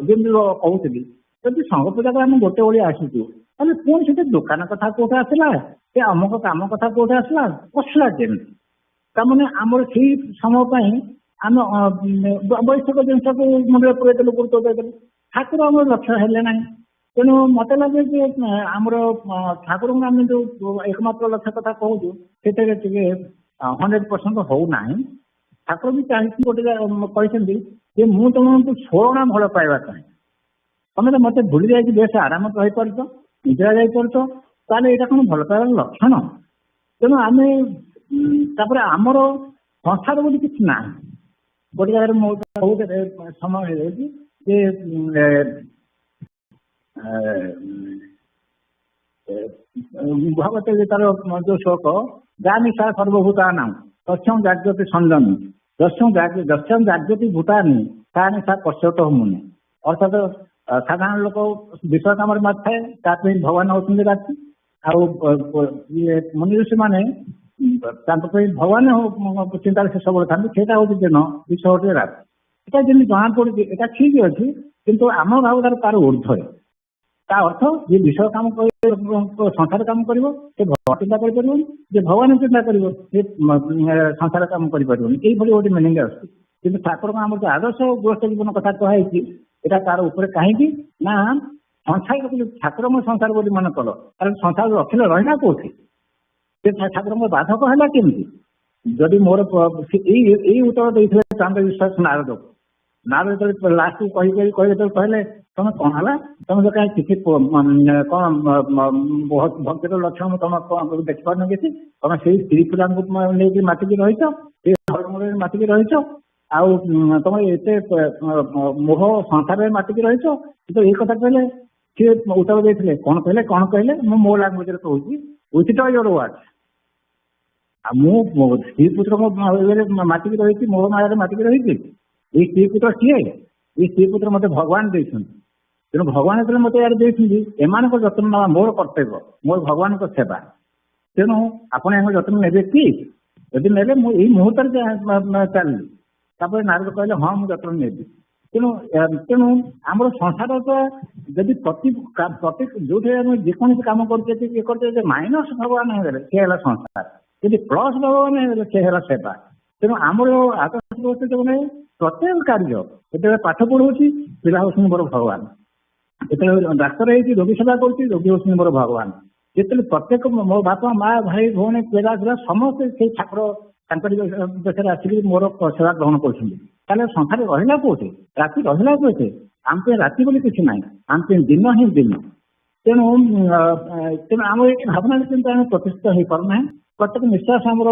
S6: जमी कहती जब संघ पूजा को आम गोटे ओळी आसीचु ताले पुणी से दुकान कथा कोठे आसला से अमुक काम कथा कोठे आसला कसला केमी ताने आमर से समय आम वैश्विक जिनस को मुंडे पुरेदेलु गुरुत्व देदेलु ठाकुर आम लक्ष्य हेले ना तेणु मत लगे जे आमर ठाकुर आम जो एकमात्र लक्ष्य कथा कहूँ से 100% होना ठाकुर भी चाहिए गोटे कहते मुझे तुमको छोड़ना भल पाइबा चाहे तुम तो मत भूली जाए बेस आराम रही पार निद्रा जापर ताले यहाँ कौन भल पाइबार लक्षण तेणु आम आमर संसार बोली किसी ना गोटे जगह मो समय भगवत गीतार जो श्लोक गानिशा सर्वभूता नाम तस्यं जाग्रति संयमी जस्यं जाग्रति भूतानि ता निशा पश्यत मुनि अर्थात साधारण लोक विषय कम मत थाए भगवान होती राति ये मुनि ऋषि मैंने भगवान चिंतार से सब था हूँ दिन विषय हूँ रात यहाँ जमी जना पड़ी यहाँ ठीक अच्छे किंतु आम भावधार तार ऊर्ध्वे ता अर्थ ये विषय काम कर संसार काम कर चिंता कर भगवान चिंता कर संसार काम कर गोटे मिनिंग आसुच्छी ठाकुर आम जो आदर्श गृहस्थ जीवन कथा कहुई यहाँ तार उपर कहीं ना संसार ठाकुर संसार बोली मन कल कारण संसार रखिले रहा कौटी ठाकुर बाधक है केमी जदि मोर यही उत्तर देते चांद विश्वास नारद नारद लास्ट कहे कहले तुम कौन है तुम तो कहीं किसी कौन बहुत भक्तिर लक्षण तुम देखिपार किसी तुम से स्त्री पिला मतिकी रही मतिकी रही ତମେ ଏତେ ମୋହ ସଂସାରରେ ମାତିକି ରହିଛ କିନ୍ତୁ ଏଇ କଥା କହିଲେ ସିଏ ଉତ୍ତର ଦେଇଥିଲେ କଣ କହିଲେ ମୁଁ ମୋ ଲାଙ୍ଗୁଏଜରେ କହୁଛି ୱିଥ୍ ୟୋର ୱାର୍ଡ। ଆଉ ମୁଁ ସ୍ତ୍ରୀ ପୁତ୍ରଙ୍କ ମାତିକି ରହିଛି ମୋହ ମାୟାରେ ମାତିକି ରହିଛି। ଏଇ ସ୍ତ୍ରୀ ପୁତ୍ର କିଏ? ଏଇ ସ୍ତ୍ରୀ ପୁତ୍ର ମତେ ଭଗବାନ ଦେଇଛନ୍ତି। ତେଣୁ ଭଗବାନ ଯେତେବେଳେ ମତେ ୟାର ଦେଇଛନ୍ତି ଏମାନଙ୍କ ଯତ୍ନ ନେବା ମୋର କର୍ତ୍ତବ୍ୟ, ମୋର ଭଗବାନଙ୍କ ସେବା। ତେଣୁ ଆପଣ ଏଙ୍କ ଯତ୍ନ ନେବେ କି? ଯଦି ନେଲେ ମୁଁ ଏଇ ମୁହୂର୍ତ୍ତରେ ଚାଲିଲି। ତାପରେ ନାରଦ କହିଲେ ହଁ ମୁଁ ଯତ୍ନ ନେବି। ତେଣୁ ଆମର ସଂସାର ତ ଯଦି ପ୍ରତି ଯୋଉଠି ଆମେ ଯେକୌଣସି କାମ କରୁଛେ ଇଏ କରୁଛେ ଯେ ମାଇନସ ଭଗବାନ ହେଇଗଲେ ସେ ହେଲା ସଂସାର, ଯଦି ପ୍ଲସ ଭଗବାନ ହେଇଗଲେ ସେ ହେଲା ସେବା। ତେଣୁ ଆମର ଆଦର୍ଶ ମାନେ ପ୍ରତ୍ୟେକ କାର୍ଯ୍ୟ ଯେତେବେଳେ ପାଠ ପଢଉଛି ପିଲା ହଉଛନ୍ତି ମୋର ଭଗବାନ, ଯେତେବେଳେ ଡାକ୍ତର ହେଇଛି ରୋଗୀ ସେବା କରୁଛି ରୋଗୀ ହଉଛନ୍ତି ମୋର ଭଗବାନ, ଯେତେବେଳେ ପ୍ରତ୍ୟେକ ମୋ ବାପା ମା ଭାଇ ଭଉଣୀ ପିଲା ସମସ୍ତେ ସେଇ ଠାକୁର ତାଙ୍କରି ଦେଶରେ ଆସିକି ମୋର ସେବା ଗ୍ରହଣ କରୁଛନ୍ତି। ତାହେଲେ ସଂସାରରେ ରହିଲା କୋଉଠି? ରାତି ରହିଲା କୋଉଠି? ଆମ ପାଇଁ ରାତି ବୋଲି କିଛି ନାହିଁ, ଆମ ପାଇଁ ଦିନ ହିଁ ଦିନ। ତେଣୁ ଆମ ଏଇ ଭାବନାରେ କିନ୍ତୁ ଆମେ ପ୍ରତିଷ୍ଠିତ ହେଇପାରୁନାହିଁ। ପ୍ରତ୍ୟେକ ନିଶ୍ୱାସ ଆମର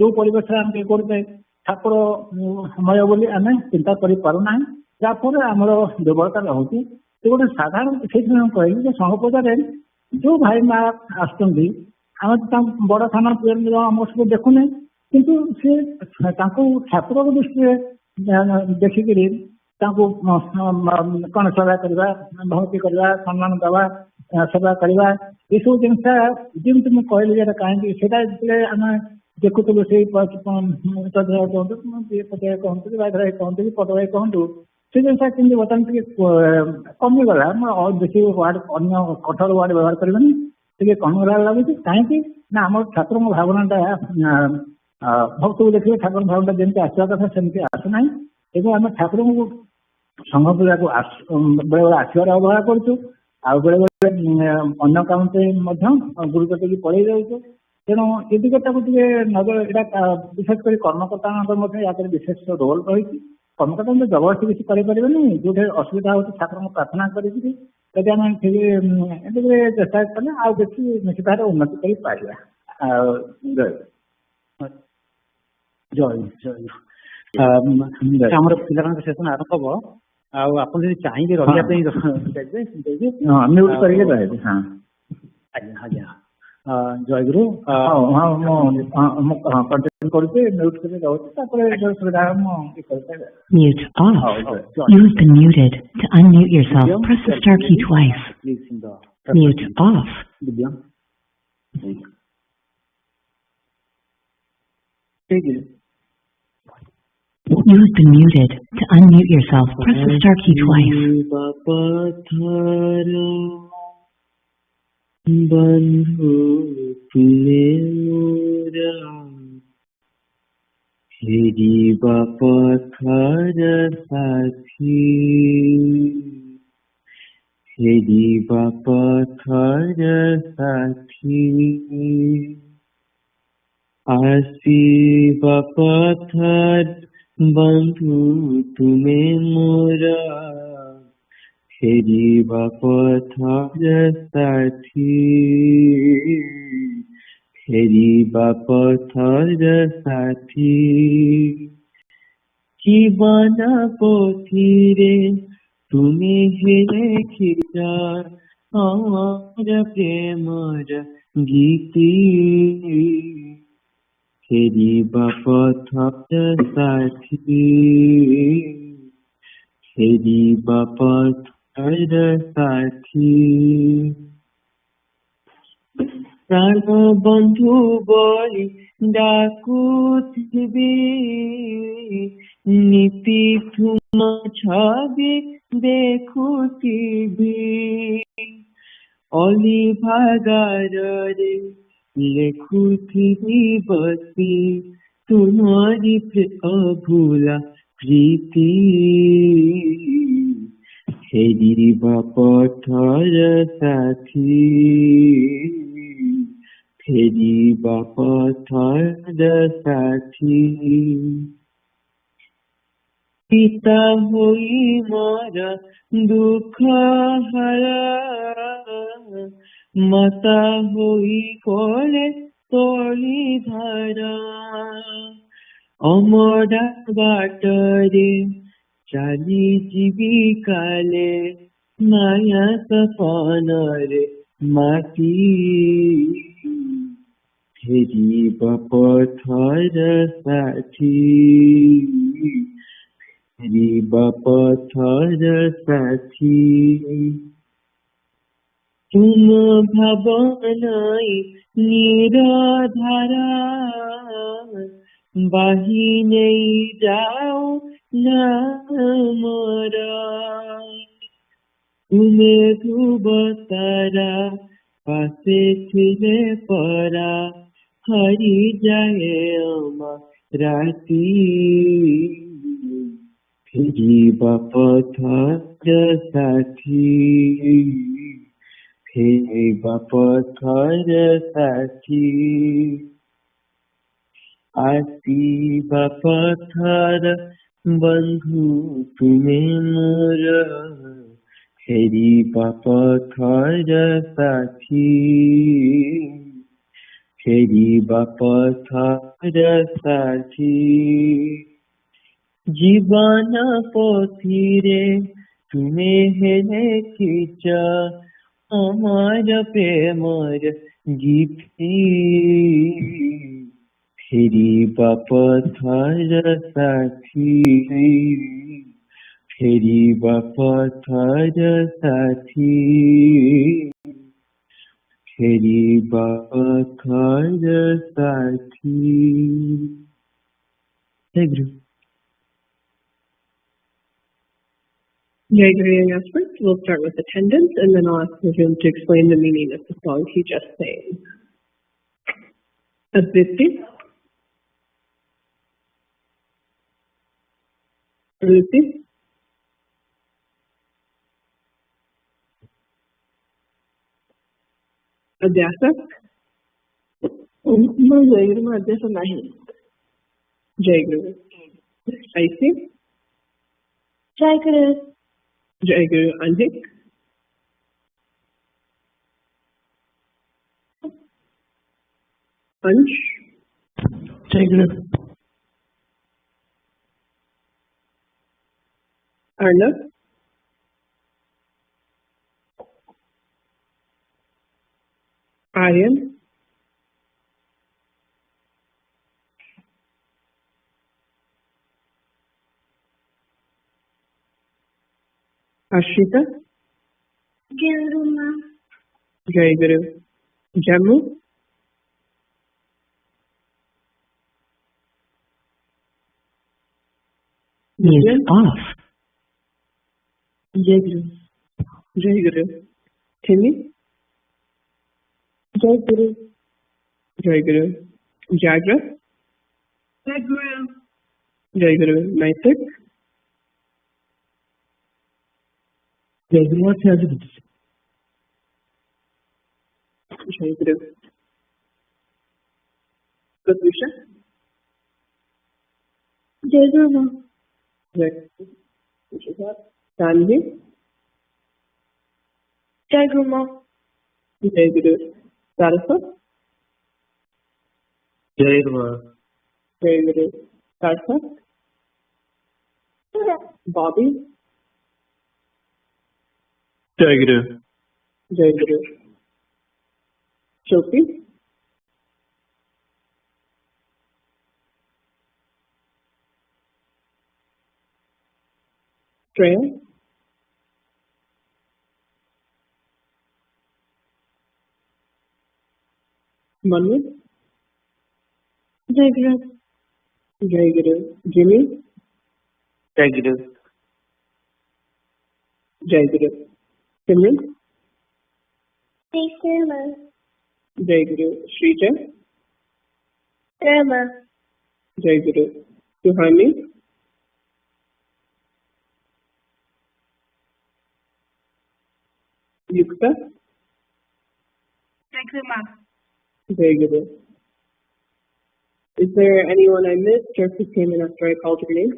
S6: ଯୋଉ ପରିବେଶରେ ଆମେ କରୁଛେ ଠାକୁରମୟ ବୋଲି ଆମେ ଚିନ୍ତା କରିପାରୁନାହିଁ, ଯାହାଫଳରେ ଆମର ଦୁର୍ବଳତା ରହୁଛି। ସେ ଗୋଟେ ସାଧାରଣ ସେଇଥିପାଇଁ କହିଲି ଯେ ସଂଘ ପୂଜାରେ ଯୋଉ ଭାଇ ମା ଆସୁଛନ୍ତି ଆମେ ତାଙ୍କୁ ବଡ ସାନ ଆମ ସବୁ ଦେଖୁନେ, କିନ୍ତୁ ସେ ତାଙ୍କୁ ଠାକୁରଙ୍କ ଦୃଷ୍ଟିରେ ଦେଖିକିରି ତାଙ୍କୁ କଣ ସେବା କରିବା, ଭକ୍ତି କରିବା, ସମ୍ମାନ ଦେବା, ସେବା କରିବା, ଏସବୁ ଜିନିଷ ଯେମିତି ମୁଁ କହିଲି ଯେ କାହିଁକି ସେଇଟା ଯେତେବେଳେ ଆମେ ଦେଖୁଥିଲୁ ସେଇ କୁହନ୍ତୁ ବାଇଧରାଇ କୁହନ୍ତୁ କି ପଟଭାଇ କୁହନ୍ତୁ ସେ ଜିନିଷ କେମିତି ବର୍ତ୍ତମାନ ଟିକେ କମିଗଲା। ବେଶୀ ୱାର୍ଡ ଅନ୍ୟ କଠୋର ୱାର୍ଡ ବ୍ୟବହାର କରିବେନି, ଟିକେ କମିଗଲା ଲାଗୁଛି। କାହିଁକି ନା ଆମର ଠାକୁରଙ୍କ ଭାବନାଟା ଭକ୍ତକୁ ଦେଖିଲେ ଠାକୁରଙ୍କ ଭାବନା ଯେମିତି ଆସିବା କଥା ସେମିତି ଆସୁନାହିଁ। ଏବଂ ଆମେ ଠାକୁରଙ୍କୁ ସଂଘ ପୂଜାକୁ ବେଳେବେଳେ ଆସିବାରେ ଅବହେଳା କରୁଛୁ, ଆଉ ବେଳେବେଳେ ଅନ୍ୟ କାମ ପାଇଁ ମଧ୍ୟ ଗୁରୁତ୍ୱ ଦେଇକି ପଳେଇ ଯାଉଛୁ। ତେଣୁ ଏ ଦିଗଟାକୁ ଟିକେ ନଜର, ଏଇଟା ବିଶେଷ କରି କର୍ମକର୍ତ୍ତାଙ୍କର ମଧ୍ୟ ୟା ପରେ ବିଶେଷ ରୋଲ ରହିଛି। କର୍ମକର୍ତ୍ତା ମଧ୍ୟ ଜବରଦସ୍ତି କିଛି କରିପାରିବେନି, ଯୋଉଠି ଅସୁବିଧା ହଉଛି ଠାକୁରଙ୍କୁ ପ୍ରାର୍ଥନା କରିକିରି ଯଦି ଆମେ ଠିକ ଟିକେ ଚେଷ୍ଟା କଲେ ଆଉ କିଛି ନିଶ୍ଚିତ ଭାବରେ ଉନ୍ନତି କରିପାରିବା। ଆଉ
S5: ଆମର ପିଲାମାନଙ୍କ ସେସନ ଆରମ୍ଭ ହବ, ଆଉ ଆପଣ ଯଦି ଚାହିଁବେ ରହିବା ପାଇଁ
S6: ମ୍ୟୁଟ କରିକି ରହିବେ।
S5: ଆଜ୍ଞା ଆଜ୍ଞା ଜୟଗୁରୁ।
S6: ମୁଁ କଣ୍ଟିନ୍ୟୁ କରୁଛି, ମ୍ୟୁଟ କରି ରହୁଛି, ତାପରେ ସୁବିଧା ମୁଁ
S4: Mute off. You have been muted. To unmute yourself, press the star key twice. Mute off. You have been muted. To unmute yourself, press the star key twice.
S8: बंधु तुमे मोरा हेरी बापथर साथी, हेरी बापथर साथी, आसी बापथर बंधु तुमे मोरा हेरी बापथर साथी, हेरी बापथर साथी, जीवन पोथीरे तुमे हेरे खिजा आमर प्रेमर गीती, हेरी बापथर साथी, हेरी बापथर साथी, प्राण बंधु बोली डाकुथिबी, नीति तुम छवि देखुथिबी, अली भागारे लेखुथिबी बसी तुम्हारी अभूला प्रीति, हेरी बापथर साथी, हेरी बापथर साथी, पिता होई मोर दुख हरा, माता होई कोले तोली धारा, ଅମଡ଼ା ବାଟରେ ଚାଲି ଯିବି କାଲେ ମାୟା ସପନରେ ମାଟି ଫେରିବା ପଥର ସାଥୀ ଫେରିବା ପଥର ସାଥୀ ତୁମ ଭାବନାଇ ନିରାଧାରା ବାହି ନେଇ ଯାଉ ନା ମରା ତୁମେ ধ্রুব তারা পাশে ছিলে পরা হারি যায় আমার রাতি ফিরিবা পথর সাথী ফিরিবা পথর সাথী আসিবা পথর বন্ধু তুমি মোর ফেরিবা পথর সাথী ফেরিবা পথর সাথী জীবন পথিরে তুমি হেলে খিচ আমার প্রেমর গীতি ফেরিবা পথর সাথী ফেরিবা পথর সাথী ফেরিবা পথর সাথী। Jai Guru.
S9: Jai Guru Yaswat. We'll start with attendance and then I'll ask him to explain the meaning of the song he just sang. Aditi. Ruti. Adhyasa. Jai Guru Adhyasa nahi. Jai Guru. Aisi.
S10: Jai Guru.
S9: Jai Guru Anjik. Ansh.
S2: Jai Guru.
S9: Arnav. Aryan. Ashita.
S10: Jai Guru Ma.
S9: Jai Guru. Jammu.
S4: Mute off.
S9: Jai Guru. Jai Guru. Timmy.
S10: Jai Guru.
S9: Jai Guru. Jagra.
S10: Jai Guru.
S9: Jai Guru. Naitik.
S5: Jai Guru Adhyasa.
S9: Jai Guru. Kadusha.
S10: Jai Guru Ma.
S9: Jai Guru. Tanvi.
S10: Jai Guru Ma.
S9: Jai Guru. Saraswat.
S8: Jai Guru.
S9: Jai Guru. Saraswat. Bobby.
S8: Jai Guru.
S9: Jai Guru. Chopi. Treya. Manu.
S10: Jai Guru.
S9: Jai Guru. Jimmy.
S8: Jai Guru.
S9: Jai Guru. Simran.
S10: Jai Guru Ma.
S9: Jai Guru. Shrija.
S10: Jai Ma.
S9: Jai Guru. Suhani. Yukta.
S10: Jai Guru Ma.
S9: Jai Guru. Is there anyone I missed or who came in after I called your name?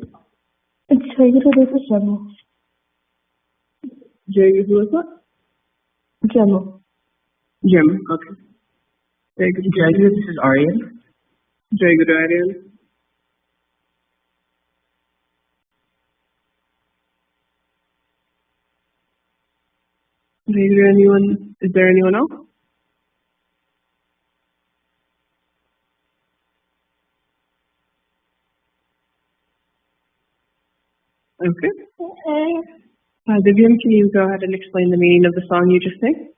S10: Jai Guru, this is Jammu.
S9: Jai Guru, who is that?
S10: Jammu.
S9: Jim. Okay. Jai Guru.
S8: Jai Guru, this is Aryan.
S9: Jai Guru Aryan. Is there anyone else? Okay. Vivian, can you go ahead and explain the meaning of the song you just sang?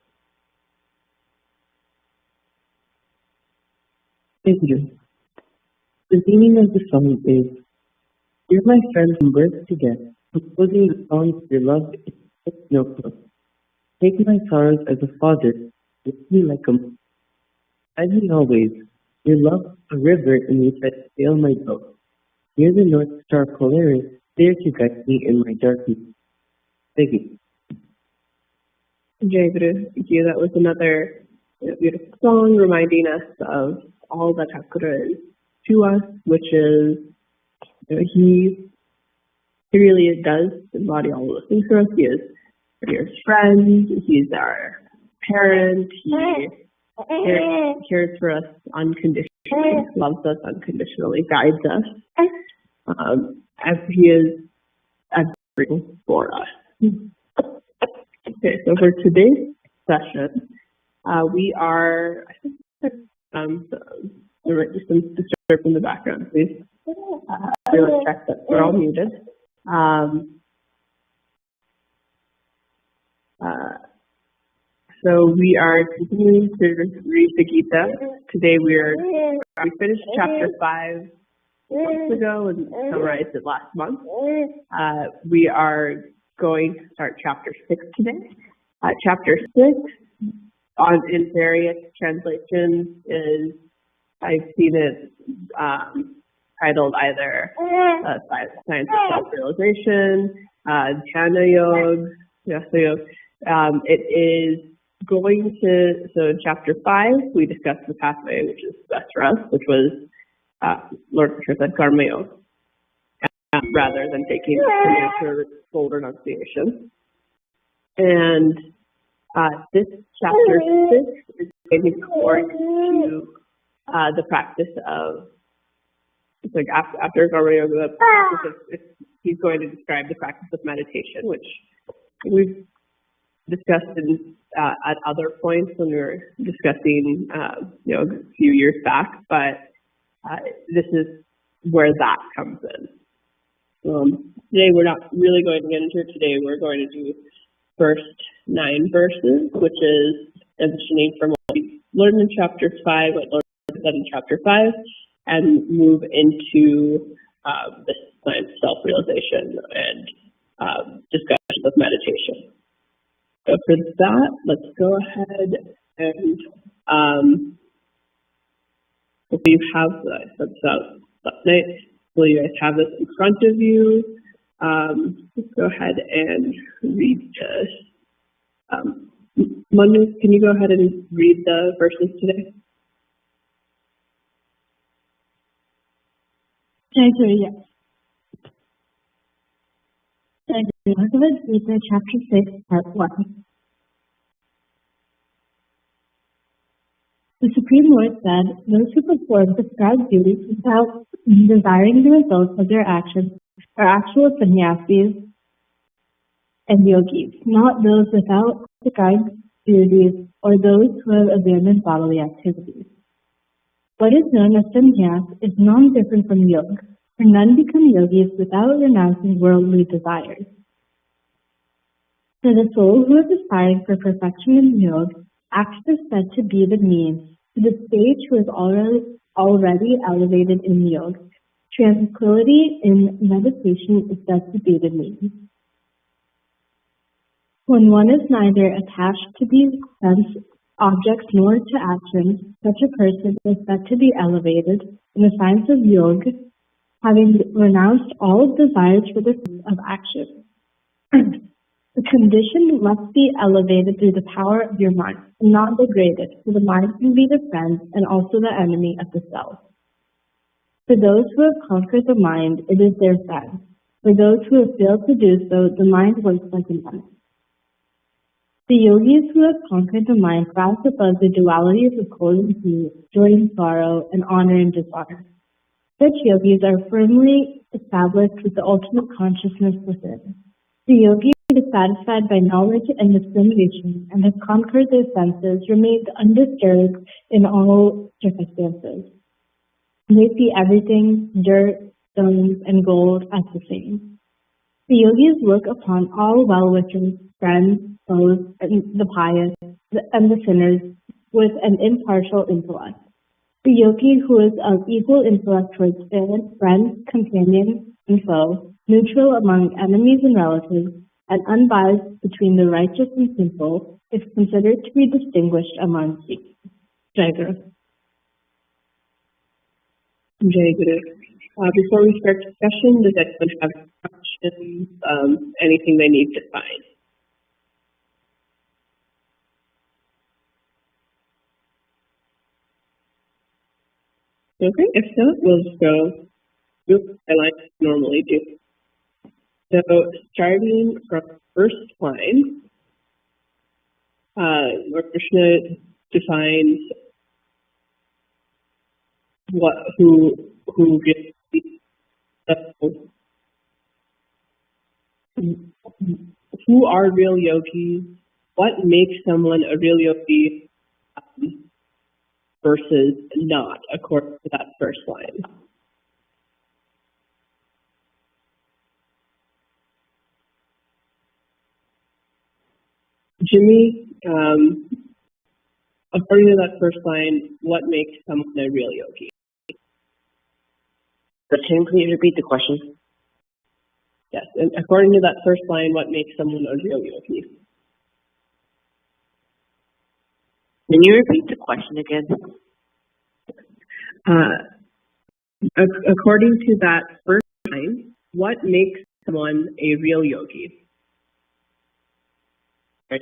S8: Thank you. The meaning of the song is, "You're my friend from birth to death, composing the songs your love is no close. Take my sorrows as a father, with me like a mother. As in always, your love a river in which I sail my boat. You're the North Star Polaris, there to guide me in my darkness." Thank you.
S9: Jai Guru, thank you. That was another beautiful song reminding us of all that Thakura is to us, which is, he really does embody all of those things for us. He is our dearest friend. He's our parent. He cares for us unconditionally, loves us unconditionally, guides us, as he is everything for us. Okay, so for today's session, we are, I think, just some disturbance in the background, please. Everyone check that we're all muted. So we are continuing to read the Gita. Today we finished chapter 5 months ago and summarized it last month. We are going to start chapter 6 today. Chapter 6, in various translations, is, I've seen it titled either Science of Self-Realization, Jnana Yoga, Yasa Yoga. It is going to, so in chapter 5, we discussed the pathway, which is best for us, which was Lord Krishna said Karma Yoga, rather than taking to full renunciation. And this chapter 6 is going to go to the practice of, it's like after Karma Yoga, he's going to describe the practice of meditation, which we've discussed at other points when we were discussing, a few years back, but this is where that comes in. Today we're not really going to get into it. Today we're going to do first 9 verses, which is transitioning from what we learned in chapter 5, what Lord said in chapter 5, and move into the science of self-realization and discussion of meditation. So for that, let's go ahead and hopefully you have last night. Hopefully you guys have this in front of you. Let's go ahead and read this. Manu, can you go ahead and read the verses today?
S10: Yes. Bhagavad Gita, chapter 6, part 1. The Supreme Lord said, "Those who perform prescribed duties without desiring the results of their actions are actual sannyasis and yogis, not those without prescribed duties or those who have abandoned bodily activities. What is known as sannyas is non-different from yoga, for none become yogis without renouncing worldly desires. For the soul who is aspiring for perfection in yoga, acts are said to be the means. For the sage who is already elevated in yoga, tranquility in meditation is said to be the means. When one is neither attached to these sense objects nor to actions, such a person is said to be elevated in the science of yoga, having renounced all desires for the purpose of action. The condition must be elevated through the power of your mind, and not degraded, for the mind can be the friend and also the enemy of the self. For those who have conquered the mind, it is their friend. For those who have failed to do so, the mind works like an enemy. The yogis who have conquered the mind rise above the dualities of cold and heat, joy and sorrow, and honor and dishonor. Such yogis are firmly established with the ultimate consciousness within. The yogis dissatisfied by knowledge and discrimination and has conquered their senses remains undisturbed in all circumstances. They see everything, dirt, stones, and gold as the same. The yogis look upon all well-wishers, friends, foes, and the pious and the sinners with an impartial intellect. The yogi who is of equal intellect towards friend, companion, and foe, neutral among enemies and relatives, and unbiased between the righteous and sinful, is considered to be distinguished among Sikhs. Jai Guru.
S9: Jai Guru. Before we start discussion, does anyone have questions, anything they need to find? Okay, if not, we'll just go through the lines normally do. So starting from the first line, Lord Krishna defines who gets who are real yogis, what makes someone a real yogi versus not, according to that first line. Jimmy, according to that first line, what makes someone a real yogi?
S8: Can you please repeat the question?
S9: Yes, and according to that first line, what makes someone a real yogi?
S8: Can you repeat the question again?
S9: According to that first line, what makes someone a real yogi?
S8: I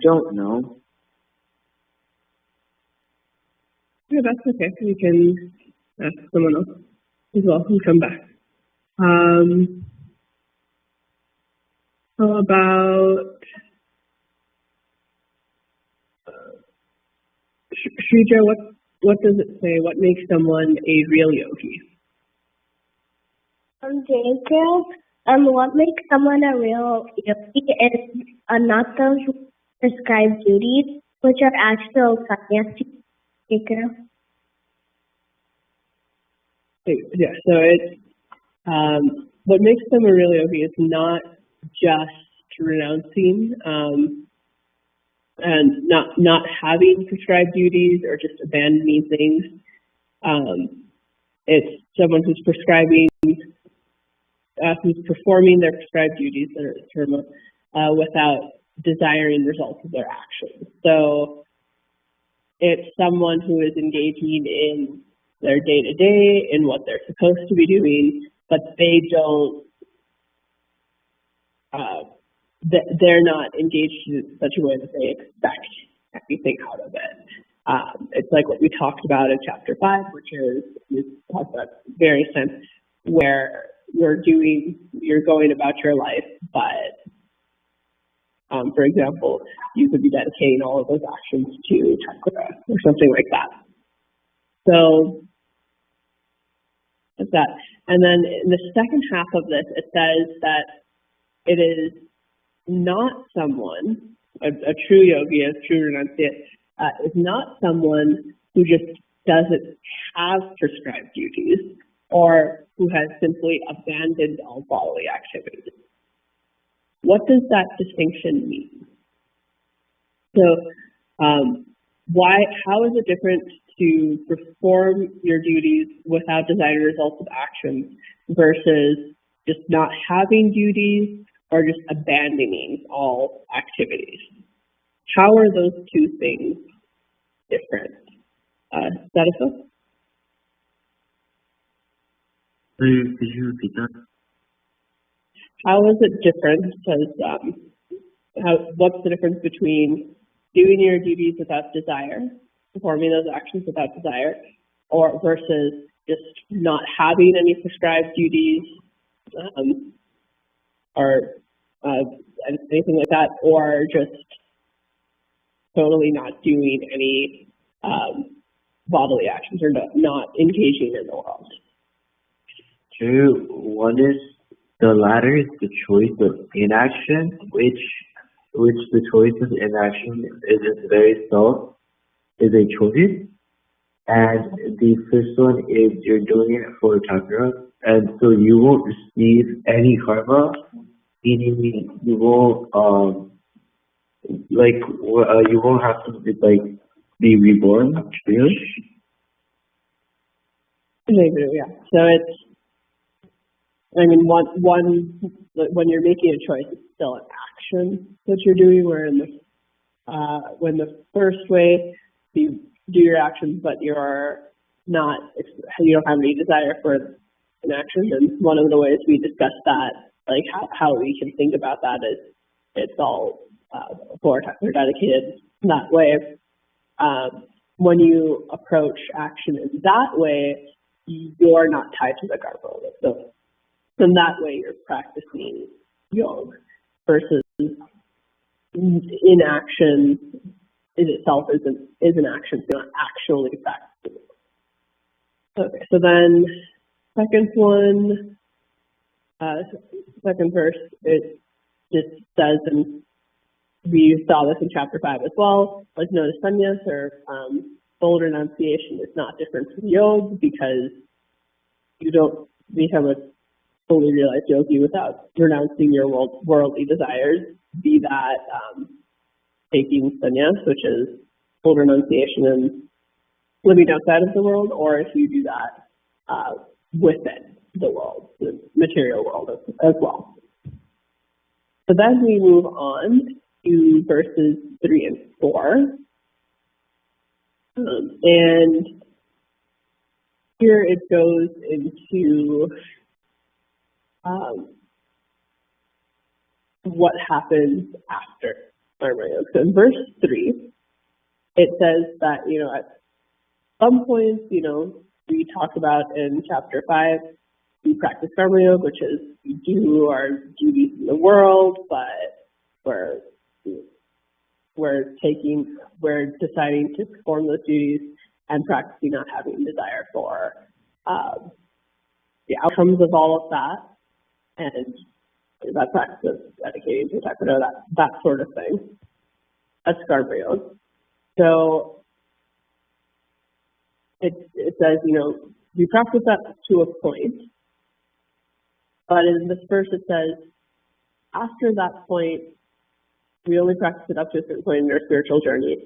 S8: don't know.
S9: Yeah, that's okay. We can ask someone else as well and come back. How about Shrija, what does it say? What makes someone a real yogi?
S10: Jacob, what makes someone a real yogi is not those who prescribe duties, which are actual sannyasi.
S9: Yeah, so it's what makes them a real yogi is not just renouncing and not having prescribed duties or just abandoning things. It's someone who's prescribing, who's performing their prescribed duties, without desiring results of their actions. So it's someone who is engaging in their day-to-day, in what they're supposed to be doing, but they don't, they're not engaged in such a way that they expect anything out of it. It's like what we talked about in chapter 5, which is, we talked about various times, where you're going about your life, but for example, you could be dedicating all of those actions to chakra or something like that. So that's that. And then in the second half of this, it says that it is not someone, a true yogi, a true renunciate, is not someone who just doesn't have prescribed duties or who has simply abandoned all bodily activities. What does that distinction mean? So how is it different to perform your duties without desired results of actions versus just not having duties or just abandoning all activities? How are those two things different? Saraswata?
S8: Could you repeat that?
S9: How is it different? Because what's the difference between doing your duties without desire, performing those actions without desire, or versus just not having any prescribed duties, or anything like that, or just totally not doing any bodily actions or not engaging in the world?
S8: One is The latter is the choice of inaction, which the choice of inaction is its very self, is a choice. And the first one is you're doing it for chakra, and so you won't receive any karma, meaning you won't you won't have to be reborn. Really?
S9: Yeah. So it's, I mean, one when you're making a choice, it's still an action that you're doing. Where in when the first way you do your actions, but you don't have any desire for an action. And one of the ways we discussed that, like how we can think about that is it's all for dedicated in that way. When you approach action in that way, you're not tied to the garbo. So in that way, you're practicing yoga versus inaction in itself is an action. So you're not actually practicing. Okay, so then second verse, it just says, and we saw this in chapter 5 as well, like notice sannyas or bold renunciation is not different from yoga because you don't become a fully realized yogi without renouncing your worldly desires, be that taking sannyas, which is full renunciation and living outside of the world, or if you do that within the world, the material world as well. So then we move on to verses 3 and 4. And here it goes into what happens after Karma Yoga. So in verse 3, it says that, at some points, we talked about in chapter 5, we practice Karma Yoga, which is we do our duties in the world, but we're deciding to perform those duties and practicing not having desire for the outcomes of all of that, and that practice of dedicating to Taekwondo, that sort of thing. That's Karma Yoga. So it says, we practice that to a point, but in this verse it says, after that point, we only practice it up to a certain point in our spiritual journey.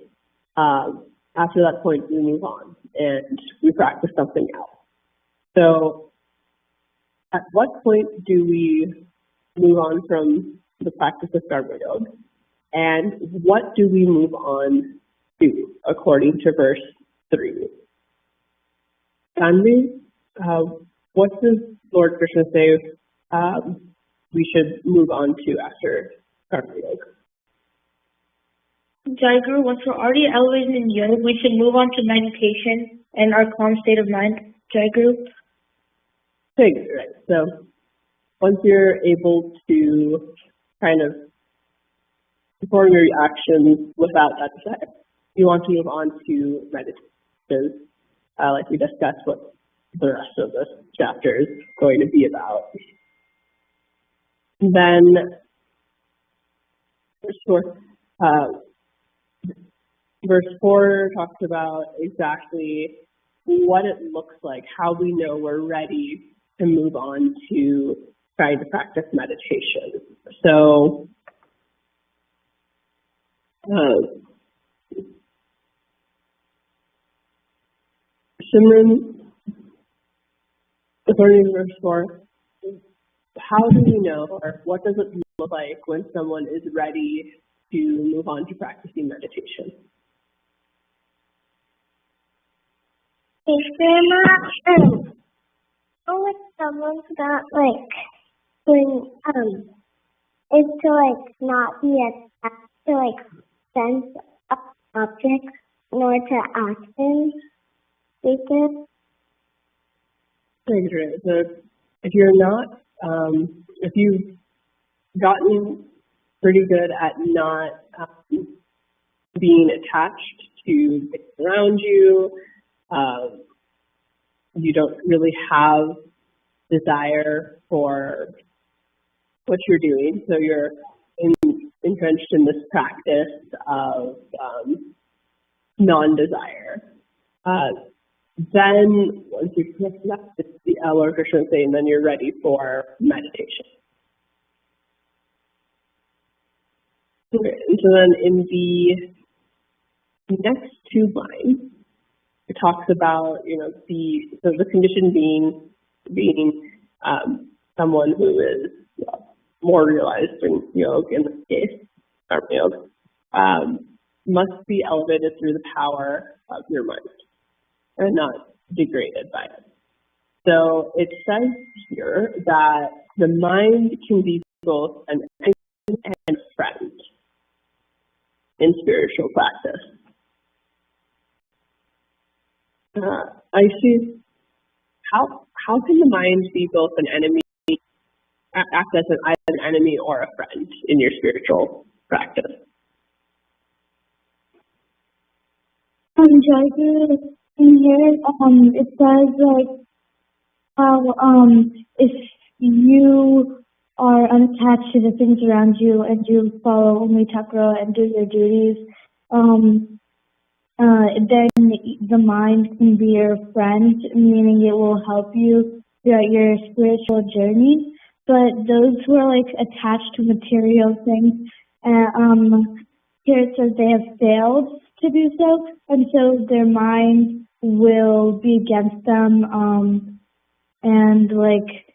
S9: After that point, we move on and we practice something else. So at what point do we move on from the practice of Karma Yoga? And what do we move on to, according to verse 3? Sandy, what does Lord Krishna say we should move on to after Karma Yoga?
S11: Jai Guru, once we're already elevated in yoga, we should move on to meditation and our calm state of mind. Jai Guru?
S9: Thanks, right. So once you're able to kind of perform your actions without that desire, you want to move on to meditation. Like we discussed what the rest of this chapter is going to be about. Then, verse 4 talks about exactly what it looks like, how we know we're ready to move on to trying to practice meditation. So, Simran, according to verse 4, how do we know, or what does it look like when someone is ready to move on to practicing meditation?
S12: If they're not, with someone's not when is to not be attached to sense of objects nor to actions.
S9: So if you're not, if you've gotten pretty good at not being attached to things around you, you don't really have desire for what you're doing. So you're entrenched in this practice of non-desire. Then once you've connected that, it's the Lord Krishna saying, then you're ready for meditation. Okay, and so then in the next two lines, it talks about, the condition being someone who is more realized in yoga, in this case, Dharma yoga, must be elevated through the power of your mind and not degraded by it. So it says here that the mind can be both an enemy and a friend in spiritual practice. I see. How can the mind be both an enemy, act as either an enemy or a friend in your spiritual practice?
S10: In here, it says like how if you are unattached to the things around you and you follow only chakra and do your duties, then the mind can be your friend, meaning it will help you throughout your spiritual journey. But those who are like attached to material things, here it says they have failed to do so, and so their mind will be against them, and like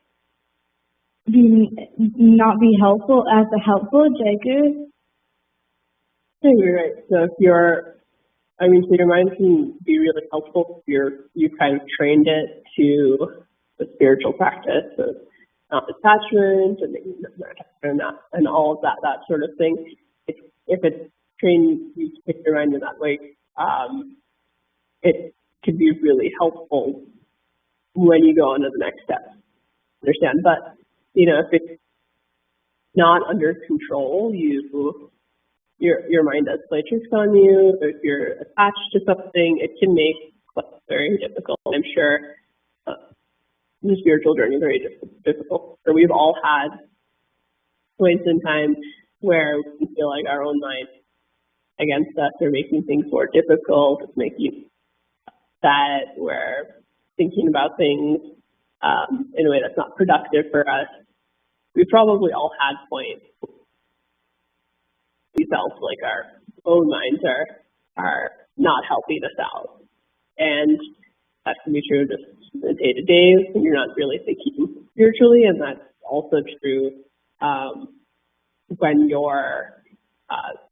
S10: not be helpful as a helpful Jagur.
S9: You're right. So if so your mind can be really helpful if you kind of trained it to the spiritual practice of non-attachment and all of that sort of thing. If it's trained you to pick your mind in that way, it could be really helpful when you go on to the next step. Understand? But if it's not under control, your mind does play tricks on you. If you're attached to something, it can make life very difficult. I'm sure the spiritual journey is very difficult. So we've all had points in time where we feel like our own mind against us or making things more difficult. It's making that we're thinking about things in a way that's not productive for us. We probably all had points. We felt like our own minds are not helping us out. And that can be true just the day-to-day when you're not really thinking spiritually, and that's also true when you're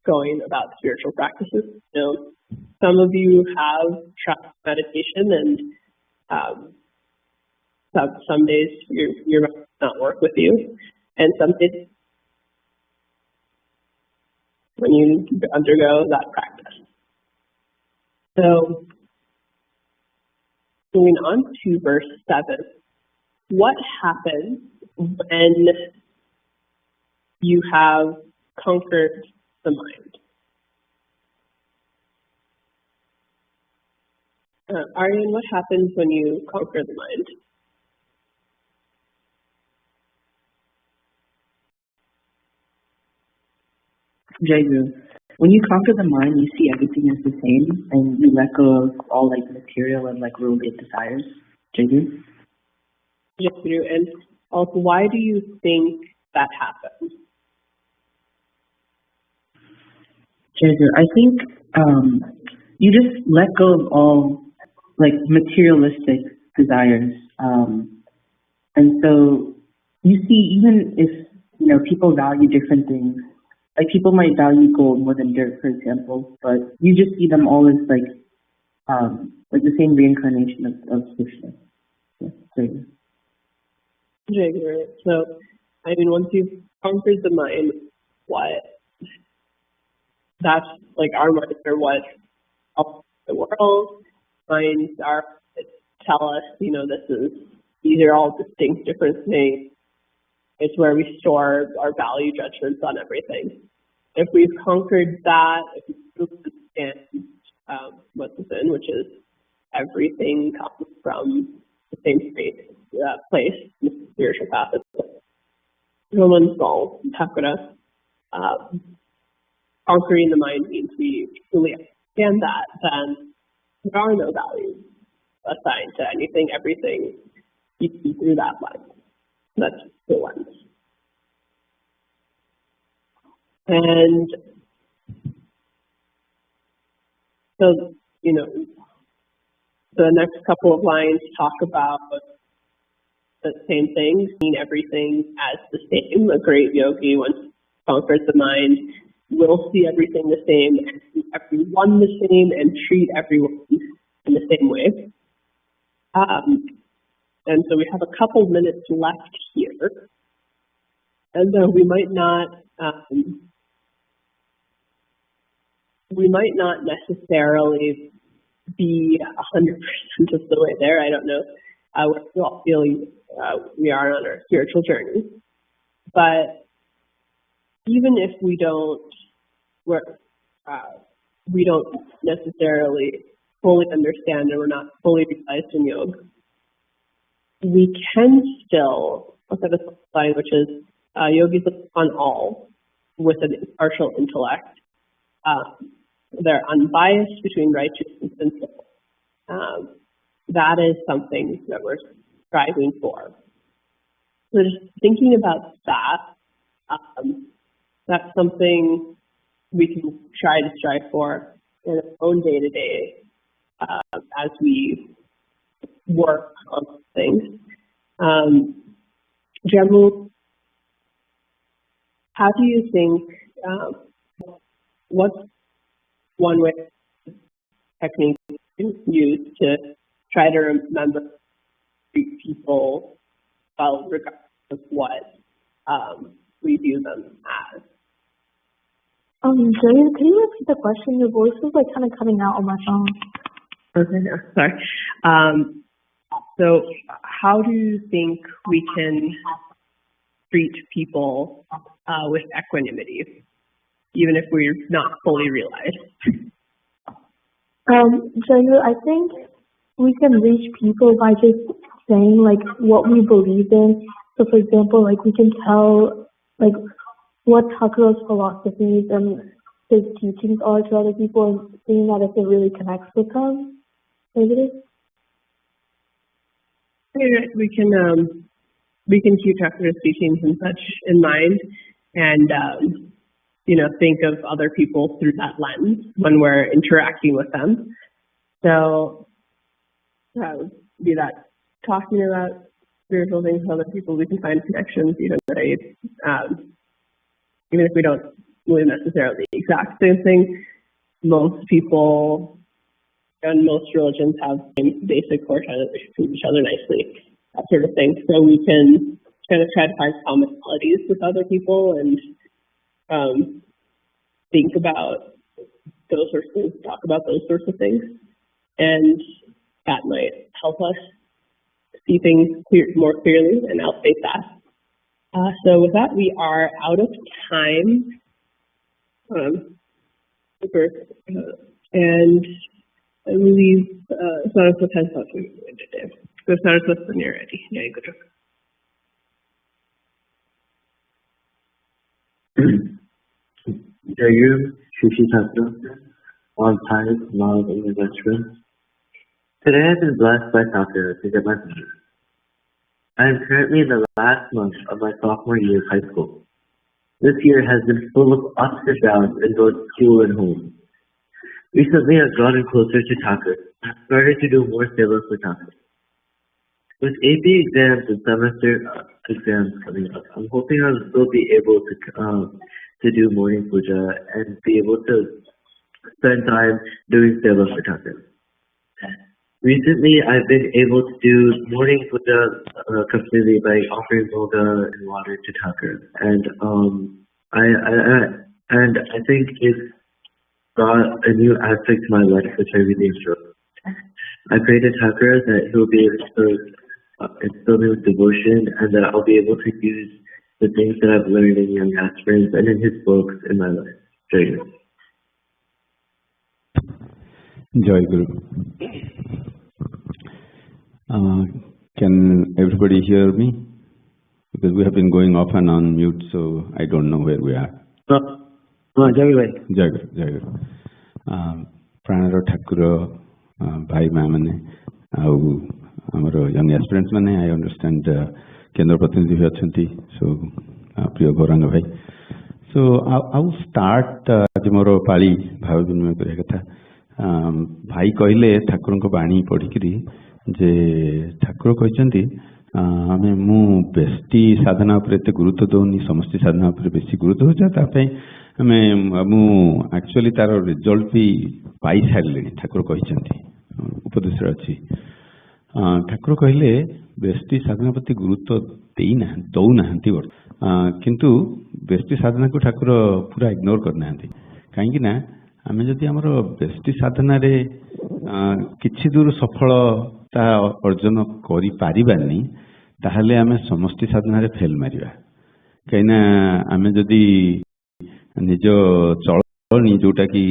S9: going about spiritual practices. Some of you have tried meditation, and some days your mind does not work with you, and some days when you undergo that practice. So, moving on to verse 7, what happens when you have conquered the mind? Aryan, what happens when you conquer the mind?
S8: Jagu, when you conquer the mind, you see everything as the same, and you let go of all like material and like worldly desires. Jagu?
S9: Yes, you do. And also, why do you think that happens?
S8: Jagu, I think you just let go of all like materialistic desires, and so you see, even if people value different things. Like people might value gold more than dirt, for example, but you just see them all as like the same reincarnation of Krishna. Yeah,
S9: so, once you've conquered the mind, that's like our minds are what helps the world. Minds are tell us, these are all distinct different things. It's where we store our value judgments on everything. If we've conquered that, if we understand what's within, which is everything comes from the same place, the spiritual path. Thakura, conquering the mind means we truly understand that, then there are no values assigned to anything. Everything you see through that lens. That's the lens. And so, the next couple of lines talk about the same thing, seeing everything as the same. A great yogi, once conquers the mind, will see everything the same, and see everyone the same, and treat everyone in the same way. And so we have a couple minutes left here, and we might not necessarily be 100% of the way there. I don't know. We're all feeling we are on our spiritual journey, but even if we don't necessarily fully understand and we're not fully realized in yoga, we can still look at this line, which is yogis look on all with an impartial intellect. They're unbiased between righteous and sinful. That is something that we're striving for. So just thinking about that, that's something we can try to strive for in our own day-to-day as we work on things. Jamu, how do you think, what's one way technique you use to try to remember people well, regardless of what we view them as?
S10: Jillian, can you repeat the question? Your voice was like kind of cutting out on my phone.
S9: Okay, sorry. So how do you think we can treat people with equanimity, even if we're not fully realized?
S10: Jayu, I think we can reach people by just saying like what we believe in. So for example, like we can tell like what Thakura's philosophies and his teachings are to other people and seeing that if it really connects with them. Maybe.
S9: We can keep Thakura's teachings and such in mind, and think of other people through that lens when we're interacting with them. So be that talking about spiritual things with other people, we can find connections, even if we don't believe necessarily the exact same thing. Most people and most religions have basic core tenets that treat each other nicely, that sort of thing. So we can kind of try to find commonalities with other people and think about those sorts of things, talk about those sorts of things, and that might help us see things more clearly and elevate that. So with that, we are out of time. And I believe Saraswata has something to do. So Saraswata, when you're ready. Yeah, you go.
S13: Jayu, Shishi Thakura, on time, love, and investment. Today I've been blessed by Thakura to get my degree. I am currently in the last month of my sophomore year of high school. This year has been full of ups and downs in both school and home. Recently I've gotten closer to Thakura. I've started to do more seva for Thakura. With AP exams and semester exams coming up, I'm hoping I'll still be able to do morning puja and be able to spend time doing seva for Thakura. Recently, I've been able to do morning puja completely by offering moga and water to Thakura, and I think it's brought a new aspect to my life which I really enjoy. I pray to Thakura that he'll be able to instill me with devotion, and that I'll be able to use the things that I've learned in Young Aspirants and in his books in my life. Jai Guru.
S14: Jai Guru. Can everybody hear me? because we have been going off and on mute, so I don't know where we are. Jai Guru. प्राणर Thakur भाई माँ मैंने आमर यंग एस्पिरेंट्स मैंने आई अंडरस्टैंड केंद्र प्रतिनिधि भी अच्छा सो प्रिय गौरांग भाई सो आई स्टार्ट आज मोर पाली भाव विनिमय करने कथा भाई कहले ठाकुर को बाणी पढ़ी जे ठाकुर कहते आम मु बेष्टि साधना उपर एत गुरुत्व दौनी समष्टि साधना उपर बेसी गुरुत्व होता मु एक्चुअली तार रिजल्ट भी पाई सारे ठाकुर कहते उपदेश अच्छी ठाकुर कहले बेष्टि साधना प्रति गुरुत्व दौना किंतु बेष्टि साधना को ठाकुर पूरा इग्नोर करना कहीं आम जदि आमर बेष्टि साधना रे किछि दूर सफलता अर्जन करि पारिबानी ताहले आमे समष्टि साधना रे फेल मारिबा कहीं आम जदि निज चलनी जोटा कि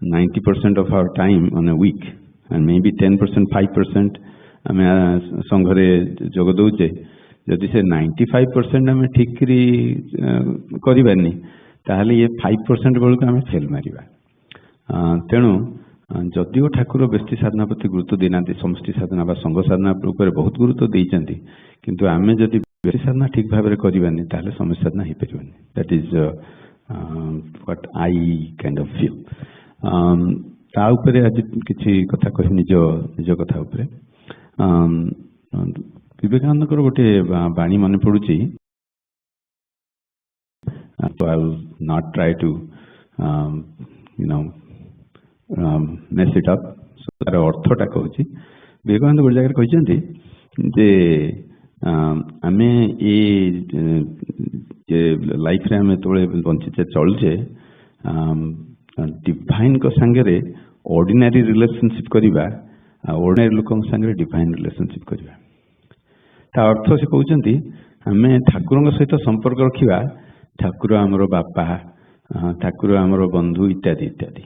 S14: 90% of our time on a weekend may be 10% 5% आम संघरे जोग दौचे जदि से 95% आम ठीक करनी ताहले ये 5% बेलू आम फेल मारिबा तेणु जदिओ ठाकुर बेष्टि साधना प्रति गुरुत्व देना समष्टि साधना बा संघ साधना उपर बहुत गुरुत्व देइचंती किंतु आमे जदि बेष्टि साधना ठीक भाव में करबानी ताहले समष्टि साधना हो पारिबानी that is what I kind of feel ता उपरे आज किछि कथा कहि निज कथा उपरे विवेकानंद गोटे बाणी मन पड़ुची so I will not try to mess it up so तार अर्थटा कहूँ विवेकानंद गोटे जगह कहते जे आम ये लाइफ रे आम जो बंचीचे चलुचे डिवाइन को सांगे ऑर्डिनरी रिलेशनशिप करवा ऑर्डिनरी लोक सांगे डिवाइन रिलेशनशिप करवा ता अर्थ से कहते आम ठाकुर सहित संपर्क रखा ठाकुर आमर बापा ठाकुर आमर बंधु इत्यादि इत्यादि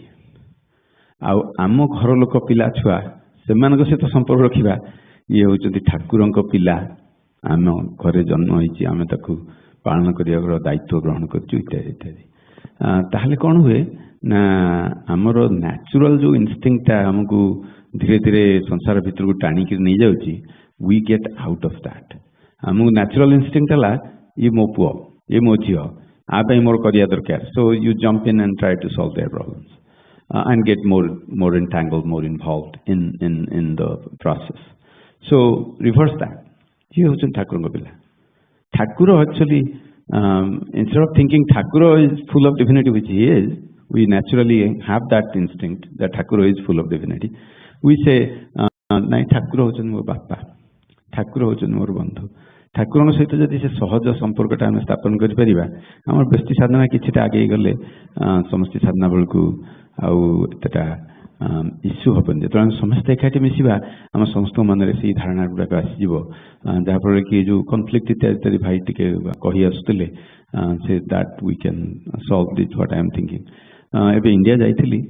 S14: आम घर लोक पिला छुआ से सहित संपर्क रखा ये हूँ ठाकुर पिला आम घरे जन्म होती आम ताकू पालन कर दायित्व ग्रहण करूँ इत्यादि इत्यादि ताहले कौन हुए ना आमर नेचुरल जो इनस्टिंक्ट आमको धीरे धीरे संसार भीतर को टाणिक नहीं जाऊँगी we get out of that आमको नेचुरल इनस्टिंक्ट है ये मो पुओ ये मो झी आप मोर करिया दरकार so you jump in and try to solve their problems and get more entangled, more involved in the process. So reverse that. ये होचन ठाकुर को पिला Thakur actually instead of thinking Thakur is full of divinity, which he is, we naturally have that instinct that Thakur is full of divinity. We say nahi Thakur hochon mo bappa, Thakur hochon mor bandhu. Thakur सहित जदि से सहज संपर्कटा आम स्थापन कर आम बेष्टि साधना किछिटा आगे गले समष्टि साधना बेलू आउटा इश्यू हेनी जो समस्ते एकाठी मिसवा आम समस्त मन से धारणा गुड़ाक आसीज जहाँफल कि जो कन्फ्लिक्ट इत्यादि इत्यादि भाई टे कही आसुले से that we can solve this what I am thinking एबे इंडिया जाइथिली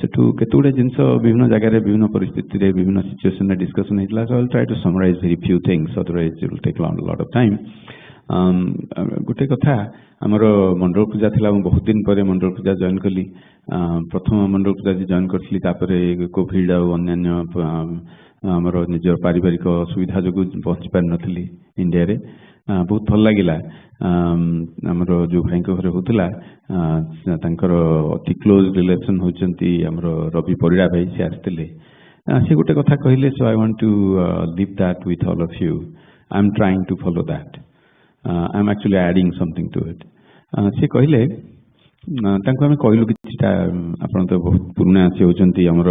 S14: सेठू केतुडे जिनस विभिन्न जगह विभिन्न परिस्थिति रे विभिन्न सिचुएशन रे डिस्कशन हेतला so I will try to summarise very few things otherwise it will take lot of time गोटे कथा आमर मंडल पूजा थिला बहुत दिन पर मंडल पूजा जॉइन कली प्रथम मंडल पूजा जॉइन करथली तापरे कोविड और अन्य आमर निज पारिवारिक सुविधा जो पहुँची पार नथली इंडिया रे बहुत भल लगिला आमर जो भाई घर होता अति क्लोज रिलेशन होती आमर रवि परिड़ा भाई से आसते से गोटे कथा कहले so I want to live that with all of you I am trying to follow that I am actually adding something to it से कहले आम कहलु कि आप बहुत पुराना सी होती आमर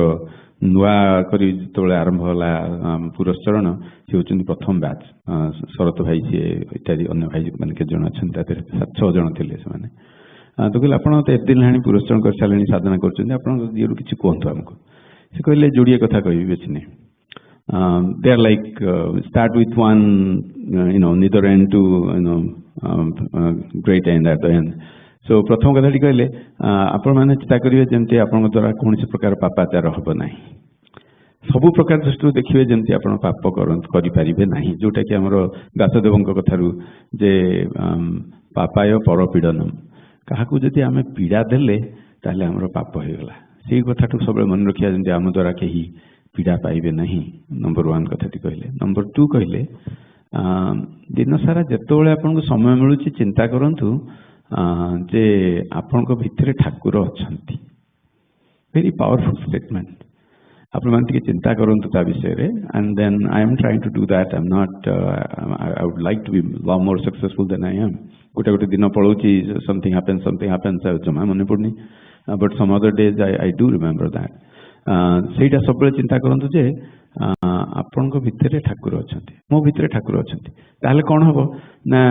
S14: नुआ करी जो आरंभ है पुरस्चरण सी होती प्रथम बैच शरत भाई सी इत्यादि अन्य भाई मैंने के जन अच्छा 7-6 जन थे से तो कहले आप एत दिन है पुरस्चरण कर सारे साधना कर किसी कहतु आमको से कहले जोड़िए कथा कह बेच नहीं they are like start with one neither and two great and at the end so प्रथम कथाटी कहले आपण मैंने चिंता करेंगे जमी आप द्वारा कौन प्रकार पापाचार हम ना ସବୁ ପ୍ରକାର ଦୃଷ୍ଟିରୁ ଦେଖିବେ ଯେମିତି ଆପଣ ପାପ କରିପାରିବେ ନାହିଁ, ଯୋଉଟା କି ଆମର ବ୍ୟାସଦେବଙ୍କ କଥାରୁ ଯେ ପାପାୟ ପରପୀଡ଼ନମ୍, କାହାକୁ ଯଦି ଆମେ ପୀଡ଼ା ଦେଲେ ତାହେଲେ ଆମର ପାପ ହେଇଗଲା। ସେଇ କଥାକୁ ସବୁବେଳେ ମନେ ରଖିବା, ଯେମିତି ଆମ ଦ୍ୱାରା କେହି ପୀଡ଼ା ପାଇବେ ନାହିଁ। ନମ୍ବର 1 କଥାଟି କହିଲେ। ନମ୍ବର 2 କହିଲେ ଦିନସାରା ଯେତେବେଳେ ଆପଣଙ୍କୁ ସମୟ ମିଳୁଛି ଚିନ୍ତା କରନ୍ତୁ ଯେ ଆପଣଙ୍କ ଭିତରେ ଠାକୁର ଅଛନ୍ତି। Very powerful statement. ଆପଣମାନେ ଟିକେ ଚିନ୍ତା କରନ୍ତୁ ତା ବିଷୟରେ। And then I am trying to do that. I would like to be lot more successful than I am. ଗୋଟେ ଦିନ ପଳଉଛି, ସମଥିଙ୍ଗ ହାପେନ୍ସ ଜମା ମନେ ପଡୁନି, but some other days I do remember that. ସେଇଟା ସବୁବେଳେ ଚିନ୍ତା କରନ୍ତୁ ଯେ ଆପଣଙ୍କ ଭିତରେ ଠାକୁର ଅଛନ୍ତି, ମୋ ଭିତରେ ଠାକୁର ଅଛନ୍ତି। ତାହେଲେ କ'ଣ ହବ ନା,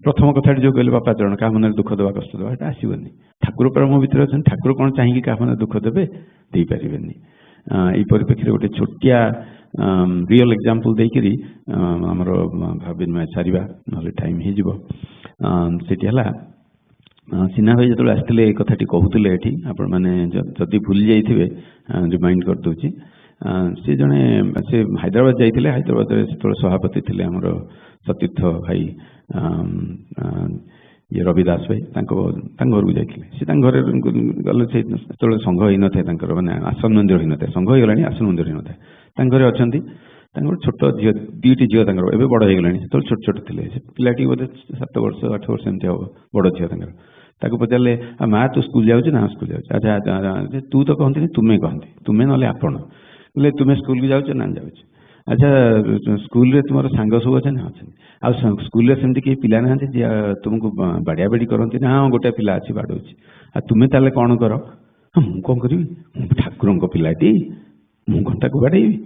S14: ପ୍ରଥମ କଥାଟି ଯୋଉ କହିଲେ ବାପା ଚରଣ, କାହା ମନରେ ଦୁଃଖ ଦେବା କଷ୍ଟ ଦେବା, ଏଟା ଆସିବନି। ଠାକୁର ପରା ମୋ ଭିତରେ ଅଛନ୍ତି। ଠାକୁର କ'ଣ ଚାହିଁକି କାହା ମନରେ ଦୁଃଖ ଦେବେ? ଦେଇପାରିବେନି। ଏଇ ପରିପ୍ରେକ୍ଷୀରେ ଗୋଟେ ଛୋଟିଆ ରିଅଲ ଏକ୍ଜାମ୍ପଲ ଦେଇକିରି ଆମର ବିନିମୟ ସାରିବା, ନହେଲେ ଟାଇମ୍ ହେଇଯିବ। ସେଠି ହେଲା ସିହ୍ନା ଭାଇ ଯେତେବେଳେ ଆସିଥିଲେ ଏ କଥାଟି କହୁଥିଲେ ଏଠି, ଆପଣମାନେ ଯଦି ଭୁଲି ଯାଇଥିବେ ରିମାଇଣ୍ଡ କରିଦେଉଛି। ସେ ଜଣେ ସେ ହାଇଦ୍ରାବାଦ ଯାଇଥିଲେ। ହାଇଦ୍ରାବାଦରେ ସେତେବେଳେ ସଭାପତି ଥିଲେ ଆମର ସତୀର୍ଥ ଭାଇ ରବି ଦାସ ଭାଇ, ତାଙ୍କ ଘରକୁ ଯାଇଥିଲେ। ସେ ତାଙ୍କ ଘରେ ଗଲେ, ସେତେବେଳେ ସଂଘ ହେଇନଥାଏ ତାଙ୍କର, ମାନେ ଆସନ ମନ୍ଦିର ହେଇନଥାଏ। ସଂଘ ହେଇଗଲାଣି, ଆସନ ମନ୍ଦିର ହେଇନଥାଏ। ତାଙ୍କ ଘରେ ଅଛନ୍ତି। ତାଙ୍କର ଛୋଟ ଝିଅ, 2ଟି ଝିଅ ତାଙ୍କର, ଏବେ ବଡ଼ ହେଇଗଲାଣି, ସେତେବେଳେ ଛୋଟ ଛୋଟ ଥିଲେ। ସେ ପିଲାଟି ବୋଧେ 7 ବର୍ଷ 8 ବର୍ଷ ଏମିତି ହବ, ବଡ଼ ଝିଅ ତାଙ୍କର। ତାକୁ ପଚାରିଲେ, ମା ତୁ ସ୍କୁଲ ଯାଉଛୁ? ନା ସ୍କୁଲ ଯାଉଛି। ଆଚ୍ଛା ତୁ ତ କହନ୍ତିନି, ତୁମେ କହନ୍ତି, ତୁମେ ନହେଲେ ଆପଣ। ବୋଲେ ତୁମେ ସ୍କୁଲକୁ ଯାଉଛ? ନା ଯାଉଛି। ଆଚ୍ଛା ସ୍କୁଲରେ ତୁମର ସାଙ୍ଗ ସବୁ ଅଛନ୍ତି? ଅଛନ୍ତି। ଆଉ ସ୍କୁଲରେ ସେମିତି କେହି ପିଲା ନାହାନ୍ତି ଯିଏ ତୁମକୁ ବାଡ଼ିଆ ବାଡ଼ି କରନ୍ତି? ନା ହଁ, ଗୋଟେ ପିଲା ଅଛି, ବାଡ଼ଉଛି। ଆଉ ତୁମେ ତାହେଲେ କ'ଣ କର? ମୁଁ କ'ଣ କରିବି, ମୁଁ ଠାକୁରଙ୍କ ପିଲାଟି, ମୁଁ କ'ଣ ତାକୁ ବାଡ଼େଇବି?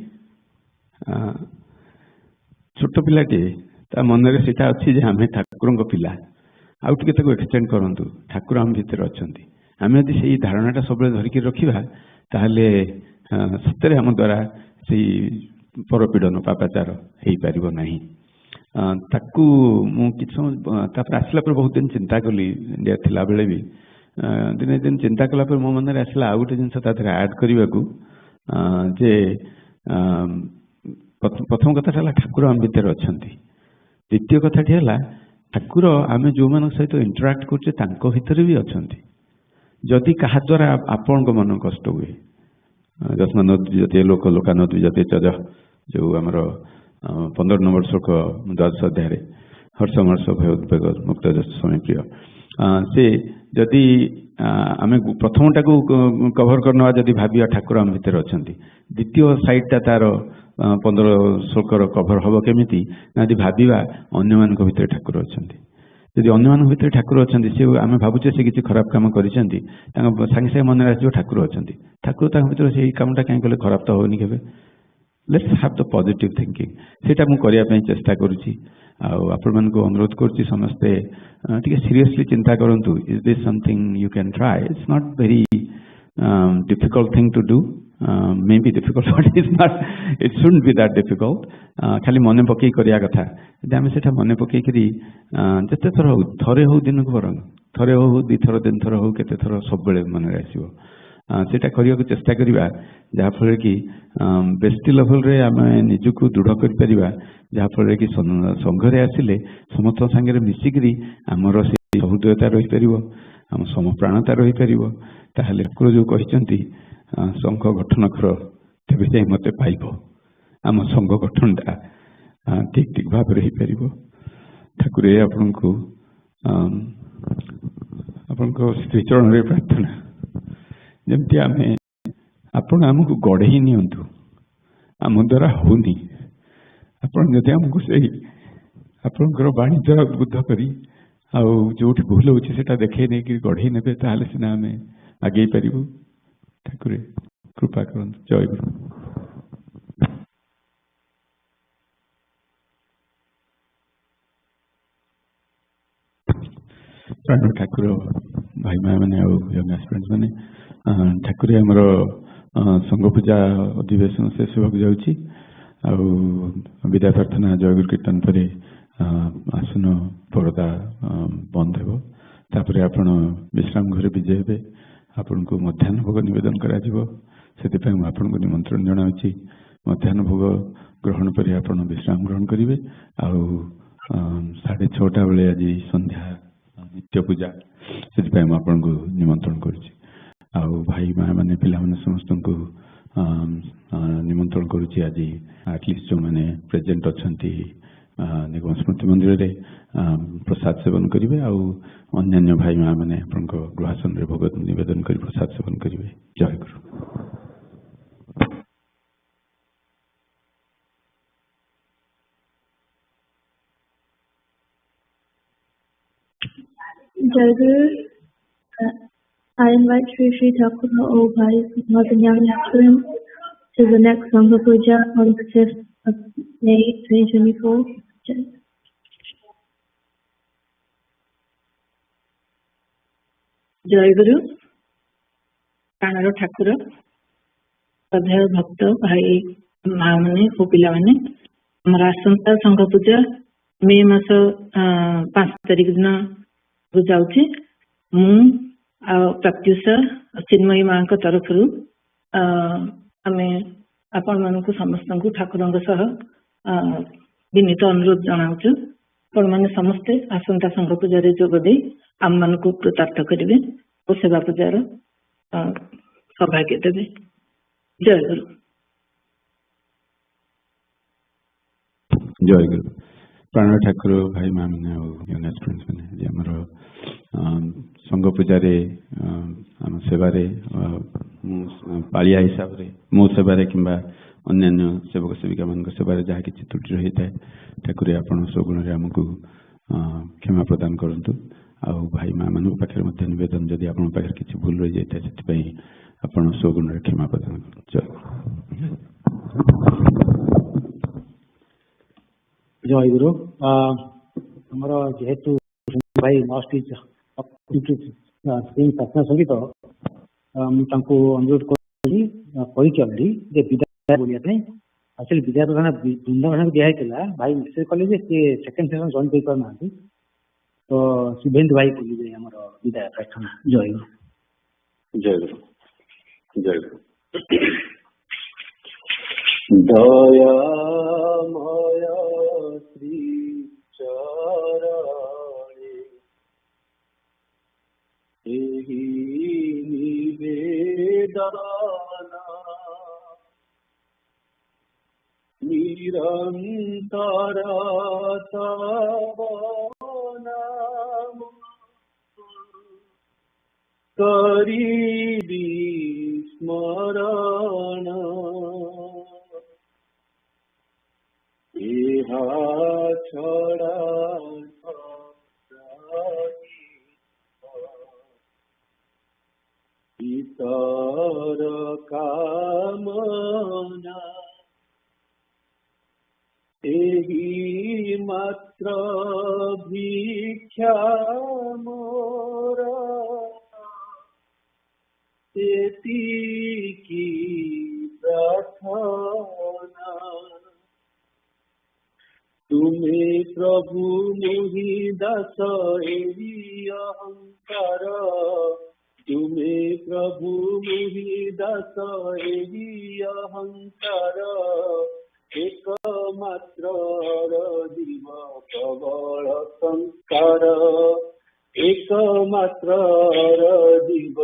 S14: ଛୋଟ ପିଲାଟିଏ, ତା ମନରେ ସେଇଟା ଅଛି ଯେ ଆମେ ଠାକୁରଙ୍କ ପିଲା। ଆଉ ଟିକେ ତାକୁ ଏକ୍ସଟେଣ୍ଡ କରନ୍ତୁ, ଠାକୁର ଆମ ଭିତରେ ଅଛନ୍ତି। ଆମେ ଯଦି ସେଇ ଧାରଣାଟା ସବୁବେଳେ ଧରିକି ରଖିବା, ତାହେଲେ ସତରେ ଆମ ଦ୍ୱାରା ସେଇ ପରପୀଡ଼ନ ପାପାଚାର ହେଇପାରିବ ନାହିଁ। ତାକୁ ମୁଁ କିଛି ସମୟ ତାପରେ ଆସିଲା ପରେ ବହୁତ ଦିନ ଚିନ୍ତା କଲି, ଇଣ୍ଡିଆ ଥିଲାବେଳେ ବି ଦିନେ ଚିନ୍ତା କଲା ପରେ ମୋ ମନରେ ଆସିଲା ଆଉ ଗୋଟେ ଜିନିଷ ତା ଦେହରେ ଆଡ୍ କରିବାକୁ, ଯେ ପ୍ରଥମ କଥାଟା ହେଲା ଠାକୁର ଆମ ଭିତରେ ଅଛନ୍ତି। ଦ୍ୱିତୀୟ କଥାଟି ହେଲା ଠାକୁର ଆମେ ଯୋଉମାନଙ୍କ ସହିତ ଇଣ୍ଟରାକ୍ଟ କରୁଛେ ତାଙ୍କ ଭିତରେ ବି ଅଛନ୍ତି। ଯଦି କାହା ଦ୍ୱାରା ଆପଣଙ୍କ ମନ କଷ୍ଟ ହୁଏ, ଯତ୍ନ ଦ୍ୱିଜାତୀୟ ଲୋକ ଲୋକାନ ଦ୍ୱିଜାତୀୟ ଚଜ, ଯୋଉ ଆମର 15 ନମ୍ବର ଶ୍ଲୋକ 12ଶ ଅଧ୍ୟାୟରେ, ହର୍ଷମର୍ଷ ଭୟ ଉଦ୍ବେଗ ମୁକ୍ତ ସ୍ୱାମୀ ପ୍ରିୟ, ସେ ଯଦି ଆମେ ପ୍ରଥମଟାକୁ କଭର କରିନେବା, ଯଦି ଭାବିବା ଠାକୁର ଆମ ଭିତରେ ଅଛନ୍ତି, ଦ୍ୱିତୀୟ ସାଇଡ୍ଟା ତାର 15 ଶ୍ଲୋକର କଭର ହବ କେମିତି ନା, ଯଦି ଭାବିବା ଅନ୍ୟମାନଙ୍କ ଭିତରେ ଠାକୁର ଅଛନ୍ତି। ଯଦି ଅନ୍ୟମାନଙ୍କ ଭିତରେ ଠାକୁର ଅଛନ୍ତି, ସେ ଆମେ ଭାବୁଛେ ସେ କିଛି ଖରାପ କାମ କରିଛନ୍ତି, ତାଙ୍କ ସାଙ୍ଗେ ସାଙ୍ଗେ ମନରେ ଆସିବ ଠାକୁର ଅଛନ୍ତି। ଠାକୁର ତାଙ୍କ ଭିତରେ ସେଇ କାମଟା କାହିଁ କଲେ ଖରାପ ତ ହେବନି କେବେ। Let's have the positive thinking. ସେଇଟା ମୁଁ କରିବା ପାଇଁ ଚେଷ୍ଟା କରୁଛି। ଆଉ ଆପଣମାନଙ୍କୁ ଅନୁରୋଧ କରୁଛି ସମସ୍ତେ ଟିକେ ସିରିୟସଲି ଚିନ୍ତା କରନ୍ତୁ, is this something you can try. It's not very difficult thing to do, maybe difficult, but it shouldn't be that difficult. ଖାଲି ମନେ ପକେଇ କରିବା କଥା। ଯଦି ଆମେ ସେଟା ମନେ ପକେଇକିରି ଯେତେ ଥର ହଉ, ଥରେ ହଉ ଦିନକୁ ବରଂ, ଥରେ ହଉ 2 ଥର 3 ଥର ହଉ, କେତେ ଥର ସବୁବେଳେ ମନରେ ଆସିବ। ସେଇଟା କରିବାକୁ ଚେଷ୍ଟା କରିବା, ଯାହାଫଳରେ କି ବେଷ୍ଟି ଲେଭେଲରେ ଆମେ ନିଜକୁ ଦୃଢ଼ କରିପାରିବା, ଯାହାଫଳରେ କି ସଂଘରେ ଆସିଲେ ସମସ୍ତଙ୍କ ସାଙ୍ଗରେ ମିଶିକିରି ଆମର ସେ ସହୃଦୟତା ରହିପାରିବ, ଆମ ସମପ୍ରାଣତା ରହିପାରିବ। ତାହେଲେ ଠାକୁର ଯୋଉ କହିଛନ୍ତି ସଂଘ ଗଠନ କର, ତେବେ ଯାଇ ମତେ ପାଇବ, ଆମ ସଂଘ ଗଠନଟା ଠିକ ଭାବରେ ହେଇପାରିବ। ଠାକୁର ଆପଣଙ୍କୁ ଆପଣଙ୍କ ଶ୍ରୀଚରଣରେ ପ୍ରାର୍ଥନା, ଯେମିତି ଆପଣ ଆମକୁ ଗଢ଼େଇ ନିଅନ୍ତୁ, ଆମ ଦ୍ୱାରା ହଉନି। ଆପଣ ଯଦି ଆମକୁ ସେଇ ଆପଣଙ୍କର ବାଣୀ ଦ୍ୱାରା ଉଦ୍ବୁଦ୍ଧ କରି, ଆଉ ଯୋଉଠି ଭୁଲ ହଉଛି ସେଟା ଦେଖେଇ ନେଇକି ଗଢ଼େଇ ନେବେ, ତାହେଲେ ସିନା ଆମେ ଆଗେଇ ପାରିବୁ। ଠାକୁରେ କୃପା କରନ୍ତୁ। ଜୟ ଗୁରୁ। ଠାକୁର ଭାଇ ମାନେ ଆଉ ୟଙ୍ଗ ଆସ୍ପିରାଣ୍ଟସ୍ ମାନେ, ଠାକୁରେ ଆମର ସଂଘ ପୂଜା ଅଧିବେଶନ ଶେଷ ହେବାକୁ ଯାଉଛି। ଆଉ ବିଦାୟ ପ୍ରାର୍ଥନା ଜୟଗୁରୁ କୀର୍ତ୍ତନ ପରେ ଆସନ ପରଦା ବନ୍ଦ ହେବ। ତାପରେ ଆପଣ ବିଶ୍ରାମ ଘରେ ବିଜେ ହେବେ। ଆପଣଙ୍କୁ ମଧ୍ୟାହ୍ନ ଭୋଗ ନିବେଦନ କରାଯିବ। ସେଥିପାଇଁ ମୁଁ ଆପଣଙ୍କୁ ନିମନ୍ତ୍ରଣ ଜଣାଉଛି। ମଧ୍ୟାହ୍ନ ଭୋଗ ଗ୍ରହଣ କରି ଆପଣ ବିଶ୍ରାମ ଗ୍ରହଣ କରିବେ। ଆଉ 6:30 ବେଳେ ଆଜି ସନ୍ଧ୍ୟା ନିତ୍ୟ ପୂଜା, ସେଥିପାଇଁ ମୁଁ ଆପଣଙ୍କୁ ନିମନ୍ତ୍ରଣ କରୁଛି। ଆଉ ଭାଇ ମା ମାନେ ପିଲାମାନେ ସମସ୍ତଙ୍କୁ ନିମନ୍ତ୍ରଣ କରୁଛି। ଆଜି ଆଟଲିଷ୍ଟ ଯେଉଁମାନେ ପ୍ରେଜେଣ୍ଟ ଅଛନ୍ତି ନିଗମ ସ୍ମୃତି ମନ୍ଦିରରେ ପ୍ରସାଦ ସେବନ କରିବେ। ଆଉ ଅନ୍ୟାନ୍ୟ ଭାଇ ମା ମାନେ ଆପଣଙ୍କ ଗୃହାସନରେ ଭୋଗ ନିବେଦନ କରି ପ୍ରସାଦ ସେବନ କରିବେ। ଜୟ ଗୁରୁ।
S11: Jai Guru. I invite Sri Thakur or Bhai Madhyan Livestream to the next Sangha Puja on the 5th of May 2024.
S15: जय गुरु। प्राणर ठाकुर श्रद्धेय भक्त भाई माँ मैंने और पिला मैंने हमारा आसंता संघ पूजा मे मास 5 तारिख दिन जाऊँगी। मु प्रत्युष चिन्मयी माँ तरफ आम आपण मानक समस्त ठाकुर विनीत अनुरोध जनावु। आपण मैंने समस्ते आसंता संघ पूजा जोगदे आम मान को कृतार्थ करेंगे और सेवा पूजार सौभाग्य देवे। जय गुरु।
S14: जय गुरु। प्राण ठाकुर भाई माँ मैंने मैंने आमर संघ पूजार आम सेवार पालिया हिसाब से मो सेवार कि अन्य सेवक सेविका मान सेवार जहाँ कि त्रुटि रही है ठाकुर आपण स्वगुण आमको क्षमा प्रदान करूँ। आउ भाई माँ मान पाखे नवेदन जदि आप किसी भूल रही जाए से आपण स्वगुण क्षमा प्रदान कर।
S5: जय गुरु। आमर जेहेतु भाई मस्ट इज सहित अनुरोध करी विदाय बोलिया एक्चुअली विदाय प्रदान वृंदावन दिखाई भाई मेसेज कले सेकेंड सेशन जॉइन कर पार ना तो शुभेन्दु भाई बोलिए आमर विदाय प्रार्थना। जय गुरु।
S7: जय गुरु। जय गुरु।
S16: दयामय श्री चरणे एहि निवेदना निरंतर तव नाम करी स्मरण इहा छड़ा इतर कामना एहि मात्र भिक्षा मोर एतिकी प्रार्थना तुमे प्रभु मोहि दास एहि अहंकार तुमे प्रभु मोहि दास एहि अहंकार एकमात्र जीव प्रबल संस्कार एकमात्र जीव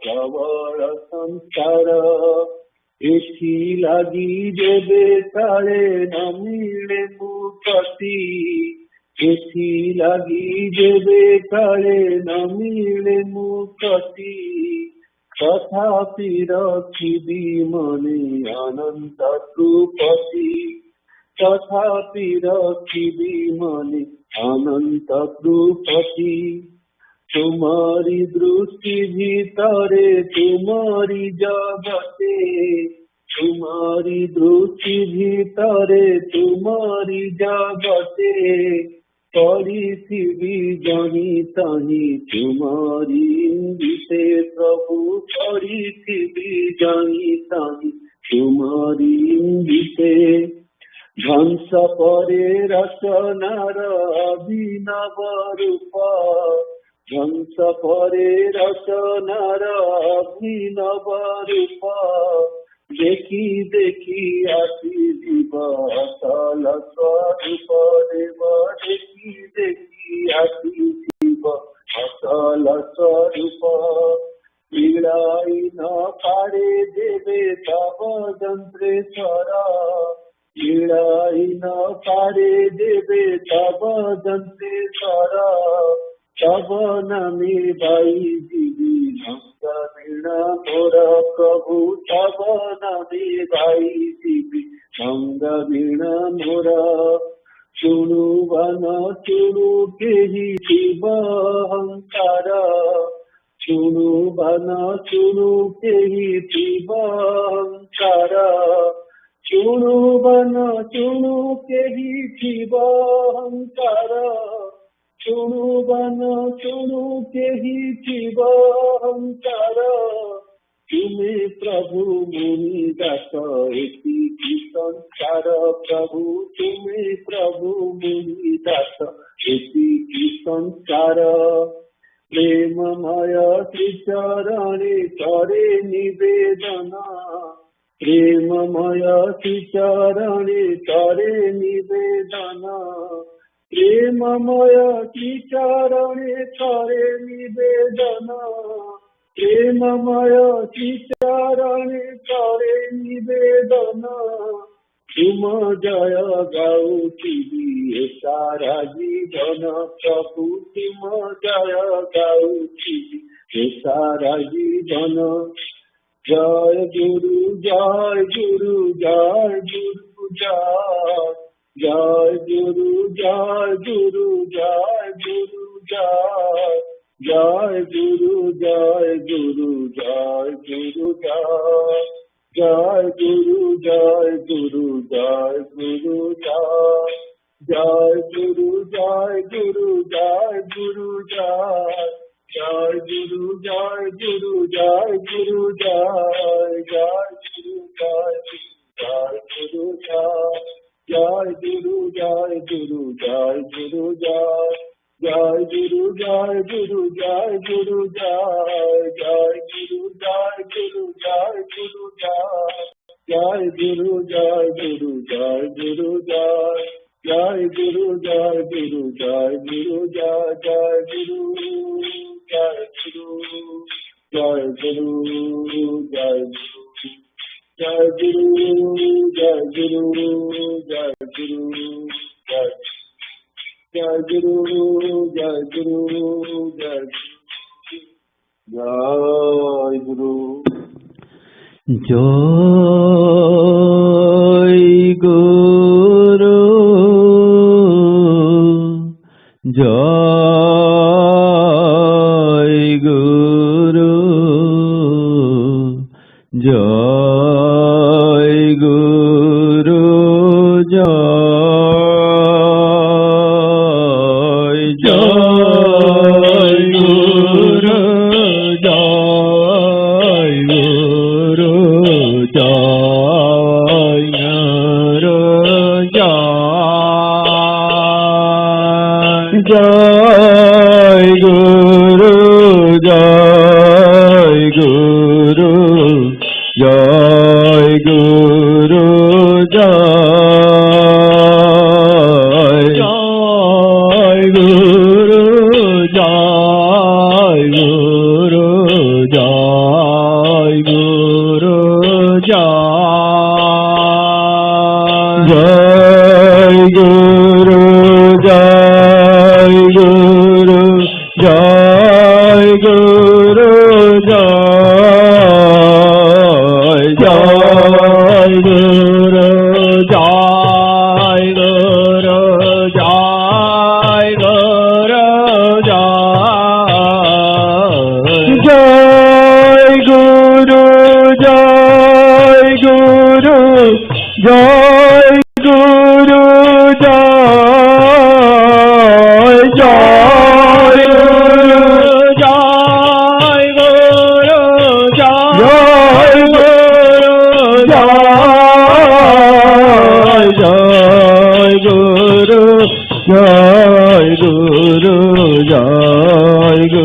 S16: प्रबल संस्कार एथि लगी जेबे काले न मिले मुक्ति एथि लगी जेबे काले न मिले मुक्ति तथापि रखिबी मने अनंत कृपति तथापि रखिबी मने अनंत कृपति तुम्हारी दृष्टि भीतरे तुम्हारी जगते तुम्हारी दृष्टि भीतरे तुम्हारी जगते पड़ी जानी ताही तुम्हारी इंगिते प्रभु पड़ी जानी ताही तुम्हारी इंगिते ध्वंस परे रचनार अभिनव रूप ধ্বংস পরে রচনার অভিনব রূপ দেখি দেখি আসি জীব অচল স্বরূপ দেব দেখি দেখি আসি জীব অচল স্বরূপ পীড়াই ন পারে দেবে তব যন্ত্রে স্বর পীড়াই ন পারে দেবে তব যন্ত্রে স্বর তব নামে বাই দিবি ভক্ত বীণা মোর প্রভু তব নামে বাই দিবি ভঙ্গ বীণা মোর শুণু বন শুণু কেহি শিব অহংকার শুণু বন শুণু কেহি শিব অহংকার শুণু বন শুণু কেহি শিব অহংকার শুণু বন শুণু কেহি শিব অহংকার তুমি প্রভু মুনি দাস এটি কি সংসার প্রভু তুমি প্রভু মুনি দাস এটি কি সংসার প্রেমময় শ্রীচরণে করে নিবেদন প্রেমময় শ্রীচরণে করে নিবেদন প্রেমময় শ্রীচরণে করে নিবেদন প্রেমময় শ্রীচরণে করে নিবেদন তুম জয় গাউছিবি সারা জীবন প্রভু তুম জয় গাউছিবি সারা জীবন জয় গুরু জয় গুরু জয় গুরু জয় জয় গুরু জয় গুরু জয় গুরু জয় জয় গুরু জয় গুরু জয় গুরু জয় জয় গুরু জয় গুরু জয় গুরু জয় জয় গুরু জয় গুরু জয় গুরু জয় জয় গুরু জয় গুরু জয় গুরু জয় জয় গুরু জয় জয় গুরু জয় জয় গুরু জয় গুরু জয় গুরু জয় জয় গুরু জয় গুরু জয় গুরু জয় জয় গুরু জয় গুরু জয় গুরু জয় জয় গুরু জয় গুরু জয় গুরু জয় জয় গুরু জয় গুরু জয় গুরু জয় জয় গুরু জয় গুরু জয় গুরু জয় গুরু জয় গুরু জয় গুরু জয় গুরু জয় জয় গুরু জয় গুরু জয় জয় গুরু
S14: জয় গুরু জয় গুরু জয় গুরু জয় জয় গুরু জয় গুরু জয় গুরু জয় গুরু জয় গুরু জয় গুরু জয় জয় গুরু জয় গুরু জয় গুরু জয় গুরু জয় গুরু জয় গুরু জয় জয় গুরু জয় গুরু জয় গুরু জয় গুরু জয় গুরু জয় গুরু জয় জয় গুরু জয় গুরু জয় গুরু জয় জয় গুরু জয় গুরু জয় গুরু